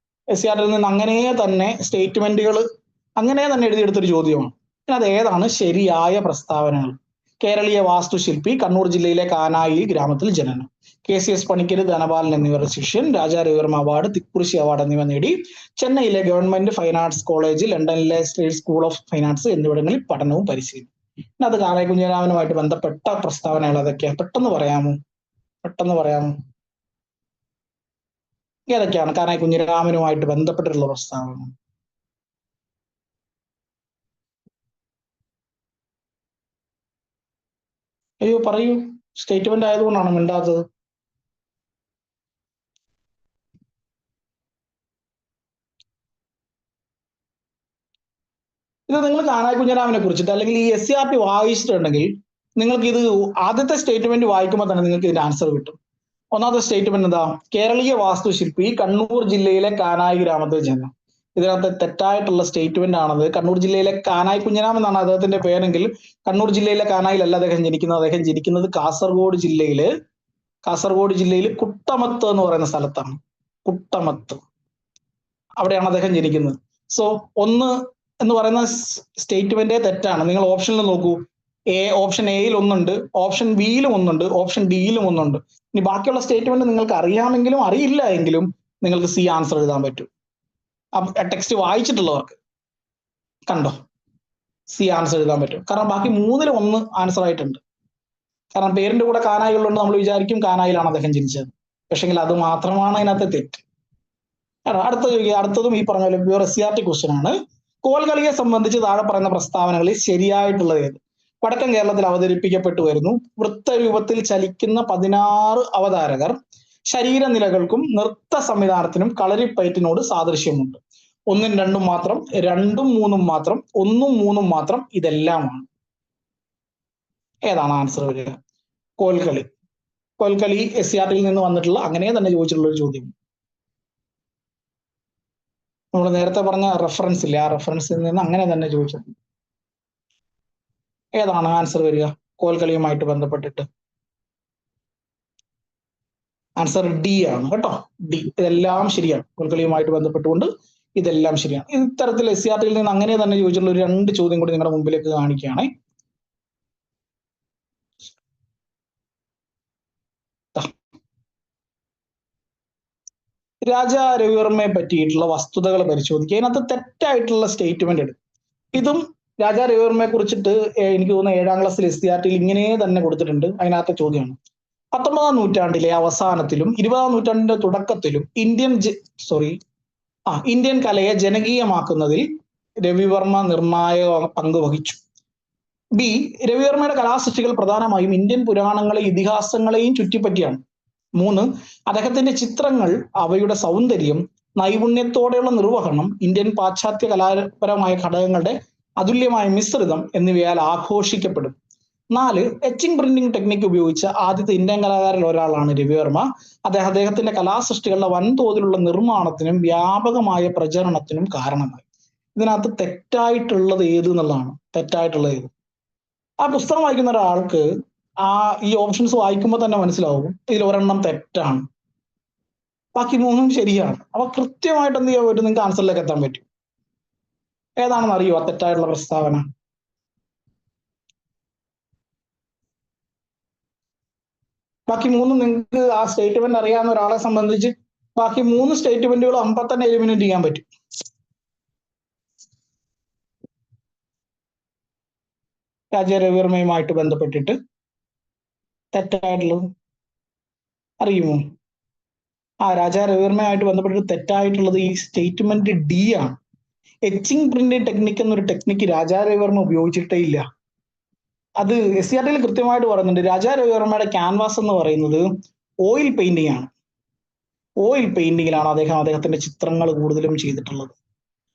Speaker 1: SCERTൽ നിന്ന് അങ്ങനെ തന്നെ സ്റ്റേറ്റ്മെന്റുകൾ അങ്ങനെ തന്നെ എഴുതിയെടുത്തൊരു ചോദ്യമാണ്. അത് ഏതാണ് ശരിയായ പ്രസ്താവനകൾ? കേരളീയ വാസ്തുശില്പി, കണ്ണൂർ ജില്ലയിലെ കാനായി ഗ്രാമത്തിൽ ജനനം. KCS പണിക്കര്, ധനപാലൻ എന്നിവരുടെ ശിഷ്യൻ. രാജാ രവിവർമ്മ അവാർഡ്, തിക്കുറിശി അവാർഡ് എന്നിവ നേടി. ചെന്നൈയിലെ ഗവൺമെന്റ് ഫൈൻ ആർട്സ് കോളേജ്, ലണ്ടനിലെ state school of fine arts എന്നിവിടങ്ങളിൽ പഠനവും പരിശീലനവും. പിന്നെ അത് കാനായി കുഞ്ഞിരാമനുമായിട്ട് ബന്ധപ്പെട്ട പ്രസ്താവനകൾ അതൊക്കെയാണ്. പെട്ടെന്ന് പറയാമോ? ഏതൊക്കെയാണ് കാനായി കുഞ്ഞിരാമനുമായിട്ട് ബന്ധപ്പെട്ടിട്ടുള്ള പ്രസ്താവന? അയ്യോ പറയൂ. സ്റ്റേറ്റ്മെന്റ് ആയതുകൊണ്ടാണ് മിണ്ടാത്തത്. ഇത് നിങ്ങൾ കാനായി കുഞ്ഞിരാമനെ കുറിച്ചിട്ട് അല്ലെങ്കിൽ ഈ SCERT വായിച്ചിട്ടുണ്ടെങ്കിൽ നിങ്ങൾക്ക് ഇത് ആദ്യത്തെ സ്റ്റേറ്റ്മെന്റ് വായിക്കുമ്പോൾ തന്നെ നിങ്ങൾക്ക് ഇതിന്റെ ആൻസർ കിട്ടും. ഒന്നാമത്തെ സ്റ്റേറ്റ്മെന്റ് എന്താ? കേരളീയ വാസ്തുശില്പി, കണ്ണൂർ ജില്ലയിലെ കാനായി ഗ്രാമത്തിൽ ജനനം. ഇതിനകത്ത് തെറ്റായിട്ടുള്ള സ്റ്റേറ്റ്മെന്റ് ആണത്. കണ്ണൂർ ജില്ലയിലെ കാനായി കുഞ്ഞിരാമൻ എന്നാണ് അദ്ദേഹത്തിന്റെ പേരെങ്കിൽ കണ്ണൂർ ജില്ലയിലെ കാനായിലല്ല അദ്ദേഹം ജനിക്കുന്നത്. അദ്ദേഹം ജനിക്കുന്നത് കാസർഗോഡ് ജില്ലയിൽ കുട്ടമത്ത് എന്ന് പറയുന്ന സ്ഥലത്താണ്. കുട്ടമത്ത്, അവിടെയാണ് അദ്ദേഹം ജനിക്കുന്നത്. സോ 1 എന്ന് പറയുന്ന സ്റ്റേറ്റ്മെന്റ് തെറ്റാണ്. നിങ്ങൾ ഓപ്ഷനിൽ നോക്കൂ. ഓപ്ഷൻ എയിൽ 1 ഉണ്ട്, ഓപ്ഷൻ ബിയിലും 1 ഉണ്ട്, ഓപ്ഷൻ ഡിയിലും 1 ഉണ്ട്. ഇനി ബാക്കിയുള്ള സ്റ്റേറ്റ്മെന്റ് നിങ്ങൾക്ക് അറിയാമെങ്കിലും അറിയില്ല എങ്കിലും നിങ്ങൾക്ക് C ആൻസർ എഴുതാൻ പറ്റും. ടെക്സ്റ്റ് വായിച്ചിട്ടുള്ളവർക്ക് കണ്ടോ C ആൻസർ എഴുതാൻ പറ്റും. കാരണം ബാക്കി 3-ൽ 1 ആൻസർ ആയിട്ടുണ്ട്. കാരണം പേരിന്റെ കൂടെ കാനായി ഉള്ളതുകൊണ്ട് നമ്മൾ വിചാരിക്കും കാനായിലാണ് അദ്ദേഹം ജനിച്ചത്. പക്ഷെങ്കിൽ അത് മാത്രമാണ് അതിനകത്ത് തെറ്റ്. അടുത്തതും ഈ പറഞ്ഞ പോലെ പ്യുവർ SCERT ക്വസ്റ്റ്യൻ ആണ്. കോൽകളിയെ സംബന്ധിച്ച് താഴെ പറയുന്ന പ്രസ്താവനകളിൽ ശരിയായിട്ടുള്ളത് ഏത്? വടക്കൻ കേരളത്തിൽ അവതരിപ്പിക്കപ്പെട്ടു വരുന്നു. വൃത്തരൂപത്തിൽ ചലിക്കുന്ന 16 അവതാരകർ. ശരീരനിലകൾക്കും നൃത്ത സംവിധാനത്തിനും കളരിപ്പയറ്റിനോട് സാദൃശ്യമുണ്ട്. 1ഉം 2ഉം മാത്രം, 2ഉം 3ഉം മാത്രം, 1ഉം 3ഉം മാത്രം, ഇതെല്ലാമാണ്. ഏതാണ് ആൻസർ വരിക? കോൽക്കളി SCERTൽ നിന്ന് വന്നിട്ടുള്ള അങ്ങനെ തന്നെ ചോദിച്ചിട്ടുള്ള ഒരു ചോദ്യം. നമ്മൾ നേരത്തെ പറഞ്ഞ റെഫറൻസ് ഇല്ലേ, ആ റെഫറൻസിൽ നിന്ന് അങ്ങനെ തന്നെ ചോദിച്ചത്. ഏതാണ് ആൻസർ വരിക കോൽക്കളിയുമായിട്ട് ബന്ധപ്പെട്ടിട്ട്? ആൻസർ ഡി ആണ് കേട്ടോ, ഡി. ഇതെല്ലാം ശരിയാണ്, കോൽക്കളിയുമായിട്ട് ബന്ധപ്പെട്ടുകൊണ്ട് ഇതെല്ലാം ശരിയാണ്. ഇത്തരത്തിൽ SCRT-യിൽ നിന്ന് അങ്ങനെ തന്നെ ചോദിച്ചിട്ടുള്ള ഒരു 2 ചോദ്യം കൂടി നിങ്ങളുടെ മുമ്പിലേക്ക് കാണിക്കുകയാണ്. രാജാ രവിവർമ്മയെ പറ്റിയിട്ടുള്ള വസ്തുതകൾ പരിശോധിക്കുക. അതിനകത്ത് തെറ്റായിട്ടുള്ള സ്റ്റേറ്റ്മെന്റ് എടുക്കും. ഇതും രാജാ രവിവർമ്മയെ കുറിച്ചിട്ട് എനിക്ക് തോന്നുന്നു 7ാം ക്ലാസ്സിൽ SCRT-യിൽ ഇങ്ങനെ തന്നെ കൊടുത്തിട്ടുണ്ട്. അതിനകത്തെ ചോദ്യമാണ്. 19ാം നൂറ്റാണ്ടിലെ അവസാനത്തിലും 20ാം നൂറ്റാണ്ടിന്റെ തുടക്കത്തിലും ഇന്ത്യൻ കലയെ ജനകീയമാക്കുന്നതിൽ രവിവർമ്മ നിർണായക പങ്ക് വഹിച്ചു. ബി, രവിവർമ്മയുടെ കലാസൃഷ്ടികൾ പ്രധാനമായും ഇന്ത്യൻ പുരാണങ്ങളെയും ഇതിഹാസങ്ങളെയും ചുറ്റിപ്പറ്റിയാണ്. 3, അദ്ദേഹത്തിന്റെ ചിത്രങ്ങൾ അവയുടെ സൗന്ദര്യം, നൈപുണ്യത്തോടെയുള്ള നിർവഹണം, ഇന്ത്യൻ പാശ്ചാത്യ കലാപരമായ ഘടകങ്ങളുടെ അതുല്യമായ മിശ്രിതം എന്നിവയാൽ ആഘോഷിക്കപ്പെടും. 4, എച്ചിങ് പ്രിന്റിംഗ് ടെക്നിക്ക് ഉപയോഗിച്ച ആദ്യത്തെ ഇന്ത്യൻ കലാകാരിൽ ഒരാളാണ് രവിവർമ്മ. അദ്ദേഹത്തിന്റെ കലാസൃഷ്ടികളുടെ വൻതോതിലുള്ള നിർമ്മാണത്തിനും വ്യാപകമായ പ്രചരണത്തിനും കാരണമായി. ഇതിനകത്ത് തെറ്റായിട്ടുള്ളത് ഏത് എന്നുള്ളതാണ്. തെറ്റായിട്ടുള്ളത് ഏത്? ആ പുസ്തകം വായിക്കുന്ന ഒരാൾക്ക് ഈ ഓപ്ഷൻസ് വായിക്കുമ്പോൾ തന്നെ മനസ്സിലാവും ഇതിൽ ഒരെണ്ണം തെറ്റാണ്, ബാക്കി 3 ശരിയാണ്. അപ്പൊ കൃത്യമായിട്ട് എന്ത് ചെയ്യാൻ പറ്റും? നിങ്ങൾക്ക് ആൻസറിലേക്ക് എത്താൻ പറ്റും. ഏതാണെന്ന് അറിയോ ആ തെറ്റായിട്ടുള്ള പ്രസ്താവന? ബാക്കി 3 നിങ്ങൾക്ക് ആ സ്റ്റേറ്റ്മെന്റ് അറിയാവുന്ന ഒരാളെ സംബന്ധിച്ച് ബാക്കി 3 സ്റ്റേറ്റ്മെന്റുകളും അമ്പ തന്നെ എലിമിനേറ്റ് ചെയ്യാൻ പറ്റും. രാജാ രവിവർമ്മയുമായിട്ട് ബന്ധപ്പെട്ടിട്ട് തെറ്റായിട്ടുള്ളത് അറിയുമോ? രാജാ രവിവർമ്മയുമായിട്ട് ബന്ധപ്പെട്ടിട്ട് തെറ്റായിട്ടുള്ളത് ഈ സ്റ്റേറ്റ്മെന്റ് ഡി ആണ്. എച്ചിങ് പ്രിന്റിംഗ് ടെക്നിക്ക് എന്നൊരു ടെക്നിക്ക് രാജാ രവിവർമ്മ ഉപയോഗിച്ചിട്ടേ ഇല്ല. അത് SCRT-യിൽ കൃത്യമായിട്ട് പറയുന്നുണ്ട്. രാജാ രവിവർമ്മയുടെ ക്യാൻവാസ് എന്ന് പറയുന്നത് ഓയിൽ പെയിന്റിംഗ് ആണ്. ഓയിൽ പെയിന്റിങ്ങിലാണ് അദ്ദേഹത്തിന്റെ ചിത്രങ്ങൾ കൂടുതലും ചെയ്തിട്ടുള്ളത്.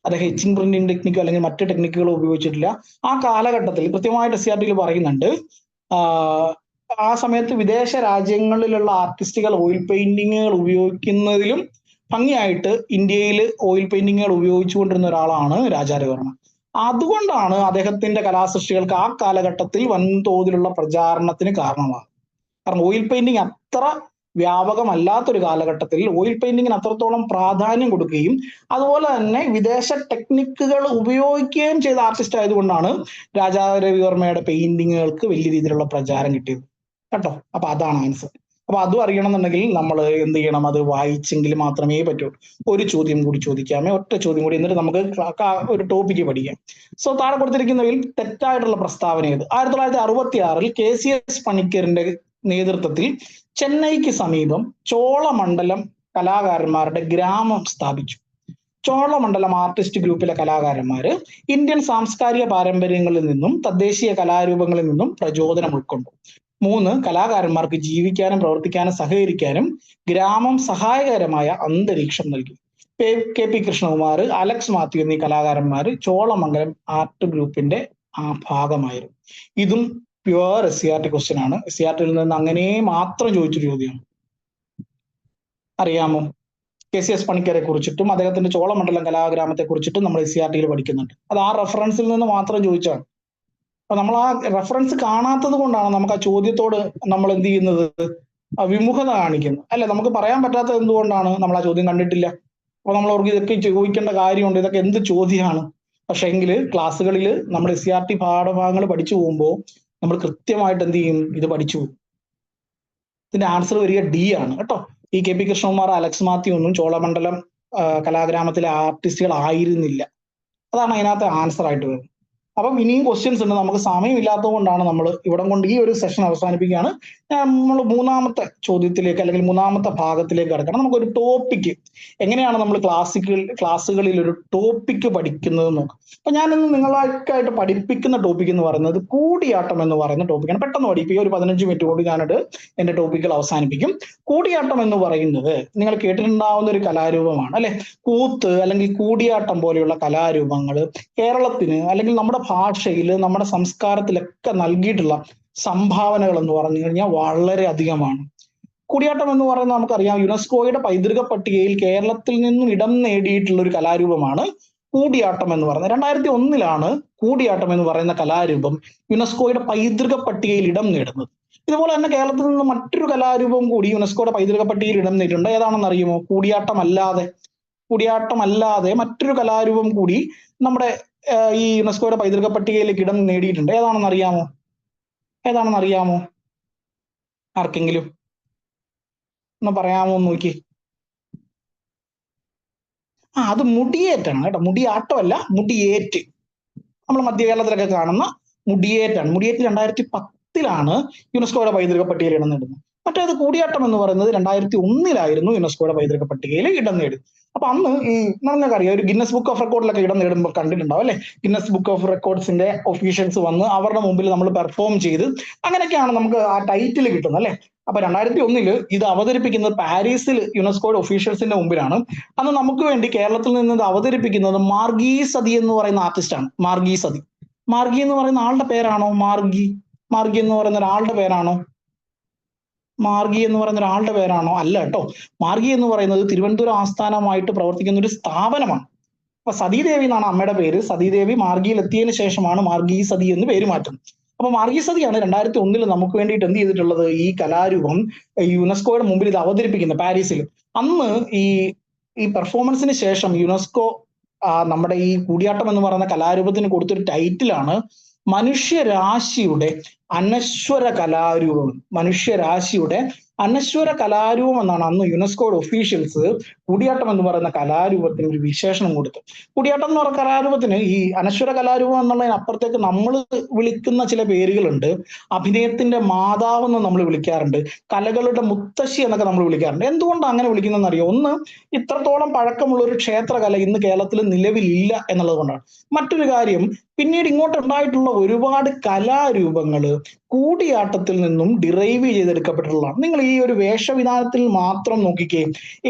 Speaker 1: അദ്ദേഹം എച്ചിങ് പ്രിന്റിംഗ് ടെക്നിക്കോ അല്ലെങ്കിൽ മറ്റു ടെക്നിക്കുകളോ ഉപയോഗിച്ചിട്ടില്ല. ആ കാലഘട്ടത്തിൽ കൃത്യമായിട്ട് SCRT-യിൽ പറയുന്നുണ്ട്, ആ സമയത്ത് വിദേശ രാജ്യങ്ങളിലുള്ള ആർട്ടിസ്റ്റുകൾ ഓയിൽ പെയിന്റിങ്ങുകൾ ഉപയോഗിക്കുന്നതിലും ഭംഗിയായിട്ട് ഇന്ത്യയിൽ ഓയിൽ പെയിന്റിങ്ങുകൾ ഉപയോഗിച്ചുകൊണ്ടിരുന്ന ഒരാളാണ് രാജാ രവിവർമ്മ. അതുകൊണ്ടാണ് അദ്ദേഹത്തിന്റെ കലാസൃഷ്ടികൾക്ക് ആ കാലഘട്ടത്തിൽ വൻതോതിലുള്ള പ്രചാരണത്തിന് കാരണമാകുന്നത്. കാരണം ഓയിൽ പെയിന്റിങ് അത്ര വ്യാപകമല്ലാത്തൊരു കാലഘട്ടത്തിൽ ഓയിൽ പെയിന്റിങ്ങിന് അത്രത്തോളം പ്രാധാന്യം കൊടുക്കുകയും അതുപോലെ തന്നെ വിദേശ ടെക്നിക്കുകൾ ഉപയോഗിക്കുകയും ചെയ്ത ആർട്ടിസ്റ്റ് ആയതുകൊണ്ടാണ് രാജാ രവിവർമ്മയുടെ പെയിന്റിങ്ങുകൾക്ക് വലിയ രീതിയിലുള്ള പ്രചാരം കിട്ടിയത് കേട്ടോ. അപ്പൊ അതാണ് ആൻസർ. അപ്പൊ അതും അറിയണമെന്നുണ്ടെങ്കിൽ നമ്മൾ എന്ത് ചെയ്യണം? അത് വായിച്ചെങ്കിൽ മാത്രമേ പറ്റൂ. ഒരു ചോദ്യം കൂടി ചോദിക്കാമേ, ഒറ്റ ചോദ്യം കൂടി, എന്നിട്ട് നമുക്ക് ഒരു ടോപ്പിക്ക് പഠിക്കാം. സോ താഴെ കൊടുത്തിരിക്കുന്നതിൽ തെറ്റായിട്ടുള്ള പ്രസ്താവന ഏത്? 1966-ൽ KCS പണിക്കറിന്റെ നേതൃത്വത്തിൽ ചെന്നൈക്ക് സമീപം ചോളമണ്ഡലം കലാകാരന്മാരുടെ ഗ്രാമം സ്ഥാപിച്ചു. ചോളമണ്ഡലം ആർട്ടിസ്റ്റ് ഗ്രൂപ്പിലെ കലാകാരന്മാര് ഇന്ത്യൻ സാംസ്കാരിക പാരമ്പര്യങ്ങളിൽ നിന്നും തദ്ദേശീയ കലാരൂപങ്ങളിൽ നിന്നും പ്രചോദനം ഉൾക്കൊണ്ടു. 3, കലാകാരന്മാർക്ക് ജീവിക്കാനും പ്രവർത്തിക്കാനും സഹകരിക്കാനും ഗ്രാമം സഹായകരമായ അന്തരീക്ഷം നൽകി. KP കൃഷ്ണകുമാർ, അലക്സ് മാത്യു എന്നീ കലാകാരന്മാർ ചോളമംഗലം ആർട്ട് ഗ്രൂപ്പിന്റെ ഭാഗമായിരുന്നു. ഇതും പ്യുവർ SCRT ക്വസ്റ്റ്യൻ ആണ്. SCRT-യിൽ നിന്ന് അങ്ങനെ മാത്രം ചോദിച്ചൊരു ചോദ്യമാണ്. അറിയാമോ? KCS പണിക്കരെ കുറിച്ചിട്ടും അദ്ദേഹത്തിന്റെ ചോളമണ്ഡലം കലാഗ്രാമത്തെ കുറിച്ചിട്ടും നമ്മൾ SCRT-യിൽ പഠിക്കുന്നുണ്ട്. അത് ആ റെഫറൻസിൽ നിന്ന് മാത്രം ചോദിച്ചാണ്. അപ്പൊ നമ്മൾ ആ റെഫറൻസ് കാണാത്തത് കൊണ്ടാണ് നമുക്ക് ആ ചോദ്യത്തോട് നമ്മൾ എന്ത് ചെയ്യുന്നത്? വിമുഖത കാണിക്കുന്നത് അല്ലെ. നമുക്ക് പറയാൻ പറ്റാത്തത് എന്തുകൊണ്ടാണ്? നമ്മൾ ആ ചോദ്യം കണ്ടിട്ടില്ല. അപ്പൊ നമ്മൾ ഓർക്ക് ഇതൊക്കെ ചോദിക്കേണ്ട കാര്യമുണ്ട്, ഇതൊക്കെ എന്ത് ചോദ്യമാണ്. പക്ഷെ എങ്കിൽ ക്ലാസ്സുകളിൽ നമ്മൾ SCRT പാഠഭാഗങ്ങൾ പഠിച്ചു പോകുമ്പോൾ നമ്മൾ കൃത്യമായിട്ട് എന്ത് ചെയ്യും? ഇത് പഠിച്ചു പോകും. ഇതിന്റെ ആൻസർ വരിക ഡി ആണ് കേട്ടോ. ഈ KP കൃഷ്ണകുമാർ, അലക്സ് മാത്യു ഒന്നും ചോളമണ്ഡലം കലാഗ്രാമത്തിലെ ആർട്ടിസ്റ്റുകൾ ആയിരുന്നില്ല. അതാണ് അതിനകത്ത് ആൻസർ ആയിട്ട് വരുന്നത്. അപ്പം ഇനിയും ക്വസ്റ്റ്യൻസ് ഉണ്ട്. നമുക്ക് സമയമില്ലാത്തത് കൊണ്ടാണ് നമ്മൾ ഇവിടെ കൊണ്ട് ഈ ഒരു സെഷൻ അവസാനിപ്പിക്കുകയാണ്. നമ്മൾ 3ാമത്തെ ചോദ്യത്തിലേക്ക് അല്ലെങ്കിൽ 3ാമത്തെ ഭാഗത്തിലേക്ക് കിടക്കണം. നമുക്കൊരു ടോപ്പിക്ക് എങ്ങനെയാണ് നമ്മൾ ക്ലാസ്സുകളിൽ ഒരു ടോപ്പിക്ക് പഠിക്കുന്നത് നോക്കാം. അപ്പൊ ഞാനിന്ന് നിങ്ങളായിട്ട് പഠിപ്പിക്കുന്ന ടോപ്പിക് എന്ന് പറയുന്നത് കൂടിയാട്ടം എന്ന് പറയുന്ന ടോപ്പിക്കാണ്. പെട്ടെന്ന് പഠിപ്പിക്കുക. ഒരു 15 മിനിറ്റ് കൊണ്ട് ഞാനിത് എന്റെ ടോപ്പിക്കുകൾ അവസാനിപ്പിക്കും. കൂടിയാട്ടം എന്ന് പറയുന്നത് നിങ്ങൾ കേട്ടിട്ടുണ്ടാവുന്ന ഒരു കലാരൂപമാണ് അല്ലെ. കൂത്ത് അല്ലെങ്കിൽ കൂടിയാട്ടം പോലെയുള്ള കലാരൂപങ്ങൾ കേരളത്തിന് അല്ലെങ്കിൽ നമ്മുടെ ഭാഷയിൽ നമ്മുടെ സംസ്കാരത്തിലൊക്കെ നൽകിയിട്ടുള്ള സംഭാവനകൾ എന്ന് പറഞ്ഞു കഴിഞ്ഞാൽ വളരെ അധികമാണ്. കൂടിയാട്ടം എന്ന് പറയുന്നത് നമുക്കറിയാം യുനെസ്കോയുടെ പൈതൃക പട്ടികയിൽ കേരളത്തിൽ നിന്നും ഇടം നേടിയിട്ടുള്ള ഒരു കലാരൂപമാണ് കൂടിയാട്ടം എന്ന് പറയുന്നത്. 2001 കൂടിയാട്ടം എന്ന് പറയുന്ന കലാരൂപം യുനെസ്കോയുടെ പൈതൃക പട്ടികയിൽ ഇടം നേടുന്നത്. ഇതുപോലെ തന്നെ കേരളത്തിൽ നിന്ന് മറ്റൊരു കലാരൂപം കൂടി യുനെസ്കോയുടെ പൈതൃക പട്ടികയിൽ ഇടം നേടിയിട്ടുണ്ട്. ഏതാണെന്ന് അറിയുമോ? കൂടിയാട്ടം അല്ലാതെ മറ്റൊരു കലാരൂപം കൂടി നമ്മുടെ ഈ യുനെസ്കോയുടെ പൈതൃക പട്ടികയിലേക്ക് ഇടം നേടിയിട്ടുണ്ട്. ഏതാണെന്ന് അറിയാമോ? ആർക്കെങ്കിലും ഒന്ന് പറയാമോ നോക്കി. അത് മുടിയേറ്റാണ് കേട്ടോ. മുടിയാട്ടമല്ല, മുടിയേറ്റ്. നമ്മൾ മധ്യ കേരളത്തിലൊക്കെ കാണുന്ന മുടിയേറ്റാണ്. മുടിയേറ്റ് 2010 യുനെസ്കോയുടെ പൈതൃക പട്ടികയിൽ ഇടം നേടുന്നത്. മറ്റേത് കൂടിയാട്ടം എന്ന് പറയുന്നത് 2001 യുനെസ്കോയുടെ പൈതൃക പട്ടികയിൽ ഇടം നേടി. അപ്പൊ അന്ന് ഈ നമുക്കറിയാം ഒരു ഗിന്നസ് ബുക്ക് ഓഫ് റെക്കോർഡിലൊക്കെ ഇടം നേടുമ്പോൾ കണ്ടിട്ടുണ്ടാവും അല്ലെ? ഗിന്നസ് ബുക്ക് ഓഫ് റെക്കോർഡ്സിന്റെ ഒഫീഷ്യൽസ് വന്ന് അവരുടെ മുമ്പിൽ നമ്മൾ പെർഫോം ചെയ്ത് അങ്ങനെയൊക്കെയാണ് നമുക്ക് ആ ടൈറ്റിൽ കിട്ടുന്നത് അല്ലെ? അപ്പൊ 2001 ഇത് അവതരിപ്പിക്കുന്നത് പാരീസിൽ യുനെസ്കോയുടെ ഒഫീഷ്യൽസിന്റെ മുമ്പിലാണ്. അന്ന് നമുക്ക് വേണ്ടി കേരളത്തിൽ നിന്ന് ഇത് അവതരിപ്പിക്കുന്നത് മാർഗി സതി എന്ന് പറയുന്ന ആർട്ടിസ്റ്റാണ്. മാർഗി സതി. മാർഗി എന്ന് പറയുന്ന ആളുടെ പേരാണോ? മാർഗി എന്ന് പറയുന്ന ഒരാളുടെ പേരാണോ? അല്ല കേട്ടോ. മാർഗി എന്ന് പറയുന്നത് തിരുവനന്തപുരം ആസ്ഥാനമായിട്ട് പ്രവർത്തിക്കുന്ന ഒരു സ്ഥാപനമാണ്. അപ്പൊ സതീദേവി എന്നാണ് അമ്മയുടെ പേര്. സതീദേവി മാർഗിയിൽ എത്തിയതിനു ശേഷമാണ് മാർഗി സതി എന്ന് പേര് മാറ്റുന്നത്. അപ്പൊ മാർഗി സതിയാണ് 2001 നമുക്ക് വേണ്ടിയിട്ട് എന്ത് ചെയ്തിട്ടുള്ളത്? ഈ കലാരൂപം യുനെസ്കോയുടെ മുമ്പിൽ ഇത് അവതരിപ്പിക്കുന്നത് പാരീസിൽ. അന്ന് ഈ പെർഫോമൻസിന് ശേഷം യുനെസ്കോ നമ്മുടെ ഈ കൂടിയാട്ടം എന്ന് പറയുന്ന കലാരൂപത്തിന് കൊടുത്തൊരു ടൈറ്റിലാണ് മനുഷ്യരാശിയുടെ അനശ്വര കലാരൂപം എന്നാണ് അന്ന് യുനെസ്കോയുടെ ഒഫീഷ്യൽസ് കൂടിയാട്ടം എന്ന് പറയുന്ന കലാരൂപത്തിന് ഒരു വിശേഷണം കൊടുത്തു. കൂടിയാട്ടം എന്ന് പറയുന്ന കലാരൂപത്തിന് ഈ അനശ്വര കലാരൂപം എന്നുള്ളതിനപ്പുറത്തേക്ക് നമ്മൾ വിളിക്കുന്ന ചില പേരുകളുണ്ട്. അഭിനയത്തിന്റെ മാതാവ് എന്ന് നമ്മൾ വിളിക്കാറുണ്ട്, കലകളുടെ മുത്തശ്ശി എന്നൊക്കെ നമ്മൾ വിളിക്കാറുണ്ട്. എന്തുകൊണ്ടാണ് അങ്ങനെ വിളിക്കുന്നതെന്ന് അറിയോ? ഒന്ന്, ഇത്രത്തോളം പഴക്കമുള്ള ഒരു ക്ഷേത്രകല ഇന്ന് കേരളത്തിൽ നിലവിലില്ല എന്നുള്ളത് കൊണ്ടാണ്. മറ്റൊരു കാര്യം, പിന്നീട് ഇങ്ങോട്ട് ഉണ്ടായിട്ടുള്ള ഒരുപാട് കലാരൂപങ്ങൾ കൂടിയാട്ടത്തിൽ നിന്നും ഡിറൈവ് ചെയ്തെടുക്കപ്പെട്ടിട്ടുള്ളതാണ്. നിങ്ങൾ ഈ ഒരു വേഷവിധാനത്തിൽ മാത്രം നോക്കിക്കേ,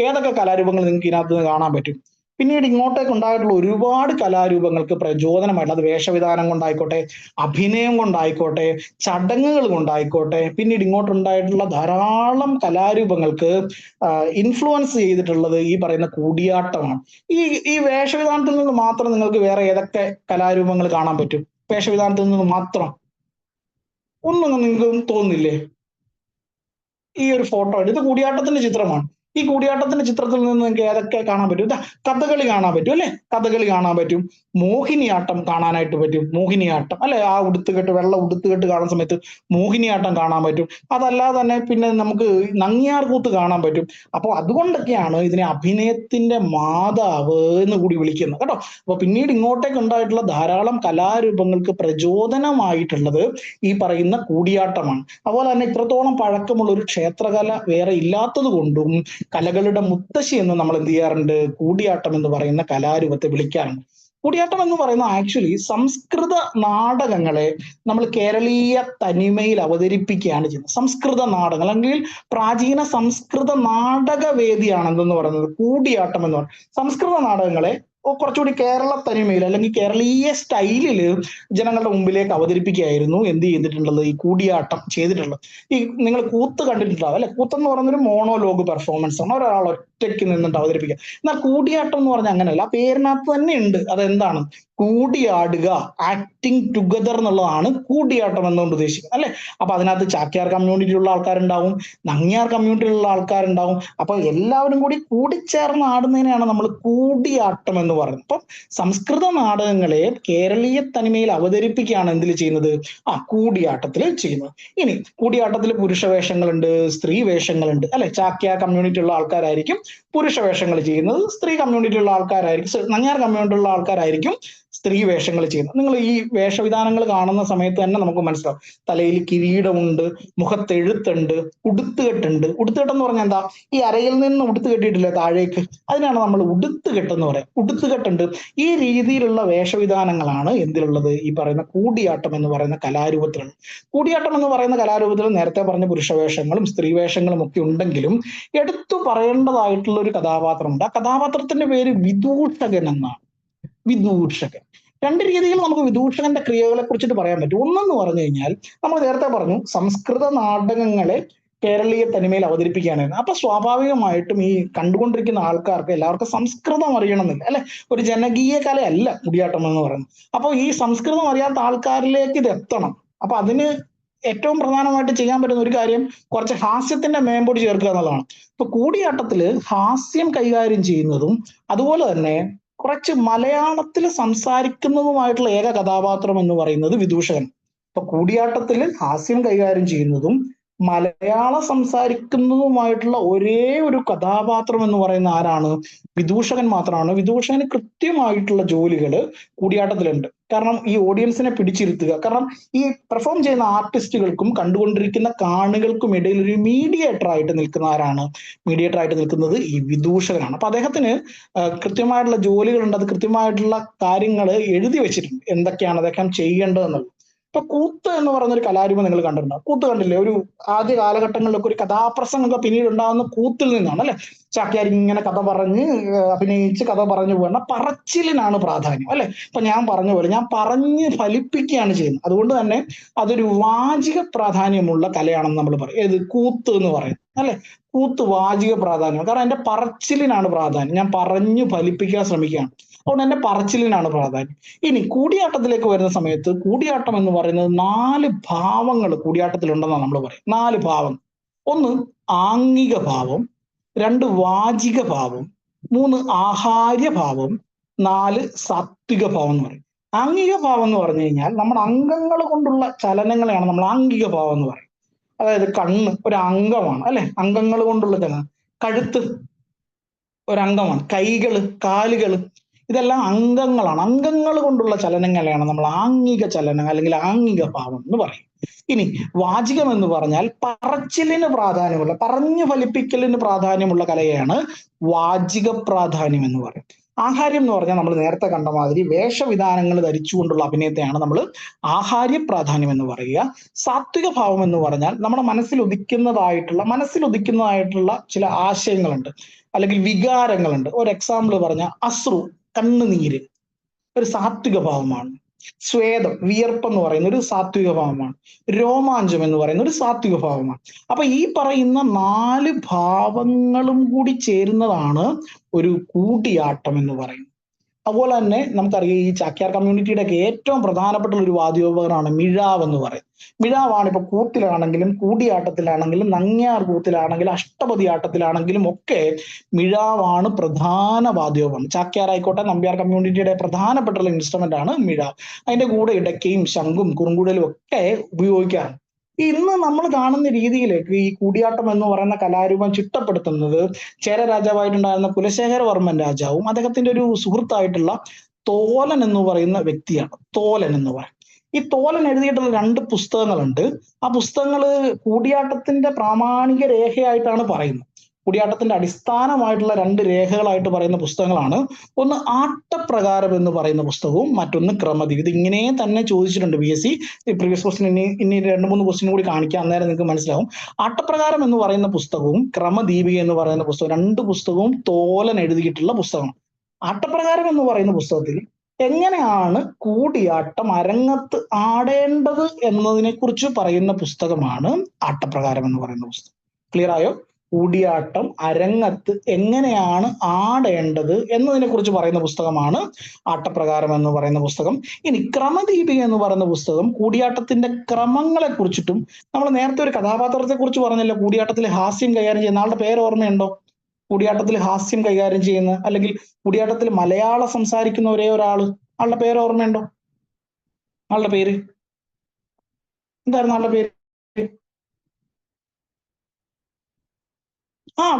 Speaker 1: ഏതൊക്കെ കലാരൂപങ്ങൾ നിങ്ങൾക്ക് ഇതിനകത്ത് നിന്ന് കാണാൻ പറ്റും. പിന്നീട് ഇങ്ങോട്ടേക്ക് ഉണ്ടായിട്ടുള്ള ഒരുപാട് കലാരൂപങ്ങൾക്ക് പ്രചോദനമായിട്ട്, അത് വേഷവിധാനം കൊണ്ടായിക്കോട്ടെ, അഭിനയം കൊണ്ടായിക്കോട്ടെ, ചടങ്ങുകൾ കൊണ്ടായിക്കോട്ടെ, പിന്നീട് ഇങ്ങോട്ടുണ്ടായിട്ടുള്ള ധാരാളം കലാരൂപങ്ങൾക്ക് ഇൻഫ്ലുവൻസ് ചെയ്തിട്ടുള്ളത് ഈ പറയുന്ന കൂടിയാട്ടമാണ്. ഈ വേഷവിധാനത്തിൽ നിന്ന് മാത്രം നിങ്ങൾക്ക് വേറെ ഏതൊക്കെ കലാരൂപങ്ങൾ കാണാൻ പറ്റും? വേഷവിധാനത്തിൽ നിന്ന് മാത്രം ഒന്നും നിങ്ങൾക്ക് തോന്നുന്നില്ലേ? ഈ ഒരു ഫോട്ടോ, ഇത് കൂടിയാട്ടത്തിന്റെ ചിത്രമാണ്. ഈ കൂടിയാട്ടത്തിന്റെ ചിത്രത്തിൽ നിന്ന് നിങ്ങൾക്ക് ഏതൊക്കെ കാണാൻ പറ്റും? കഥകളി കാണാൻ പറ്റും അല്ലെ? കഥകളി കാണാൻ പറ്റും, മോഹിനിയാട്ടം കാണാനായിട്ട് പറ്റും. മോഹിനിയാട്ടം അല്ലെ? ആ ഉടുത്തുകെട്ട്, വെള്ള ഉടുത്തുകെട്ട് കാണുന്ന സമയത്ത് മോഹിനിയാട്ടം കാണാൻ പറ്റും. അതല്ലാതെ തന്നെ പിന്നെ നമുക്ക് നങ്ങ്യാർ കൂത്ത് കാണാൻ പറ്റും. അപ്പോൾ അതുകൊണ്ടൊക്കെയാണ് ഇതിനെ അഭിനയത്തിന്റെ മാതാവ് എന്ന് കൂടി വിളിക്കുന്നത് കേട്ടോ. അപ്പൊ പിന്നീട് ഇങ്ങോട്ടേക്ക് ഉണ്ടായിട്ടുള്ള ധാരാളം കലാരൂപങ്ങൾക്ക് പ്രചോദനമായിട്ടുള്ളത് ഈ പറയുന്ന കൂടിയാട്ടമാണ്. അതുപോലെ തന്നെ ഇത്രത്തോളം പഴക്കമുള്ള ഒരു ക്ഷേത്രകല വേറെ ഇല്ലാത്തത് കൊണ്ടും കലകളുടെ മുത്തശ്ശി എന്ന് നമ്മൾ എന്ത് ചെയ്യാറുണ്ട്? കൂടിയാട്ടം എന്ന് പറയുന്ന കലാരൂപത്തെ വിളിക്കാറുണ്ട്. കൂടിയാട്ടം എന്ന് പറയുന്ന ആക്ച്വലി സംസ്കൃത നാടകങ്ങളെ നമ്മൾ കേരളീയ തനിമയിൽ അവതരിപ്പിക്കുകയാണ് ചെയ്യുന്നത്. സംസ്കൃത നാടകങ്ങൾ അല്ലെങ്കിൽ പ്രാചീന സംസ്കൃത നാടകവേദിയാണ് എന്തെന്ന് പറയുന്നത് കൂടിയാട്ടം എന്ന് പറയുന്നത്. സംസ്കൃത നാടകങ്ങളെ കുറച്ചുകൂടി കേരള തനിമയിൽ അല്ലെങ്കിൽ കേരളീയ സ്റ്റൈലില് ജനങ്ങളുടെ മുമ്പിലേക്ക് അവതരിപ്പിക്കുകയായിരുന്നു എന്ത് ചെയ്തിട്ടുള്ളത്? ഈ കൂടിയാട്ടം ചെയ്തിട്ടുള്ളത്. ഈ നിങ്ങൾ കൂത്ത് കണ്ടിട്ടുണ്ടാവും അല്ലെ? കൂത്തെന്ന് പറയുന്നൊരു മോണോലോഗ് പെർഫോമൻസ് ആണ്, ഒരാൾ ഒറ്റയ്ക്ക് നിന്നിട്ട് അവതരിപ്പിക്കുക. എന്നാൽ കൂടിയാട്ടം എന്ന് പറഞ്ഞാൽ അങ്ങനെയല്ല. ആ പേരിനകത്ത് തന്നെ ഉണ്ട്. അതെന്താണ്? കൂടിയാടുക, ആക്ടിങ് ടുഗദർ എന്നുള്ളതാണ് കൂടിയാട്ടം എന്നുകൊണ്ട് ഉദ്ദേശിക്കുന്നത് അല്ലെ? അപ്പൊ അതിനകത്ത് ചാക്യാർ കമ്മ്യൂണിറ്റിയിലുള്ള ആൾക്കാരുണ്ടാവും, നങ്ങ്യാർ കമ്മ്യൂണിറ്റിയിലുള്ള ആൾക്കാരുണ്ടാവും. അപ്പൊ എല്ലാവരും കൂടി കൂടിച്ചേർന്ന് ആടുന്നതിനെയാണ് നമ്മൾ കൂടിയാട്ടം എന്ന് പറയുന്നത്. അപ്പം സംസ്കൃത നാടകങ്ങളെ കേരളീയ തനിമയിൽ അവതരിപ്പിക്കുകയാണ് എന്തിൽ ചെയ്യുന്നത്? കൂടിയാട്ടത്തിൽ ചെയ്യുന്നത്. ഇനി കൂടിയാട്ടത്തിൽ പുരുഷ വേഷങ്ങളുണ്ട്, സ്ത്രീ വേഷങ്ങളുണ്ട് അല്ലെ? ചാക്യാർ കമ്മ്യൂണിറ്റി ഉള്ള ആൾക്കാരായിരിക്കും പുരുഷ വേഷങ്ങൾ ചെയ്യുന്നത്, സ്ത്രീ കമ്മ്യൂണിറ്റി ഉള്ള ആൾക്കാരായിരിക്കും, നങ്ങ്യാർ കമ്മ്യൂണിറ്റി ഉള്ള ആൾക്കാരായിരിക്കും സ്ത്രീ വേഷങ്ങൾ ചെയ്യുന്നത്. നിങ്ങൾ ഈ വേഷവിധാനങ്ങൾ കാണുന്ന സമയത്ത് തന്നെ നമുക്ക് മനസ്സിലാവും. തലയിൽ കിരീടമുണ്ട്, മുഖത്തെഴുത്തുണ്ട്, ഉടുത്തുകെട്ടുണ്ട്. ഉടുത്തുകെട്ടെന്ന് പറഞ്ഞാൽ എന്താ? ഈ അരയിൽ നിന്ന് ഉടുത്തു കെട്ടിയിട്ടില്ലേ താഴേക്ക്, അതിനാണ് നമ്മൾ ഉടുത്തുകെട്ടെന്ന് പറയാം. ഉടുത്തുകെട്ടുണ്ട്. ഈ രീതിയിലുള്ള വേഷവിധാനങ്ങളാണ് എന്തിലുള്ളത്? ഈ പറയുന്ന കൂടിയാട്ടം എന്ന് പറയുന്ന കലാരൂപത്തിലുള്ളത്. കൂടിയാട്ടം എന്ന് പറയുന്ന കലാരൂപത്തിൽ നേരത്തെ പറഞ്ഞ പുരുഷവേഷങ്ങളും സ്ത്രീ വേഷങ്ങളും ഒക്കെ ഉണ്ടെങ്കിലും എടുത്തു പറയേണ്ടതായിട്ടുള്ള ഒരു കഥാപാത്രമുണ്ട്. ആ കഥാപാത്രത്തിന്റെ പേര് വിദൂഷകൻ എന്നാണ്. വിദൂഷകൻ. രണ്ട് രീതിയിൽ നമുക്ക് വിദൂഷകന്റെ ക്രിയകളെ കുറിച്ചിട്ട് പറയാൻ പറ്റും. ഒന്നെന്ന് പറഞ്ഞു കഴിഞ്ഞാൽ നമ്മൾ നേരത്തെ പറഞ്ഞു സംസ്കൃത നാടകങ്ങളെ കേരളീയ തനിമയിൽ അവതരിപ്പിക്കുകയായിരുന്നു. അപ്പൊ സ്വാഭാവികമായിട്ടും ഈ കണ്ടുകൊണ്ടിരിക്കുന്ന ആൾക്കാർക്ക് എല്ലാവർക്കും സംസ്കൃതം അറിയണമെന്നില്ല അല്ലെ. ഒരു ജനകീയ കലയല്ല കൂടിയാട്ടം എന്ന് പറയുന്നത്. അപ്പോൾ ഈ സംസ്കൃതം അറിയാത്ത ആൾക്കാരിലേക്ക് ഇത് എത്തണം. അപ്പൊ അതിന് ഏറ്റവും പ്രധാനമായിട്ട് ചെയ്യാൻ പറ്റുന്ന ഒരു കാര്യം കുറച്ച് ഹാസ്യത്തിന്റെ മേമ്പൊടി ചേർക്കുക എന്നുള്ളതാണ്. ഇപ്പൊ കൂടിയാട്ടത്തില് ഹാസ്യം കൈകാര്യം ചെയ്യുന്നതും അതുപോലെ തന്നെ കുറച്ച് മലയാളത്തിൽ സംസാരിക്കുന്നതുമായിട്ടുള്ള ഏക കഥാപാത്രം എന്ന് പറയുന്നത് വിദൂഷകൻ. ഇപ്പൊ കൂടിയാട്ടത്തിൽ ഹാസ്യം കൈകാര്യം ചെയ്യുന്നതും മലയാളം സംസാരിക്കുന്നതുമായിട്ടുള്ള ഒരേ ഒരു കഥാപാത്രം എന്ന് പറയുന്ന ആരാണ്? വിദൂഷകൻ മാത്രമാണ്. വിദൂഷകന് കൃത്യമായിട്ടുള്ള ജോലികൾ കൂടിയാട്ടത്തിലുണ്ട്. കാരണം ഈ ഓഡിയൻസിനെ പിടിച്ചിരുത്തുക. കാരണം ഈ പെർഫോം ചെയ്യുന്ന ആർട്ടിസ്റ്റുകൾക്കും കണ്ടുകൊണ്ടിരിക്കുന്ന കാണികൾക്കും ഇടയിൽ ഒരു മീഡിയേറ്റർ ആയിട്ട് നിൽക്കുന്ന ആരാണ്? മീഡിയേറ്റർ ആയിട്ട് നിൽക്കുന്നത് ഈ വിദൂഷകനാണ്. അപ്പൊ അദ്ദേഹത്തിന് കൃത്യമായിട്ടുള്ള ജോലികളുണ്ട്. അത് കൃത്യമായിട്ടുള്ള കാര്യങ്ങൾ എഴുതി വെച്ചിട്ടുണ്ട്, എന്തൊക്കെയാണ് അദ്ദേഹം ചെയ്യേണ്ടതെന്നുള്ളത്. ഇപ്പൊ കൂത്ത് എന്ന് പറയുന്ന ഒരു കലാരൂപം നിങ്ങൾ കണ്ടിട്ടുണ്ടോ? കൂത്ത് കണ്ടില്ലേ? ഒരു ആദ്യ കാലഘട്ടങ്ങളിലൊക്കെ ഒരു കഥാപ്രസംഗമൊക്കെ പിന്നീട് ഉണ്ടാകുന്ന കൂത്തിൽ നിന്നാണ് അല്ലെ. ചാക്യാർ ഇങ്ങനെ കഥ പറഞ്ഞ് അഭിനയിച്ച് കഥ പറഞ്ഞു പോകണം. പറച്ചിലിനാണ് പ്രാധാന്യം അല്ലെ. ഇപ്പൊ ഞാൻ പറഞ്ഞ പോലെ ഞാൻ പറഞ്ഞ് ഫലിപ്പിക്കുകയാണ് ചെയ്യുന്നത്. അതുകൊണ്ട് തന്നെ അതൊരു വാചിക പ്രാധാന്യമുള്ള കലയാണെന്ന് നമ്മൾ പറയും. ഏത്? കൂത്ത് എന്ന് പറയും അല്ലെ. കൂത്ത് വാചിക പ്രാധാന്യം. കാരണം എന്റെ പറച്ചിലിനാണ് പ്രാധാന്യം. ഞാൻ പറഞ്ഞു ഫലിപ്പിക്കാൻ ശ്രമിക്കുകയാണ്. അതുകൊണ്ട് എന്റെ പറച്ചിലിനാണ് പ്രാധാന്യം. ഇനി കൂടിയാട്ടത്തിലേക്ക് വരുന്ന സമയത്ത് കൂടിയാട്ടം എന്ന് പറയുന്നത് 4 ഭാവങ്ങൾ കൂടിയാട്ടത്തിലുണ്ടെന്നാണ് നമ്മൾ പറയും. 4 ഭാവം. 1 ആംഗിക ഭാവം, 2 വാചിക ഭാവം, 3 ആഹാര്യ ഭാവം, 4 സാത്വിക ഭാവം എന്ന് പറയും. ആംഗിക ഭാവം എന്ന് പറഞ്ഞു കഴിഞ്ഞാൽ നമ്മുടെ അംഗങ്ങൾ കൊണ്ടുള്ള ചലനങ്ങളെയാണ് നമ്മൾ ആംഗിക ഭാവം എന്ന് പറയും. അതായത് കണ്ണ് ഒരു അംഗമാണ് അല്ലെ. അംഗങ്ങൾ കൊണ്ടുള്ള ചലനം. കഴുത്ത് ഒരംഗമാണ്. കൈകള്, കാലുകള്, ഇതെല്ലാം അംഗങ്ങളാണ്. അംഗങ്ങൾ കൊണ്ടുള്ള ചലനങ്ങളെയാണ് നമ്മൾ ആംഗിക ചലനം അല്ലെങ്കിൽ ആംഗിക ഭാവം എന്ന് പറയും. ഇനി വാചികം എന്ന് പറഞ്ഞാൽ പറച്ചിലിന് പ്രാധാന്യമുള്ള, പറഞ്ഞു ഫലിപ്പിക്കലിന് പ്രാധാന്യമുള്ള കലയാണ് വാചിക പ്രാധാന്യം എന്ന് പറയും. ആഹാര്യം എന്ന് പറഞ്ഞാൽ നമ്മൾ നേരത്തെ കണ്ട മാതിരി വേഷവിധാനങ്ങൾ ധരിച്ചുകൊണ്ടുള്ള അഭിനയത്തെയാണ് നമ്മൾ ആഹാര്യ പ്രാധാന്യം എന്ന് പറയുക. സാത്വിക ഭാവം എന്ന് പറഞ്ഞാൽ നമ്മുടെ മനസ്സിൽ ഉദിക്കുന്നതായിട്ടുള്ള ചില ആശയങ്ങളുണ്ട് അല്ലെങ്കിൽ വികാരങ്ങളുണ്ട്. ഒരു എക്സാമ്പിൾ പറഞ്ഞാൽ അശ്രു, കണ്ണുനീര്, ഒരു സാത്വിക ഭാവമാണ്. സ്വേദം, വിയർപ്പ് എന്ന് പറയുന്ന ഒരു സാത്വിക ഭാവമാണ്. രോമാഞ്ചം എന്ന് പറയുന്ന ഒരു സാത്വിക ഭാവമാണ്. അപ്പൊ ഈ പറയുന്ന 4 ഭാവങ്ങളും കൂടി ചേരുന്നതാണ് ഒരു കൂടിയാട്ടം എന്ന് പറയുന്നത്. അതുപോലെ തന്നെ നമുക്കറിയാം ഈ ചാക്യാർ കമ്മ്യൂണിറ്റിയുടെ ഒക്കെ ഏറ്റവും പ്രധാനപ്പെട്ട ഒരു വാദ്യോപകരണമാണ് മിഴാവ് എന്ന് പറയുന്നത്. മിഴാവാണ് ഇപ്പൊ കൂത്തിലാണെങ്കിലും കൂടിയാട്ടത്തിലാണെങ്കിലും നങ്ങ്യാർ കൂത്തിലാണെങ്കിലും അഷ്ടപതി ആട്ടത്തിലാണെങ്കിലും ഒക്കെ മിഴാവാണ് പ്രധാന വാദ്യോപകരണം. ചാക്യാർ ആയിക്കോട്ടെ നമ്പ്യാർ കമ്മ്യൂണിറ്റിയുടെ പ്രധാനപ്പെട്ട ഇൻസ്ട്രുമെന്റ് ആണ് മിഴാവ്. അതിന്റെ കൂടെ ഇടയ്ക്കയും ശംഖും കുറുങ്കുഴലും ഒക്കെ ഉപയോഗിക്കാറുണ്ട്. ഇന്ന് നമ്മൾ കാണുന്ന രീതിയിലേക്ക് ഈ കൂടിയാട്ടം എന്ന് പറയുന്ന കലാരൂപം ചിട്ടപ്പെടുത്തുന്നത് ചേര രാജാവായിട്ടുണ്ടായിരുന്ന കുലശേഖരവർമ്മൻ രാജാവും അദ്ദേഹത്തിന്റെ ഒരു സുഹൃത്തായിട്ടുള്ള തോലൻ എന്ന് പറയുന്ന വ്യക്തിയാണ്. തോലൻ എന്ന് പറയും. ഈ തോലൻ എഴുതിയിട്ടുള്ള 2 പുസ്തകങ്ങളുണ്ട്. ആ പുസ്തകങ്ങള് കൂടിയാട്ടത്തിന്റെ പ്രാമാണിക രേഖയായിട്ടാണ് പറയുന്നത്. കൂടിയാട്ടത്തിന്റെ അടിസ്ഥാനമായിട്ടുള്ള 2 രേഖകളായിട്ട് പറയുന്ന പുസ്തകങ്ങളാണ്. ഒന്ന് ആട്ടപ്രകാരം എന്ന് പറയുന്ന പുസ്തകവും മറ്റൊന്ന് ക്രമദീപം. ഇത് ഇങ്ങനെ തന്നെ ചോദിച്ചിട്ടുണ്ട് PSC. പ്രീവിയസ് ക്വസ്റ്റ്യൻ ഇനി 2-3 ക്വസ്റ്റ്യൻ കൂടി കാണിക്കാം, അന്നേരം നിങ്ങൾക്ക് മനസ്സിലാവും. ആട്ടപ്രകാരം എന്ന് പറയുന്ന പുസ്തകവും ക്രമദീപിക എന്ന് പറയുന്ന പുസ്തകം, 2 പുസ്തകവും തോലൻ എഴുതിയിട്ടുള്ള പുസ്തകമാണ്. ആട്ടപ്രകാരം എന്ന് പറയുന്ന പുസ്തകത്തിൽ എങ്ങനെയാണ് കൂടിയാട്ടം അരങ്ങത്ത് ആടേണ്ടത് എന്നതിനെ കുറിച്ച് പറയുന്ന പുസ്തകമാണ് ആട്ടപ്രകാരം എന്ന് പറയുന്ന പുസ്തകം. ക്ലിയർ ആയോ? കൂടിയാട്ടം അരങ്ങത്ത് എങ്ങനെയാണ് ആടേണ്ടത് എന്നതിനെ കുറിച്ച് പറയുന്ന പുസ്തകമാണ് ആട്ടപ്രകാരം എന്ന് പറയുന്ന പുസ്തകം. ഇനി ക്രമദീപിക എന്ന് പറയുന്ന പുസ്തകം കൂടിയാട്ടത്തിന്റെ ക്രമങ്ങളെ കുറിച്ചിട്ടും, നമ്മൾ നേരത്തെ ഒരു കഥാപാത്രത്തെ കുറിച്ച് പറഞ്ഞല്ലോ, കൂടിയാട്ടത്തിൽ ഹാസ്യം കൈകാര്യം ചെയ്യുന്ന ആളുടെ പേര് ഓർമ്മയുണ്ടോ? കൂടിയാട്ടത്തിൽ ഹാസ്യം കൈകാര്യം ചെയ്യുന്ന അല്ലെങ്കിൽ കൂടിയാട്ടത്തിൽ മലയാളം സംസാരിക്കുന്ന ഒരേ ഒരാള്, ആളുടെ പേര് ഓർമ്മയുണ്ടോ? ആളുടെ പേര് എന്തായിരുന്നു? ആളുടെ പേര്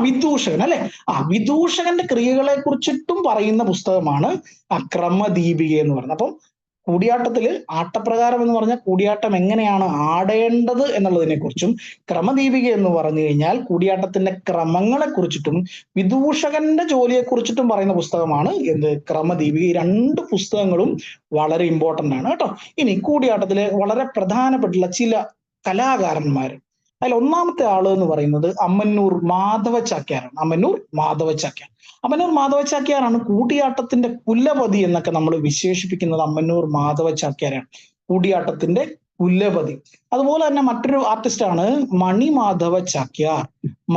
Speaker 1: വിദൂഷകൻ അല്ലെ. വിദൂഷകന്റെ ക്രിയകളെ കുറിച്ചിട്ടും പറയുന്ന പുസ്തകമാണ് ക്രമദീപിക എന്ന് പറയുന്നത്. അപ്പം കൂടിയാട്ടത്തില് ആട്ടപ്രകാരം എന്ന് പറഞ്ഞാൽ കൂടിയാട്ടം എങ്ങനെയാണ് ആടേണ്ടത് എന്നുള്ളതിനെ കുറിച്ചും, ക്രമദീപിക എന്ന് പറഞ്ഞു കഴിഞ്ഞാൽ കൂടിയാട്ടത്തിന്റെ ക്രമങ്ങളെ കുറിച്ചിട്ടും വിദൂഷകന്റെ ജോലിയെ കുറിച്ചിട്ടും പറയുന്ന പുസ്തകമാണ് എന്ത്? ക്രമദീപിക. ഈ 2 പുസ്തകങ്ങളും വളരെ ഇമ്പോർട്ടന്റ് ആണ് കേട്ടോ. ഇനി കൂടിയാട്ടത്തിലെ വളരെ പ്രധാനപ്പെട്ടുള്ള ചില കലാകാരന്മാര്, അതിൽ ഒന്നാമത്തെ ആള് എന്ന് പറയുന്നത് അമ്മന്നൂർ മാധവ ചാക്യാരാണ്. അമ്മന്നൂർ മാധവ ചാക്യാരാണ് കൂടിയാട്ടത്തിന്റെ കുലപതി എന്നൊക്കെ നമ്മൾ വിശേഷിപ്പിക്കുന്നത്. അമ്മന്നൂർ മാധവ ചാക്യാരാണ് കൂടിയാട്ടത്തിന്റെ കുലപതി. അതുപോലെ തന്നെ മറ്റൊരു ആർട്ടിസ്റ്റ് ആണ് മണിമാധവ ചാക്യാർ.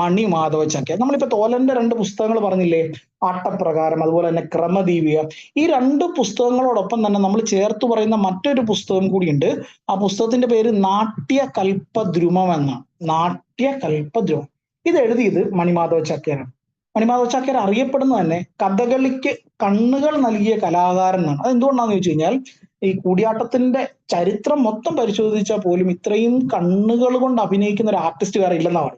Speaker 1: മണിമാധവ ചാക്യാർ നമ്മളിപ്പോ തോലന്റെ 2 പുസ്തകങ്ങൾ പറഞ്ഞില്ലേ, ആട്ടപ്രകാരം, അതുപോലെ തന്നെ ക്രമദീപിക. ഈ 2 പുസ്തകങ്ങളോടൊപ്പം തന്നെ നമ്മൾ ചേർത്ത് പറയുന്ന മറ്റൊരു പുസ്തകം കൂടിയുണ്ട്. ആ പുസ്തകത്തിന്റെ പേര് നാട്യകൽപദ്രുമം എന്നാണ്. നാട്യകൽപദ്രുമം. ഇത് എഴുതിയത് മണിമാധവ ചാക്യാരാണ്. മണിമാധവ ചാക്യാർ അറിയപ്പെടുന്നത് തന്നെ കഥകളിക്ക് കണ്ണുകൾ നൽകിയ കലാകാരൻ എന്നാണ്. അത് എന്തുകൊണ്ടാന്ന് ചോദിച്ചു കഴിഞ്ഞാൽ, ഈ കൂടിയാട്ടത്തിന്റെ ചരിത്രം മൊത്തം പരിശോധിച്ചാൽ പോലും ഇത്രയും കണ്ണുകൾ കൊണ്ട് അഭിനയിക്കുന്ന ഒരു ആർട്ടിസ്റ്റ് വേറെ ഇല്ലെന്നാണ്.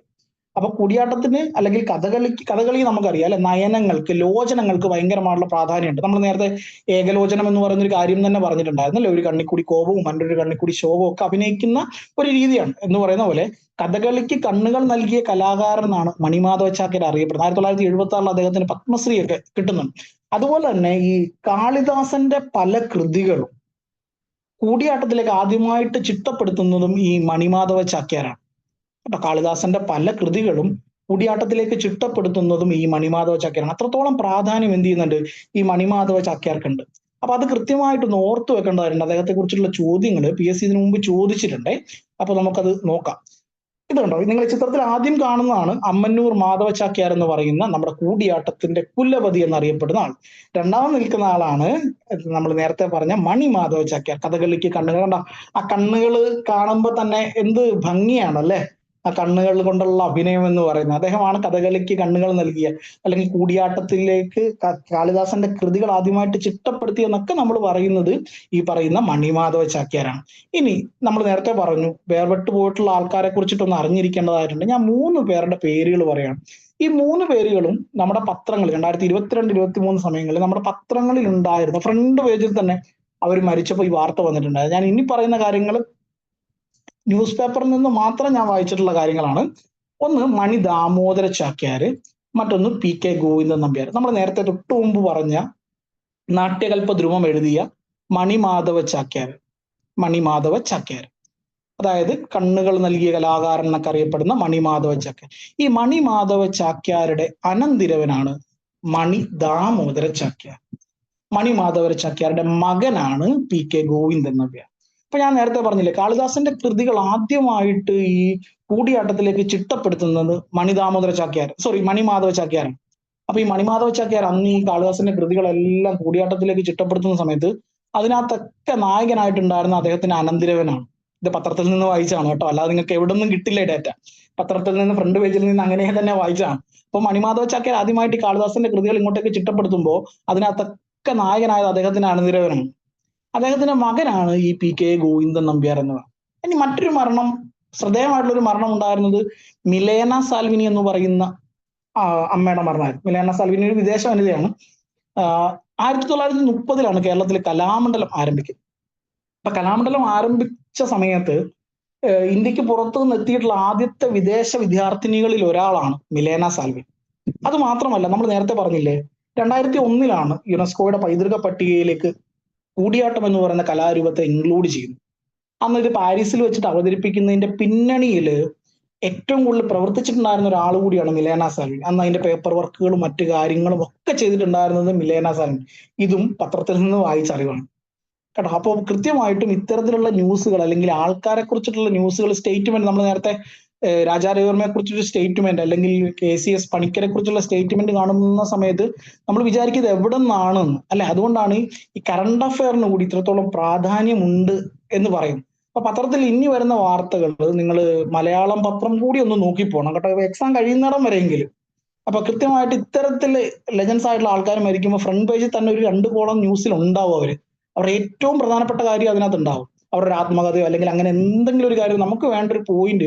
Speaker 1: അപ്പൊ കൂടിയാട്ടത്തിന് അല്ലെങ്കിൽ കഥകളി നമുക്കറിയാം അല്ലെ, നയനങ്ങൾക്ക്, ലോചനങ്ങൾക്ക് ഭയങ്കരമായിട്ടുള്ള പ്രാധാന്യമുണ്ട്. നമ്മൾ നേരത്തെ ഏകലോചനം എന്ന് പറയുന്ന ഒരു കാര്യം തന്നെ പറഞ്ഞിട്ടുണ്ടായിരുന്നല്ലേ, ഒരു കണ്ണിക്കൂടി കോപവും മറ്റൊരു കണ്ണിക്കൂടി ശോകവും ഒക്കെ അഭിനയിക്കുന്ന ഒരു രീതിയാണ് എന്ന് പറയുന്ന പോലെ കഥകളിക്ക് കണ്ണുകൾ നൽകിയ കലാകാരൻ എന്നാണ് മണിമാധവ ചാക്യാർ അറിയപ്പെടുന്നത്. 1976 അദ്ദേഹത്തിന് പത്മശ്രീ ഒക്കെ കിട്ടുന്നുണ്ട്. അതുപോലെ തന്നെ ഈ കാളിദാസന്റെ പല കൃതികളും കൂടിയാട്ടത്തിലേക്ക് ആദ്യമായിട്ട് ചിട്ടപ്പെടുത്തുന്നതും ഈ മണിമാധവ ചാക്യാരാണ്. അപ്പൊ കാളിദാസന്റെ പല കൃതികളും കൂടിയാട്ടത്തിലേക്ക് ചിട്ടപ്പെടുത്തുന്നതും ഈ മണിമാധവ ചാക്യാരാണ്. അത്രത്തോളം പ്രാധാന്യം എന്ത് ചെയ്യുന്നുണ്ട് ഈ മണിമാധവ ചാക്യാർക്കുണ്ട്. അപ്പൊ അത് കൃത്യമായിട്ടൊന്ന് ഓർത്തു വെക്കേണ്ടതായിട്ടുണ്ട്. അദ്ദേഹത്തെ കുറിച്ചുള്ള ചോദ്യങ്ങൾ PSC ഇതിനു മുമ്പ് ചോദിച്ചിട്ടുണ്ടേ. അപ്പൊ നമുക്കത് നോക്കാം. ഇത് കണ്ടോ, നിങ്ങൾ ചിത്രത്തിൽ ആദ്യം കാണുന്നതാണ് അമ്മന്നൂർ മാധവ ചാക്യാർ എന്ന് പറയുന്ന നമ്മുടെ കൂടിയാട്ടത്തിന്റെ കുലപതി എന്നറിയപ്പെടുന്ന ആൾ. രണ്ടാമത് നിൽക്കുന്ന ആളാണ് നമ്മൾ നേരത്തെ പറഞ്ഞ മണിമാധവ ചാക്യാർ. കഥകളിക്ക് കണ്ണുകൾ കണ്ട, ആ കണ്ണുകൾ കാണുമ്പോൾ തന്നെ എന്ത് ഭംഗിയാണല്ലേ, ആ കണ്ണുകൾ കൊണ്ടുള്ള അഭിനയം എന്ന് പറയുന്നത്. അദ്ദേഹമാണ് കഥകളിക്ക് കണ്ണുകൾ നൽകിയ, അല്ലെങ്കിൽ കൂടിയാട്ടത്തിലേക്ക് കാളിദാസന്റെ കൃതികൾ ആദ്യമായിട്ട് ചിട്ടപ്പെടുത്തി എന്നൊക്കെ നമ്മൾ പറയുന്നത് ഈ പറയുന്ന മണിമാധവ ചാക്യാരാണ്. ഇനി നമ്മൾ നേരത്തെ പറഞ്ഞു വേർപെട്ടു പോയിട്ടുള്ള ആൾക്കാരെ കുറിച്ചിട്ടൊന്ന് അറിഞ്ഞിരിക്കേണ്ടതായിട്ടുണ്ട്. ഞാൻ 3 പേരുടെ പേരുകൾ പറയാം. ഈ 3 പേരുകളും നമ്മുടെ പത്രങ്ങൾ 2022-23 സമയങ്ങളിൽ നമ്മുടെ പത്രങ്ങളിൽ ഉണ്ടായിരുന്ന ഫ്രണ്ട് പേജിൽ തന്നെ അവർ മരിച്ചപ്പോൾ ഈ വാർത്ത വന്നിട്ടുണ്ടായിരുന്നു. ഞാൻ ഇനി പറയുന്ന കാര്യങ്ങൾ ന്യൂസ് പേപ്പറിൽ നിന്ന് മാത്രം ഞാൻ വായിച്ചിട്ടുള്ള കാര്യങ്ങളാണ്. ഒന്ന് മണി ദാമോദര ചാക്യാര്, മറ്റൊന്ന് PK ഗോവിന്ദൻ നമ്പ്യാർ. നമ്മൾ നേരത്തെ തൊട്ടു മുമ്പ് പറഞ്ഞ നാട്യകൽപദ്രുമം എഴുതിയ മണിമാധവ ചാക്യാർ. മണിമാധവ ചാക്യാർ അതായത് കണ്ണുകൾ നൽകിയ കലാകാരൻ എന്നൊക്കെ അറിയപ്പെടുന്ന മണിമാധവ ചാക്യാർ. ഈ മണിമാധവ ചാക്യാരുടെ അനന്തിരവനാണ് മണി ദാമോദര ചാക്യാർ. മണിമാധവ ചാക്യാരുടെ മകനാണ് PK ഗോവിന്ദൻ നമ്പ്യാർ. അപ്പൊ ഞാൻ നേരത്തെ പറഞ്ഞില്ലേ, കാളിദാസന്റെ കൃതികൾ ആദ്യമായിട്ട് ഈ കൂടിയാട്ടത്തിലേക്ക് ചിട്ടപ്പെടുത്തുന്നത് മണിമാധവ ചാക്യാരാണ്. അപ്പൊ ഈ മണിമാധവ ചാക്യാർ അന്ന് ഈ കാളിദാസന്റെ കൃതികളെല്ലാം കൂടിയാട്ടത്തിലേക്ക് ചിട്ടപ്പെടുത്തുന്ന സമയത്ത് അതിനകത്തൊക്കെ നായകനായിട്ടുണ്ടായിരുന്ന അദ്ദേഹത്തിന്റെ അനന്തിരവനാണ്. ഇത് പത്രത്തിൽ നിന്ന് വായിച്ചാണ് കേട്ടോ, അല്ലാതെ നിങ്ങൾക്ക് എവിടെ നിന്നും കിട്ടില്ല ഡേറ്റ. പത്രത്തിൽ നിന്ന് ഫ്രണ്ട് പേജിൽ നിന്ന് അങ്ങനെ തന്നെ വായിച്ചാണ്. അപ്പൊ മണിമാധവ ചാക്യാർ ആദ്യമായിട്ട് ഈ കാളിദാസന്റെ കൃതികൾ ഇങ്ങോട്ടേക്ക് ചിട്ടപ്പെടുത്തുമ്പോൾ അതിനകത്തൊക്കെ നായകനായത് അദ്ദേഹത്തിന്റെ അനന്തിരവനാണ്. അദ്ദേഹത്തിന്റെ മകനാണ് ഈ PK ഗോവിന്ദൻ നമ്പ്യാർ എന്നതാണ്. ഇനി മറ്റൊരു മരണം, ശ്രദ്ധേയമായിട്ടുള്ള ഒരു മരണം ഉണ്ടായിരുന്നത് മിലേന സാൽവിനി എന്ന് പറയുന്ന അമ്മയുടെ മരണമായിരുന്നു. മിലേന സാൽവിനി ഒരു വിദേശ വനിതയാണ്. 1930 കേരളത്തിൽ കലാമണ്ഡലം ആരംഭിക്കുന്നത്. അപ്പൊ കലാമണ്ഡലം ആരംഭിച്ച സമയത്ത് ഇന്ത്യക്ക് പുറത്തു നിന്ന് എത്തിയിട്ടുള്ള ആദ്യത്തെ വിദേശ വിദ്യാർത്ഥിനികളിൽ ഒരാളാണ് മിലേന സാൽവിനി. അത് മാത്രമല്ല, നമ്മൾ നേരത്തെ പറഞ്ഞില്ലേ 2001 യുനെസ്കോയുടെ പൈതൃക പട്ടികയിലേക്ക് കൂടിയാട്ടം എന്ന് പറയുന്ന കലാരൂപത്തെ ഇൻക്ലൂഡ് ചെയ്യുന്നു. അന്ന് ഇത് പാരീസിൽ വെച്ചിട്ട് അവതരിപ്പിക്കുന്നതിന്റെ പിന്നണിയിൽ ഏറ്റവും കൂടുതൽ പ്രവർത്തിച്ചിട്ടുണ്ടായിരുന്ന ഒരാൾ കൂടിയാണ് മിലേന സാൽവിനി. അന്ന് അതിന്റെ പേപ്പർ വർക്കുകളും മറ്റു കാര്യങ്ങളും ഒക്കെ ചെയ്തിട്ടുണ്ടായിരുന്നത് മിലേന സാൽവിനി. ഇതും പത്രത്തിൽ നിന്ന് വായിച്ചറിവാണ് കേട്ടോ. അപ്പോൾ കൃത്യമായിട്ടും ഇത്തരത്തിലുള്ള ന്യൂസുകൾ അല്ലെങ്കിൽ ആൾക്കാരെ കുറിച്ചിട്ടുള്ള ന്യൂസുകൾ, സ്റ്റേറ്റ്മെന്റ്, നമ്മൾ നേരത്തെ രാജാ രവിവർമ്മയെ കുറിച്ചൊരു സ്റ്റേറ്റ്മെന്റ് അല്ലെങ്കിൽ KCS പണിക്കരെ കുറിച്ചുള്ള സ്റ്റേറ്റ്മെന്റ് കാണുന്ന സമയത്ത് നമ്മൾ വിചാരിക്കുന്നത് എവിടെ നിന്നാണെന്ന് അല്ലെ. അതുകൊണ്ടാണ് ഈ കറണ്ട് അഫയറിന് കൂടി ഇത്രത്തോളം പ്രാധാന്യമുണ്ട് എന്ന് പറയും. അപ്പൊ പത്രത്തിൽ ഇനി വരുന്ന വാർത്തകൾ നിങ്ങൾ മലയാളം പത്രം കൂടി ഒന്ന് നോക്കിപ്പോണം കേട്ടോ, എക്സാം കഴിയുന്നിടം വരെയെങ്കിലും. അപ്പൊ കൃത്യമായിട്ട് ഇത്തരത്തിൽ ലെജൻസ് ആയിട്ടുള്ള ആൾക്കാർ മരിക്കുമ്പോൾ ഫ്രണ്ട് പേജിൽ തന്നെ ഒരു 2 കോളം ന്യൂസിൽ ഉണ്ടാവും. അവരുടെ ഏറ്റവും പ്രധാനപ്പെട്ട കാര്യം അതിനകത്ത് ഉണ്ടാവും. അവരുടെ ആത്മകഥയോ അല്ലെങ്കിൽ അങ്ങനെ എന്തെങ്കിലും ഒരു കാര്യം, നമുക്ക് വേണ്ട ഒരു പോയിന്റ്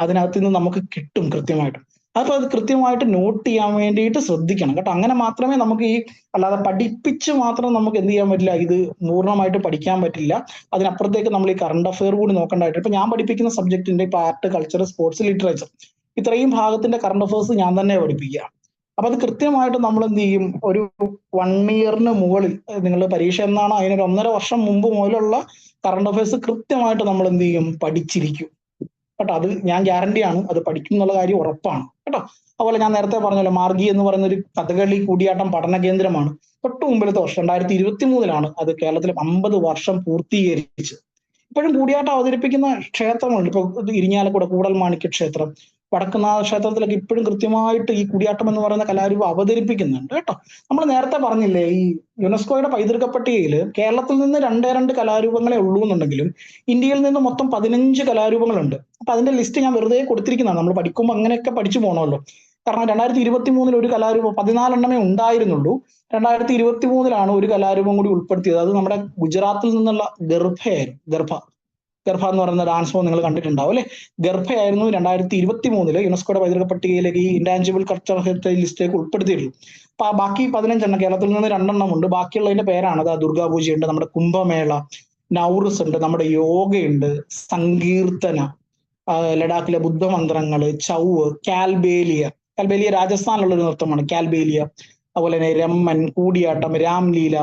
Speaker 1: അതിനകത്ത് നിന്ന് നമുക്ക് കിട്ടും കൃത്യമായിട്ടും. അപ്പൊ അത് കൃത്യമായിട്ട് നോട്ട് ചെയ്യാൻ വേണ്ടിയിട്ട് ശ്രദ്ധിക്കണം കേട്ടോ. അങ്ങനെ മാത്രമേ നമുക്ക് അല്ലാതെ പഠിപ്പിച്ച് മാത്രം നമുക്ക് എന്ത് ചെയ്യാൻ പറ്റില്ല, ഇത് പൂർണ്ണമായിട്ട് പഠിക്കാൻ പറ്റില്ല. അതിനപ്പുറത്തേക്ക് നമ്മൾ ഈ കറണ്ട് അഫയർ കൂടി നോക്കേണ്ടതായിട്ട്. ഇപ്പൊ ഞാൻ പഠിപ്പിക്കുന്ന സബ്ജക്റ്റിന്റെ ഇപ്പൊ ആർട്ട്, കൾച്ചർ, സ്പോർട്സ്, ലിറ്ററേച്ചർ, ഇത്രയും ഭാഗത്തിന്റെ കറണ്ട് അഫയേഴ്സ് ഞാൻ തന്നെ പഠിപ്പിക്കുക. അപ്പൊ അത് കൃത്യമായിട്ട് നമ്മൾ എന്ത് ചെയ്യും, ഒരു 1 ഇയറിന് മുകളിൽ നിങ്ങൾ പരീക്ഷ എന്നാണോ അതിനൊരു 1.5 വർഷം മുമ്പ് മുതലുള്ള കറണ്ട് അഫയേഴ്സ് കൃത്യമായിട്ട് നമ്മൾ എന്ത് ചെയ്യും, പഠിച്ചിരിക്കും കേട്ടോ. അത് ഞാൻ ഗ്യാരണ്ടിയാണ്, അത് പഠിക്കും എന്നുള്ള കാര്യം ഉറപ്പാണ് കേട്ടോ. അതുപോലെ ഞാൻ നേരത്തെ പറഞ്ഞല്ലോ, മാർഗി എന്ന് പറയുന്ന ഒരു കഥകളി കൂടിയാട്ടം പഠന കേന്ദ്രമാണ്. തൊട്ട് മുമ്പിലത്തെ വർഷം 2023 അത് കേരളത്തിൽ 50 വർഷം പൂർത്തീകരിച്ചത്. ഇപ്പോഴും കൂടിയാട്ടം അവതരിപ്പിക്കുന്ന ക്ഷേത്രങ്ങളുണ്ട്. ഇപ്പൊ ഇരിങ്ങാലക്കുട കൂടൽമാണിക്യ ക്ഷേത്രം, വടക്കുന്നാഥ ക്ഷേത്രത്തിലൊക്കെ ഇപ്പോഴും കൃത്യമായിട്ട് ഈ കൂടിയാട്ടം എന്ന് പറയുന്ന കലാരൂപം അവതരിപ്പിക്കുന്നുണ്ട് കേട്ടോ. നമ്മൾ നേരത്തെ പറഞ്ഞില്ലേ, ഈ യുനെസ്കോയുടെ പൈതൃക പട്ടികയിൽ കേരളത്തിൽ നിന്ന് രണ്ട് കലാരൂപങ്ങളെ ഉള്ളൂ എന്നുണ്ടെങ്കിലും ഇന്ത്യയിൽ നിന്ന് മൊത്തം 15 കലാരൂപങ്ങളുണ്ട്. അപ്പൊ അതിന്റെ ലിസ്റ്റ് ഞാൻ വെറുതെ കൊടുത്തിരിക്കുന്നതാണ്. നമ്മൾ പഠിക്കുമ്പോൾ അങ്ങനെയൊക്കെ പഠിച്ചു പോകണമല്ലോ. കാരണം 2023 ഒരു കലാരൂപം 14 ഉണ്ടായിരുന്നുള്ളൂ. 2023 ഒരു കലാരൂപം കൂടി ഉൾപ്പെടുത്തിയത്. അത് നമ്മുടെ ഗുജറാത്തിൽ നിന്നുള്ള ഗർഭ എന്ന് പറയുന്ന ഡാൻസ് ഫോം നിങ്ങൾ കണ്ടിട്ടുണ്ടാവും അല്ലെ. ഗർഭയായിരുന്നു 2023 യുനെസ്കോയുടെ പൈതൃക പട്ടികയിലേക്ക് ഈ ഇൻടാഞ്ചിബിൾ കൾച്ചറൽ ഹെറിറ്റേജ് ലിസ്റ്റിലേക്ക് ഉൾപ്പെടുത്തിയിട്ടുള്ളൂ. അപ്പൊ ബാക്കി 15 കേരളത്തിൽ നിന്ന് 2 ഉണ്ട്. ബാക്കിയുള്ളതിന്റെ പേരാണ് ദുർഗാപൂജയുണ്ട്, നമ്മുടെ കുംഭമേള, നൗറുസ് ഉണ്ട്, നമ്മുടെ യോഗയുണ്ട്, സങ്കീർത്തന, ലഡാക്കിലെ ബുദ്ധമന്ത്രങ്ങള്, ചൗവ്, കാൽബേലിയ രാജസ്ഥാനിലുള്ള ഒരു നൃത്തമാണ് കാൽബേലിയ. അതുപോലെ തന്നെ രമ്മൻ, കൂടിയാട്ടം, രാംലീല,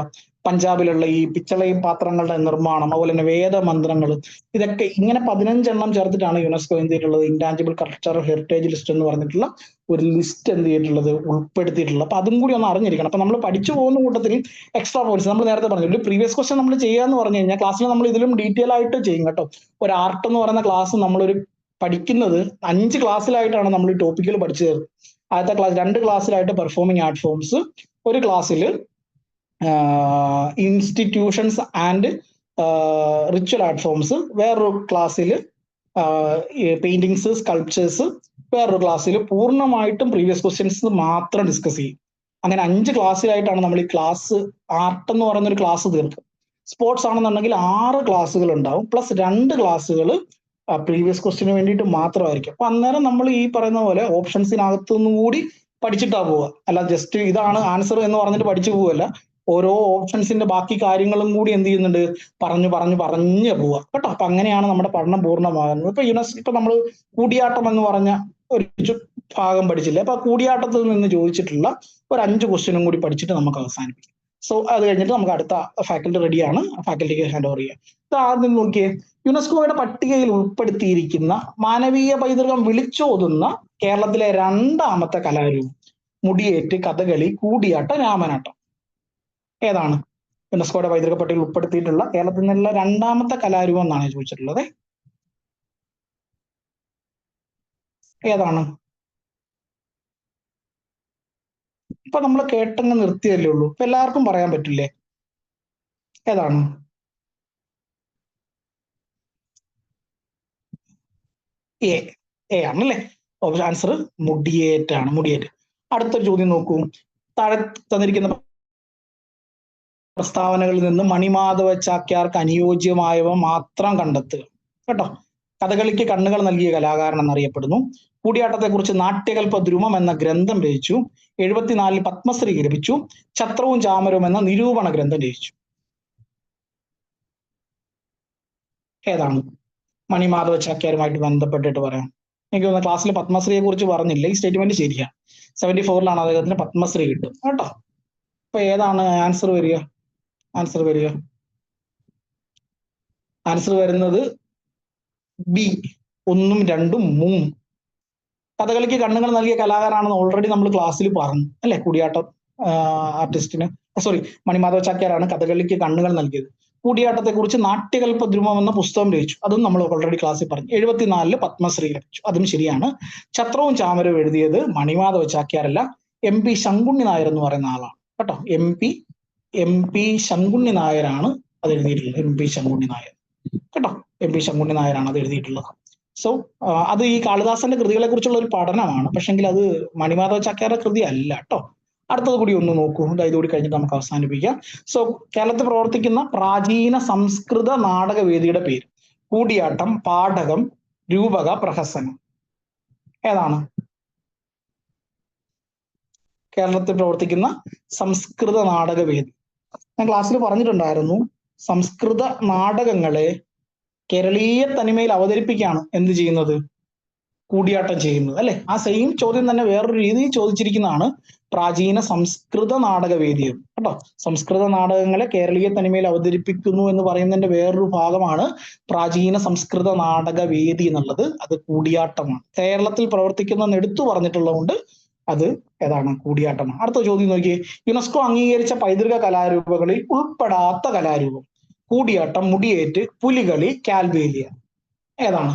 Speaker 1: പഞ്ചാബിലുള്ള ഈ പിച്ചളയും പാത്രങ്ങളുടെ നിർമ്മാണം, അതുപോലെ തന്നെ വേദമന്ത്രങ്ങൾ, ഇതൊക്കെ ഇങ്ങനെ 15 ചേർത്തിട്ടാണ് യുനെസ്കോ എന്ത് ചെയ്തിട്ടുള്ളത്, ഇൻടാഞ്ചിബിൾ കൾച്ചറൽ ഹെറിറ്റേജ് ലിസ്റ്റ് എന്ന് പറഞ്ഞിട്ടുള്ള ഒരു ലിസ്റ്റ് എന്ത് ചെയ്തിട്ടുള്ളത്, ഉൾപ്പെടുത്തിയിട്ടുള്ളത്. അപ്പൊ അതും കൂടി ഒന്ന് അറിഞ്ഞിരിക്കണം. അപ്പൊ നമ്മൾ പഠിച്ചു പോകുന്ന കൂട്ടത്തിൽ എക്സ്ട്രാ പോയിന്റ്സ് നമ്മൾ നേരത്തെ പറഞ്ഞു. ഒരു പ്രീവിയസ് ക്വസ്റ്റ്യൻ നമ്മൾ ചെയ്യാന്ന് പറഞ്ഞു കഴിഞ്ഞാൽ ക്ലാസ്സിൽ നമ്മൾ ഇതിലും ഡീറ്റെയിൽ ആയിട്ട് ചെയ്യും കേട്ടോ. ഒരു ആർട്ട് എന്ന് പറയുന്ന ക്ലാസ് നമ്മളൊരു പഠിക്കുന്നത് 5 ക്ലാസ്സിലായിട്ടാണ് നമ്മൾ ഈ ടോപ്പിക്കുകൾ പഠിച്ചു തരുന്നത്. ആദ്യത്തെ ക്ലാസ് 2 ക്ലാസ്സിലായിട്ട് പെർഫോമിംഗ് ആർട്ട് ഫോംസ്, ഒരു ക്ലാസ്സിൽ institutions and ritual art forms, വേറൊരു ക്ലാസ്സിൽ പെയിന്റിങ്സ്, സ്കൾപ്ചേഴ്സ്, വേറൊരു ക്ലാസ്സിൽ പൂർണ്ണമായിട്ടും പ്രീവിയസ് ക്വസ്റ്റ്യൻസ് മാത്രം ഡിസ്കസ് ചെയ്യും. അങ്ങനെ 5 ക്ലാസ്സിലായിട്ടാണ് നമ്മൾ ഈ ക്ലാസ് ആർട്ട് എന്ന് പറയുന്ന ഒരു ക്ലാസ് തീർക്കുക. സ്പോർട്സ് ആണെന്നുണ്ടെങ്കിൽ 6 ക്ലാസ്സുകൾ ഉണ്ടാവും, പ്ലസ് 2 ക്ലാസ്സുകൾ പ്രീവിയസ് ക്വസ്റ്റിന് വേണ്ടിയിട്ട് മാത്രമായിരിക്കും. അപ്പൊ അന്നേരം നമ്മൾ ഈ പറയുന്ന പോലെ ഓപ്ഷൻസിനകത്തു നിന്നും കൂടി പഠിച്ചിട്ടാ പോവുക, അല്ല ജസ്റ്റ് ഇതാണ് ആൻസർ എന്ന് പറഞ്ഞിട്ട് പഠിച്ചു പോവല്ല. ഓരോ ഓപ്ഷൻസിന്റെ ബാക്കി കാര്യങ്ങളും കൂടി എന്ത് ചെയ്യുന്നുണ്ട്, പറഞ്ഞു പോവുക കേട്ടോ. അപ്പൊ അങ്ങനെയാണ് നമ്മുടെ പഠനം പൂർണ്ണമാകുന്നത്. ഇപ്പൊ നമ്മൾ കൂടിയാട്ടം എന്ന് പറഞ്ഞ ഒരു ഭാഗം പഠിച്ചില്ലേ. അപ്പൊ കൂടിയാട്ടത്തിൽ നിന്ന് ചോദിച്ചിട്ടുള്ള ഒരു 5 ക്വസ്റ്റ്യനും കൂടി പഠിച്ചിട്ട് നമുക്ക് അവസാനിപ്പിക്കാം. സോ അത് കഴിഞ്ഞിട്ട് നമുക്ക് അടുത്ത ഫാക്കൽറ്റി റെഡിയാണ്, ഫാക്കൽറ്റിക്ക് ഹാൻഡ് ഓവർ ചെയ്യാം. ആദ്യം നോക്കിയേ, യുനെസ്കോയുടെ പട്ടികയിൽ ഉൾപ്പെടുത്തിയിരിക്കുന്ന മാനവീയ പൈതൃകം വിളിച്ചോതുന്ന കേരളത്തിലെ 2ാമത്തെ കലാരൂപം മുടിയേറ്റ്, കഥകളി, കൂടിയാട്ടം, രാമനാട്ടം ഏതാണ്? യുനെസ്കോയുടെ പൈതൃക പട്ടികയിൽ ഉൾപ്പെടുത്തിയിട്ടുള്ള കേരളത്തിൽ നിന്നുള്ള 2ാമത്തെ കലാരൂപം എന്നാണ് ചോദിച്ചിട്ടുള്ളത്. ഏതാണ്? ഇപ്പൊ നമ്മൾ കേട്ടങ്ങ് നിർത്തിയല്ലേ ഉള്ളൂ. ഇപ്പൊ എല്ലാവർക്കും പറയാൻ പറ്റില്ലേ ഏതാണ്? എ ആണല്ലേ. ആൻസർ മുടിയേറ്റ് ആണ്. മുടിയേറ്റ്. അടുത്തൊരു ചോദ്യം നോക്കൂ. താഴെ തന്നിരിക്കുന്ന പ്രസ്താവനകളിൽ നിന്ന് മണിമാധവ ചാക്യാർക്ക് അനുയോജ്യമായവ മാത്രം കണ്ടെത്തുക കേട്ടോ. കഥകളിക്ക് കണ്ണുകൾ നൽകിയ കലാകാരൻ എന്നറിയപ്പെടുന്നു. കൂടിയാട്ടത്തെ കുറിച്ച് നാട്യകൽപ്പ ദ്രുമം എന്ന ഗ്രന്ഥം രചിച്ചു. 74 പത്മശ്രീ ലഭിച്ചു. ഛത്രവും ചാമരവും എന്ന നിരൂപണ ഗ്രന്ഥം രചിച്ചു. ഏതാണ്? മണിമാധവ ചാക്യാരുമായിട്ട് ബന്ധപ്പെട്ടിട്ട് പറയാം. എനിക്ക് തോന്നുന്നു ക്ലാസ്സിൽ പത്മശ്രീയെ കുറിച്ച് പറഞ്ഞില്ല. ഈ സ്റ്റേറ്റ്മെന്റ് ശരിയാണ്. 74 അദ്ദേഹത്തിന് പത്മശ്രീ കിട്ടും കേട്ടോ. അപ്പൊ ഏതാണ് ആൻസർ വരിക? ആൻസർ വരുന്നത് ബി, 1, 2, 3. കഥകളിക്ക് കണ്ണുകൾ നൽകിയ കലാകാരനാണെന്ന് ഓൾറെഡി നമ്മൾ ക്ലാസ്സിൽ പറഞ്ഞു അല്ലെ. കൂടിയാട്ടം ആർട്ടിസ്റ്റിന് മണിമാധവ ചാക്യാരാണ് കഥകളിക്ക് കണ്ണുകൾ നൽകിയത്. കൂടിയാട്ടത്തെ കുറിച്ച് നാട്യകൽപ്പ ദ്രുമം എന്ന പുസ്തകം രചിച്ചു. അതും നമ്മൾ ഓൾറെഡി ക്ലാസ്സിൽ പറഞ്ഞു. 74 പത്മശ്രീ ലഭിച്ചു. അതും ശരിയാണ്. ഛത്രവും ചാമരവും എഴുതിയത് മണിമാധവ ചാക്യാരല്ല, MP ശങ്കുണ്ണി നായർ എന്ന് പറയുന്ന ആളാണ് കേട്ടോ. MP ശങ്കുണ്ണി നായരാണ് അത് എഴുതിയിട്ടുള്ളത്. MP ശങ്കുണ്ണി നായർ കേട്ടോ. MP ശങ്കുണ്ണി നായരാണ് അത് എഴുതിയിട്ടുള്ളത്. സോ അത് ഈ കാളിദാസന്റെ കൃതികളെ കുറിച്ചുള്ള ഒരു പഠനമാണ്. പക്ഷെങ്കിൽ അത് മണിമാധവ ചാക്യാരുടെ കൃതി അല്ല കേട്ടോ. അടുത്തത് കൂടി ഒന്ന് നോക്കൂ. ഇതുകൂടി കഴിഞ്ഞിട്ട് നമുക്ക് അവസാനിപ്പിക്കാം. സോ കേരളത്തിൽ പ്രവർത്തിക്കുന്ന പ്രാചീന സംസ്കൃത നാടകവേദിയുടെ പേര്? കൂടിയാട്ടം, പാഠകം, രൂപക, പ്രഹസനം. ഏതാണ് കേരളത്തിൽ പ്രവർത്തിക്കുന്ന സംസ്കൃത നാടകവേദി? ഞാൻ ക്ലാസ്സിൽ പറഞ്ഞിട്ടുണ്ടായിരുന്നു, സംസ്കൃത നാടകങ്ങളെ കേരളീയ തനിമയിൽ അവതരിപ്പിക്കുകയാണ് എന്ത് ചെയ്യുന്നത്, കൂടിയാട്ടം ചെയ്യുന്നത് അല്ലെ. ആ സെയിം ചോദ്യം തന്നെ വേറൊരു രീതിയിൽ ചോദിച്ചിരിക്കുന്നതാണ് പ്രാചീന സംസ്കൃത നാടകവേദി കേട്ടോ. സംസ്കൃത നാടകങ്ങളെ കേരളീയ തനിമയിൽ അവതരിപ്പിക്കുന്നു എന്ന് പറയുന്നതിന്റെ വേറൊരു ഭാഗമാണ് പ്രാചീന സംസ്കൃത നാടകവേദി എന്നുള്ളത്. അത് കൂടിയാട്ടമാണ്. കേരളത്തിൽ പ്രവർത്തിക്കുന്ന എടുത്തു പറഞ്ഞിട്ടുള്ളതുകൊണ്ട് അത് ഏതാണ്? കൂടിയാട്ടമാണ്. അടുത്ത ചോദ്യം നോക്കിയേ. യുനെസ്കോ അംഗീകരിച്ച പൈതൃക കലാരൂപങ്ങളിൽ ഉൾപ്പെടാത്ത കലാരൂപം? കൂടിയാട്ടം, മുടിയേറ്റ്, പുലികളി, കാൽബേലിയ. ഏതാണ്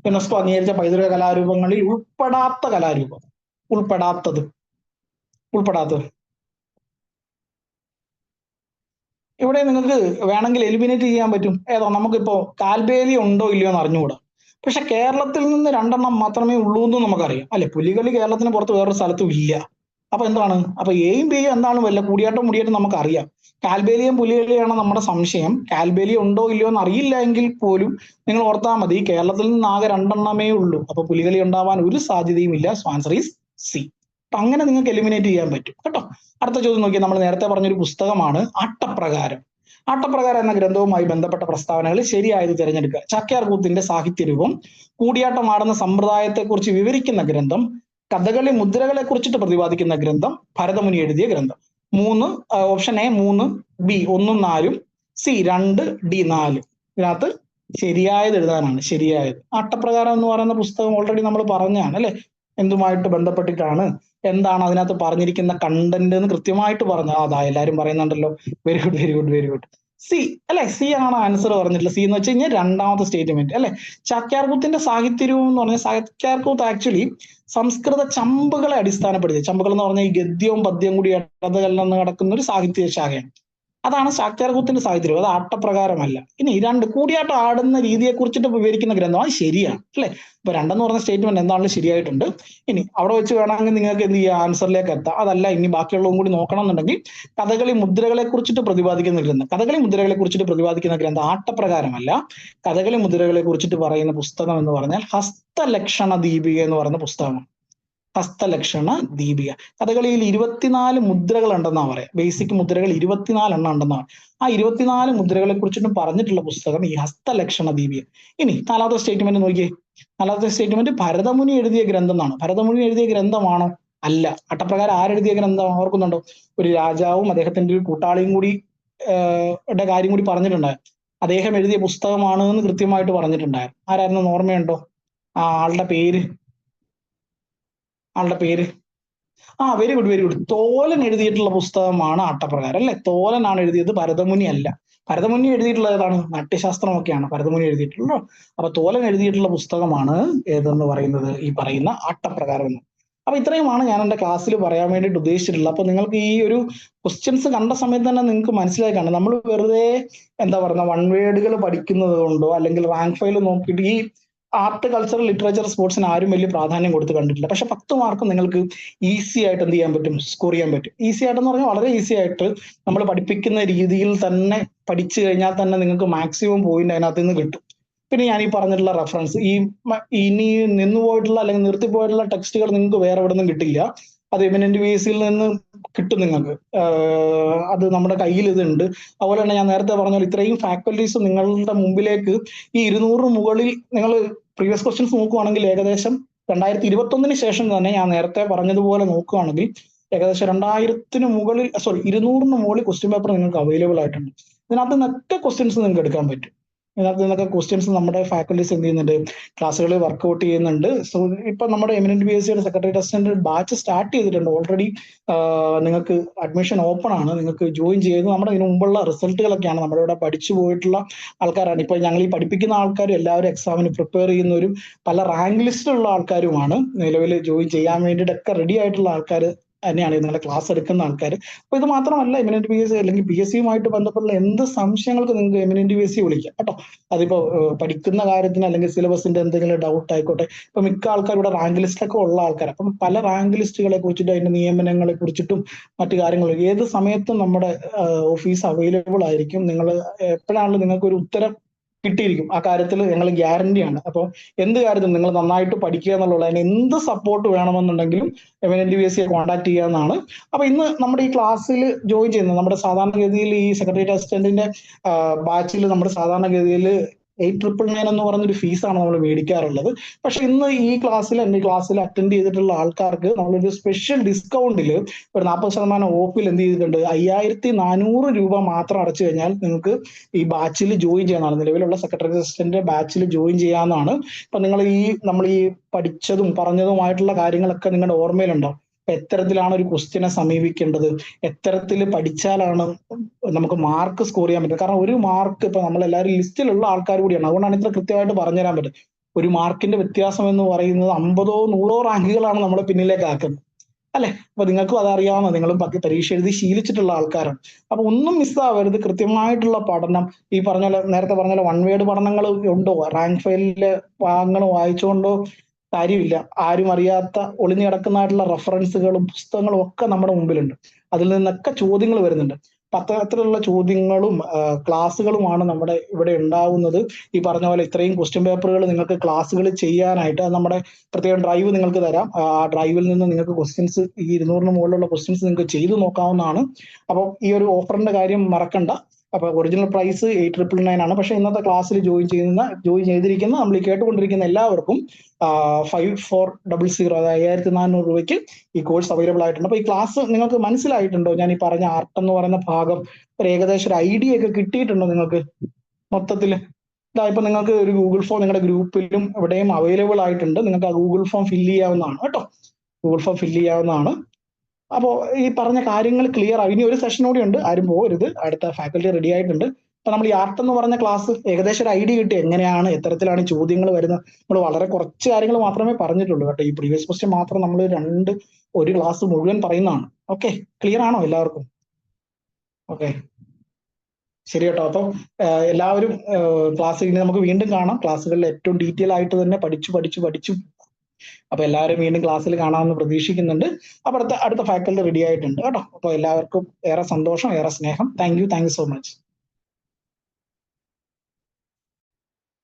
Speaker 1: യുനെസ്കോ അംഗീകരിച്ച പൈതൃക കലാരൂപങ്ങളിൽ ഉൾപ്പെടാത്ത കലാരൂപം? ഉൾപ്പെടാത്തത് ഇവിടെ നിങ്ങൾക്ക് വേണമെങ്കിൽ എലിമിനേറ്റ് ചെയ്യാൻ പറ്റും. ഏതോ നമുക്കിപ്പോ കാൽബേലി ഉണ്ടോ ഇല്ലയോ എന്ന് അറിഞ്ഞുകൂടാ. പക്ഷെ കേരളത്തിൽ നിന്ന് 2 മാത്രമേ ഉള്ളൂ എന്ന് നമുക്കറിയാം അല്ലെ. പുലികളി കേരളത്തിന് പുറത്ത് വേറൊരു സ്ഥലത്തും ഇല്ല. അപ്പൊ എന്താണ്? അപ്പൊ എയും ബിയും എന്താണ്? വല്ല കൂടിയാട്ടം മുടിയാട്ടം നമുക്കറിയാം. കാൽബേലിയും പുലികളിയാണ് നമ്മുടെ സംശയം. കാൽബേലി ഉണ്ടോ ഇല്ലയോ എന്ന് അറിയില്ല എങ്കിൽ പോലും നിങ്ങൾ ഓർത്താൽ മതി, കേരളത്തിൽ നിന്ന് ആകെ 2 ഉള്ളൂ. അപ്പൊ പുലികളി ഉണ്ടാവാൻ ഒരു സാധ്യതയും ഇല്ല. So answer is C. അപ്പൊ അങ്ങനെ നിങ്ങൾക്ക് എലിമിനേറ്റ് ചെയ്യാൻ പറ്റും കേട്ടോ. അടുത്ത ചോദ്യം നോക്കിയാൽ നമ്മൾ നേരത്തെ പറഞ്ഞൊരു പുസ്തകമാണ് ആട്ടപ്രകാരം. ആട്ടപ്രകാരം എന്ന ഗ്രന്ഥവുമായി ബന്ധപ്പെട്ട പ്രസ്താവനകൾ ശരിയായത് തിരഞ്ഞെടുക്കുക. ചാക്യാർ കൂത്തിന്റെ സാഹിത്യരൂപം, കൂടിയാട്ടമാടുന്ന സമ്പ്രദായത്തെക്കുറിച്ച് വിവരിക്കുന്ന ഗ്രന്ഥം, കഥകളി മുദ്രകളെ കുറിച്ചിട്ട് പ്രതിപാദിക്കുന്ന ഗ്രന്ഥം, ഭരതമുനി എഴുതിയ ഗ്രന്ഥം. 3 ഓപ്ഷൻ എ 3, ബി 1ഉം 4, സി 2, ഡി 4. ഇതിനകത്ത് ശരിയായത് എഴുതാനാണ്. ശരിയായത് ആട്ടപ്രകാരം എന്ന് പറയുന്ന പുസ്തകം ഓൾറെഡി നമ്മൾ പറഞ്ഞാണ് അല്ലെ. എന്തുമായിട്ട് ബന്ധപ്പെട്ടിട്ടാണ്, എന്താണ് അതിനകത്ത് പറഞ്ഞിരിക്കുന്ന കണ്ടന്റ് എന്ന് കൃത്യമായിട്ട് പറഞ്ഞു. അതാ എല്ലാരും പറയുന്നുണ്ടല്ലോ. Very good very good very good. C അല്ലെ, സി ആണ് ആൻസർ പറഞ്ഞിട്ടുള്ളത്. സി എന്ന് വെച്ച് കഴിഞ്ഞാൽ 2ാമത്തെ സ്റ്റേറ്റ്മെന്റ് അല്ലെ. ചാക്യാർകൂത്തിന്റെ സാഹിത്യരൂപം എന്ന് പറഞ്ഞാൽ ചാക്യാർകൂത്ത് ആക്ച്വലി സംസ്കൃത ചമ്പുകളെ അടിസ്ഥാനപ്പെടുത്തി, ചമ്പുകൾ എന്ന് പറഞ്ഞാൽ ഈ ഗദ്യവും പദ്യവും കൂടി ഇടകലർന്ന് കിടക്കുന്ന ഒരു സാഹിത്യ ശാഖയാണ്. അതാണ് ചാക്യാർകൂത്തിന്റെ സാഹിത്യം. അത് ആട്ടപ്രകാരമല്ല. ഇനി 2 കൂടിയാട്ടം ആടുന്ന രീതിയെ കുറിച്ചിട്ട് വിവരിക്കുന്ന ഗ്രന്ഥം, അത് ശരിയാണ് അല്ലെ. ഇപ്പൊ 2 പറഞ്ഞ സ്റ്റേറ്റ്മെന്റ് എന്താണെങ്കിലും ശരിയായിട്ടുണ്ട്. ഇനി അവിടെ വെച്ച് വേണമെങ്കിൽ നിങ്ങൾക്ക് എന്ത് ചെയ്യാം, ആൻസറിലേക്ക് എത്താം. അതല്ല ഇനി ബാക്കിയുള്ളതും കൂടി നോക്കണം എന്നുണ്ടെങ്കിൽ കഥകളി മുദ്രകളെ കുറിച്ചിട്ട് പ്രതിപാദിക്കുന്ന ഗ്രന്ഥം, കഥകളി മുദ്രകളെ കുറിച്ചിട്ട് പ്രതിപാദിക്കുന്ന ഗ്രന്ഥം ആട്ടപ്രകാരമല്ല. കഥകളി മുദ്രകളെ കുറിച്ചിട്ട് പറയുന്ന പുസ്തകം എന്ന് പറഞ്ഞാൽ ഹസ്തലക്ഷണ ദീപിക എന്ന് പറയുന്ന പുസ്തകമാണ്. ഹസ്തലക്ഷണ ദീപിക. കഥകളിയിൽ 24 മുദ്രകൾ ഉണ്ടെന്നാണ് പറയാം. ബേസിക് മുദ്രകൾ 24 ഉണ്ടെന്നാണ്. ആ 24 മുദ്രകളെ കുറിച്ചിട്ടും പറഞ്ഞിട്ടുള്ള പുസ്തകം ഈ ഹസ്തലക്ഷണ ദീപിക. ഇനി 4ാമത്തെ സ്റ്റേറ്റ്മെന്റ് നോക്കിയേ. 4ാമത്തെ സ്റ്റേറ്റ്മെന്റ് ഭരതമുനി എഴുതിയ ഗ്രന്ഥം എന്നാണ്. ഭരതമുനി എഴുതിയ ഗ്രന്ഥമാണോ? അല്ല. ആട്ടപ്രകാരം ആരെഴുതിയ ഗ്രന്ഥം ഓർക്കുന്നുണ്ടോ? ഒരു രാജാവും അദ്ദേഹത്തിന്റെ ഒരു കൂട്ടാളിയും കൂടി കാര്യം കൂടി പറഞ്ഞിട്ടുണ്ടായിരുന്നു. അദ്ദേഹം എഴുതിയ പുസ്തകമാണ് എന്ന് കൃത്യമായിട്ട് പറഞ്ഞിട്ടുണ്ടായിരുന്നു. ആരായിരുന്നു ഓർമ്മയുണ്ടോ? ആളുടെ പേര് വെരി ഗുഡ് വെരി ഗുഡ്. തോലൻ എഴുതിയിട്ടുള്ള പുസ്തകമാണ് ആട്ടപ്രകാരം അല്ലെ. തോലനാണ് എഴുതിയത്, ഭരതമുനി അല്ല. ഭരതമുനി എഴുതിയിട്ടുള്ള ഏതാണ്? നാട്യശാസ്ത്രമൊക്കെയാണ് ഭരതമുനി എഴുതിയിട്ടുള്ളൂ. അപ്പൊ തോലൻ എഴുതിയിട്ടുള്ള പുസ്തകമാണ് ഏതെന്ന് പറയുന്നത് ഈ പറയുന്ന ആട്ടപ്രകാരം എന്ന്. അപ്പൊ ഇത്രയുമാണ് ഞാൻ എന്റെ ക്ലാസ്സിൽ പറയാൻ വേണ്ടിയിട്ട് ഉദ്ദേശിച്ചിട്ടുള്ളത്. അപ്പൊ നിങ്ങൾക്ക് ഈ ഒരു ക്വസ്റ്റ്യൻസ് കണ്ട സമയത്ത് തന്നെ നിങ്ങൾക്ക് മനസ്സിലായി കാണും, നമ്മൾ വെറുതെ എന്താ പറയുക 1 വേർഡുകൾ പഠിക്കുന്നത് കൊണ്ടോ അല്ലെങ്കിൽ റാങ്ക് ഫയൽ നോക്കിയിട്ട് ഈ ആർട്ട്, കൾച്ചർ, ലിറ്ററേച്ചർ, സ്പോർട്സിന് ആരും വലിയ പ്രാധാന്യം കൊടുത്ത് കണ്ടിട്ടില്ല. പക്ഷെ 10 മാർക്ക് നിങ്ങൾക്ക് ഈസി ആയിട്ട് എന്ത് ചെയ്യാൻ പറ്റും, സ്കോർ ചെയ്യാൻ പറ്റും. ഈസി ആയിട്ടെന്ന് പറഞ്ഞാൽ വളരെ ഈസി ആയിട്ട് നമ്മൾ പഠിപ്പിക്കുന്ന രീതിയിൽ തന്നെ പഠിച്ചു കഴിഞ്ഞാൽ തന്നെ നിങ്ങൾക്ക് മാക്സിമം പോയിന്റ് അതിനകത്ത് നിന്ന് കിട്ടും. പിന്നെ ഞാൻ ഈ പറഞ്ഞിട്ടുള്ള റെഫറൻസ്, ഇനി നിന്നുപോയിട്ടുള്ള അല്ലെങ്കിൽ നിർത്തിപ്പോയിട്ടുള്ള ടെക്സ്റ്റുകൾ നിങ്ങൾക്ക് വേറെ എവിടെ നിന്നും കിട്ടില്ല. അത് എമിനന്റ് VSയിൽ നിന്ന് കിട്ടും നിങ്ങൾക്ക്. അത് നമ്മുടെ കയ്യിൽ ഇതുണ്ട്. അതുപോലെ തന്നെ ഞാൻ നേരത്തെ പറഞ്ഞ ഇത്രയും ഫാക്കൽറ്റീസ് നിങ്ങളുടെ മുമ്പിലേക്ക് ഈ 200 മുകളിൽ നിങ്ങൾ പ്രീവിയസ് ക്വസ്റ്റ്യൻസ് നോക്കുകയാണെങ്കിൽ ഏകദേശം 2021 ശേഷം തന്നെ ഞാൻ നേരത്തെ പറഞ്ഞതുപോലെ നോക്കുകയാണെങ്കിൽ ഏകദേശം 200-ന് മുകളിൽ ക്വസ്റ്റ്യൻ പേപ്പർ നിങ്ങൾക്ക് അവൈലബിൾ ആയിട്ടുണ്ട്. ഇതിനകത്ത് നിന്നൊക്കെ ക്വസ്റ്റ്യൻസ് നിങ്ങൾക്ക് എടുക്കാൻ പറ്റും. ഇതിനകത്ത് നിന്നൊക്കെ ക്വസ്റ്റ്യൻസ് നമ്മുടെ ഫാക്കൽറ്റീസ് എന്ത് ചെയ്യുന്നുണ്ട്, ക്ലാസ്സുകളിൽ വർക്ക്ഔട്ട് ചെയ്യുന്നുണ്ട്. സോ ഇപ്പൊ നമ്മുടെ eminent VSയുടെ secretary assistant batch start ചെയ്തിട്ടുണ്ട് ഓൾറെഡി. നിങ്ങൾക്ക് അഡ്മിഷൻ ഓപ്പൺ ആണ്, നിങ്ങൾക്ക് ജോയിൻ ചെയ്ത് നമ്മുടെ ഇതിനു മുമ്പുള്ള റിസൾട്ടുകളൊക്കെയാണ്. നമ്മുടെ ഇവിടെ പഠിച്ചു പോയിട്ടുള്ള ആൾക്കാരാണ്. ഇപ്പൊ ഞങ്ങൾ ഈ പഠിപ്പിക്കുന്ന ആൾക്കാരും എല്ലാവരും എക്സാമിന് പ്രിപ്പയർ ചെയ്യുന്നവരും പല റാങ്ക് ലിസ്റ്റിലുള്ള ആൾക്കാരുമാണ്. നിലവിൽ ജോയിൻ ചെയ്യാൻ വേണ്ടിയിട്ടൊക്കെ റെഡി ആയിട്ടുള്ള ആൾക്കാർ തന്നെയാണ് നിങ്ങളുടെ ക്ലാസ് എടുക്കുന്ന ആൾക്കാർ. അപ്പൊ ഇത് മാത്രമല്ല, എമിനന്റ് VS അല്ലെങ്കിൽ PSCയുമായിട്ട് ബന്ധപ്പെട്ടുള്ള എന്ത് സംശയങ്ങൾക്ക് നിങ്ങൾക്ക് എമിനന്റ് VS വിളിക്കാം കേട്ടോ. അതിപ്പോ പഠിക്കുന്ന കാര്യത്തിന് അല്ലെങ്കിൽ സിലബസിന്റെ എന്തെങ്കിലും ഡൗട്ട് ആയിക്കോട്ടെ. ഇപ്പൊ മിക്ക ആൾക്കാരും ഇവിടെ റാങ്ക് ലിസ്റ്റൊക്കെ ഉള്ള ആൾക്കാർ. അപ്പം പല റാങ്ക് ലിസ്റ്റുകളെ കുറിച്ചിട്ടും അതിന്റെ നിയമനങ്ങളെ കുറിച്ചിട്ടും മറ്റു കാര്യങ്ങളും ഏത് സമയത്തും നമ്മുടെ ഓഫീസ് അവൈലബിൾ ആയിരിക്കും. നിങ്ങൾ എപ്പോഴാണെങ്കിലും നിങ്ങൾക്ക് ഒരു ഉത്തരം കിട്ടിയിരിക്കും. ആ കാര്യത്തിൽ ഞങ്ങൾ ഗ്യാരണ്ടിയാണ്. അപ്പോൾ എന്ത് കാര്യത്തിലും നിങ്ങൾ നന്നായിട്ട് പഠിക്കുക എന്നുള്ളത്, അതിന് എന്ത് സപ്പോർട്ട് വേണമെന്നുണ്ടെങ്കിലും എമിനന്റ് VSയെ കോൺടാക്ട് ചെയ്യാവുന്നതാണ്. അപ്പൊ ഇന്ന് നമ്മുടെ ഈ ക്ലാസ്സിൽ ജോയിൻ ചെയ്യുന്നത് നമ്മുടെ സാധാരണഗതിയിൽ ഈ സെക്രട്ടേറിയറ്റ് അസിസ്റ്റന്റിന്റെ ബാച്ചിൽ നമ്മുടെ സാധാരണഗതിയിൽ 8,999 എന്ന് പറഞ്ഞൊരു ഫീസാണ് നമ്മൾ മേടിക്കാറുള്ളത്. പക്ഷെ ഇന്ന് ഈ ക്ലാസ്സിൽ എന്റെ ക്ലാസ്സിൽ അറ്റൻഡ് ചെയ്തിട്ടുള്ള ആൾക്കാർക്ക് നമ്മളൊരു സ്പെഷ്യൽ ഡിസ്കൗണ്ടിൽ ഒരു 40% ഓഫിൽ എന്ത് ചെയ്തിട്ടുണ്ട്, 5,400 രൂപ മാത്രം അടച്ചു കഴിഞ്ഞാൽ നിങ്ങൾക്ക് ഈ ബാച്ചിൽ ജോയിൻ ചെയ്യാനാണ്. നിലവിലുള്ള സെക്രട്ടറി അസിസ്റ്റന്റ് ബാച്ചിൽ ജോയിൻ ചെയ്യാവുന്നതാണ്. ഇപ്പൊ നമ്മൾ ഈ പഠിച്ചതും പറഞ്ഞതുമായിട്ടുള്ള കാര്യങ്ങളൊക്കെ നിങ്ങളുടെ ഓർമ്മയിലുണ്ടോ? എത്തരത്തിലാണ് ഒരു ക്വസ്റ്റ്യനെ സമീപിക്കേണ്ടത്, എത്തരത്തിൽ പഠിച്ചാലാണ് നമുക്ക് മാർക്ക് സ്കോർ ചെയ്യാൻ പറ്റും. കാരണം ഒരു മാർക്ക് ഇപ്പൊ നമ്മളെല്ലാവരും ലിസ്റ്റിലുള്ള ആൾക്കാർ കൂടിയാണ്, അതുകൊണ്ടാണ് ഇത്ര കൃത്യമായിട്ട് പറഞ്ഞുതരാൻ പറ്റും. ഒരു മാർക്കിന്റെ വ്യത്യാസം എന്ന് പറയുന്നത് 50ഓ 100ഓ റാങ്കുകളാണ് നമ്മളെ പിന്നിലേക്ക് ആക്കുന്നത്, അല്ലെ? അപ്പൊ നിങ്ങൾക്കും അതറിയാവുന്ന, നിങ്ങളും പരീക്ഷ എഴുതി ശീലിച്ചിട്ടുള്ള ആൾക്കാരാണ്. അപ്പൊ ഒന്നും മിസ്സാവരുത്, കൃത്യമായിട്ടുള്ള പഠനം. ഈ പറഞ്ഞ പോലെ, നേരത്തെ പറഞ്ഞ പോലെ വൺ വേർഡ് പഠനങ്ങൾ ഉണ്ടോ, റാങ്ക് ഫയലിലെ ഭാഗങ്ങൾ വായിച്ചുകൊണ്ടോ കാര്യമില്ല. ആരും അറിയാത്ത ഒളിഞ്ഞു കിടക്കുന്നതായിട്ടുള്ള റെഫറൻസുകളും പുസ്തകങ്ങളും ഒക്കെ നമ്മുടെ മുമ്പിലുണ്ട്. അതിൽ നിന്നൊക്കെ ചോദ്യങ്ങൾ വരുന്നുണ്ട്. അത്തരത്തിലുള്ള ചോദ്യങ്ങളും ക്ലാസ്സുകളുമാണ് നമ്മുടെ ഇവിടെ ഉണ്ടാവുന്നത്. ഈ പറഞ്ഞ പോലെ ഇത്രയും ക്വസ്റ്റ്യൻ പേപ്പറുകൾ നിങ്ങൾക്ക് ക്ലാസ്സുകൾ ചെയ്യാനായിട്ട് നമ്മുടെ പ്രത്യേകം ഡ്രൈവ് നിങ്ങൾക്ക് തരാം. ആ ഡ്രൈവിൽ നിന്ന് നിങ്ങൾക്ക് ക്വസ്റ്റ്യൻസ്, ഈ 200-ന് മുകളിലുള്ള ക്വസ്റ്റ്യൻസ് നിങ്ങൾക്ക് ചെയ്തു നോക്കാവുന്നതാണ്. അപ്പോൾ ഈ ഒരു ഓഫറിന്റെ കാര്യം മറക്കണ്ട. അപ്പൊ ഒറിജിനൽ പ്രൈസ് 8,999 ആണ്. പക്ഷെ ഇന്നത്തെ ക്ലാസ്സിൽ ജോയിൻ ചെയ്തിരിക്കുന്ന നമ്മൾ ഈ കേട്ടുകൊണ്ടിരിക്കുന്ന എല്ലാവർക്കും 5400, അതായത് 5,400 രൂപയ്ക്ക് ഈ കോഴ്സ് അവൈലബിൾ ആയിട്ടുണ്ട്. അപ്പൊ ഈ ക്ലാസ് നിങ്ങൾക്ക് മനസ്സിലായിട്ടുണ്ടോ? ഞാൻ ഈ പറഞ്ഞ ആർട്ട് എന്ന് പറയുന്ന ഭാഗം ഒരു ഏകദേശം ഒരു ഐഡിയ ഒക്കെ കിട്ടിയിട്ടുണ്ടോ നിങ്ങൾക്ക് മൊത്തത്തില്? ഇപ്പൊ നിങ്ങൾക്ക് ഒരു ഗൂഗിൾ ഫോം നിങ്ങളുടെ ഗ്രൂപ്പിലും എവിടെയും അവൈലബിൾ ആയിട്ടുണ്ട്. നിങ്ങൾക്ക് ആ ഗൂഗിൾ ഫോം ഫില്ല് ചെയ്യാവുന്നതാണ് കേട്ടോ. ഗൂഗിൾ ഫോം ഫില്ല് ചെയ്യാവുന്നതാണ്. അപ്പോൾ ഈ പറഞ്ഞ കാര്യങ്ങൾ ക്ലിയർ ആയി. ഇനി ഒരു സെഷൻ കൂടി ഉണ്ട്, ആരും പോകരുത്. അടുത്ത ഫാക്കൽറ്റി റെഡി ആയിട്ടുണ്ട്. അപ്പൊ നമ്മൾ ഈ ആർട്ട് എന്ന് പറഞ്ഞ ക്ലാസ് ഏകദേശം ഒരു ഐഡിയ കിട്ടി, എങ്ങനെയാണ്, എത്തരത്തിലാണ് ചോദ്യങ്ങൾ വരുന്നത്. നമ്മൾ വളരെ കുറച്ച് കാര്യങ്ങൾ മാത്രമേ പറഞ്ഞിട്ടുള്ളൂ കേട്ടോ. ഈ പ്രീവിയസ് ക്വസ്റ്റ്യൻ മാത്രം നമ്മൾ ഒരു ക്ലാസ് മുഴുവൻ പറയുന്നതാണ്. ഓക്കെ, ക്ലിയർ ആണോ എല്ലാവർക്കും? ഓക്കെ, ശരി കേട്ടോ. അപ്പം എല്ലാവരും ക്ലാസ് ഇനി നമുക്ക് വീണ്ടും കാണാം. ക്ലാസ്സുകളിൽ ഏറ്റവും ഡീറ്റെയിൽ ആയിട്ട് തന്നെ പഠിച്ചു. അപ്പൊ എല്ലാവരും വീണ്ടും ക്ലാസ്സിൽ കാണാമെന്ന് പ്രതീക്ഷിക്കുന്നുണ്ട്. അപ്പൊ അടുത്ത ഫാക്കൽറ്റി റെഡി ആയിട്ടുണ്ട് കേട്ടോ. അപ്പൊ എല്ലാവർക്കും ഏറെ സന്തോഷം, ഏറെ സ്നേഹം. Thank you so much.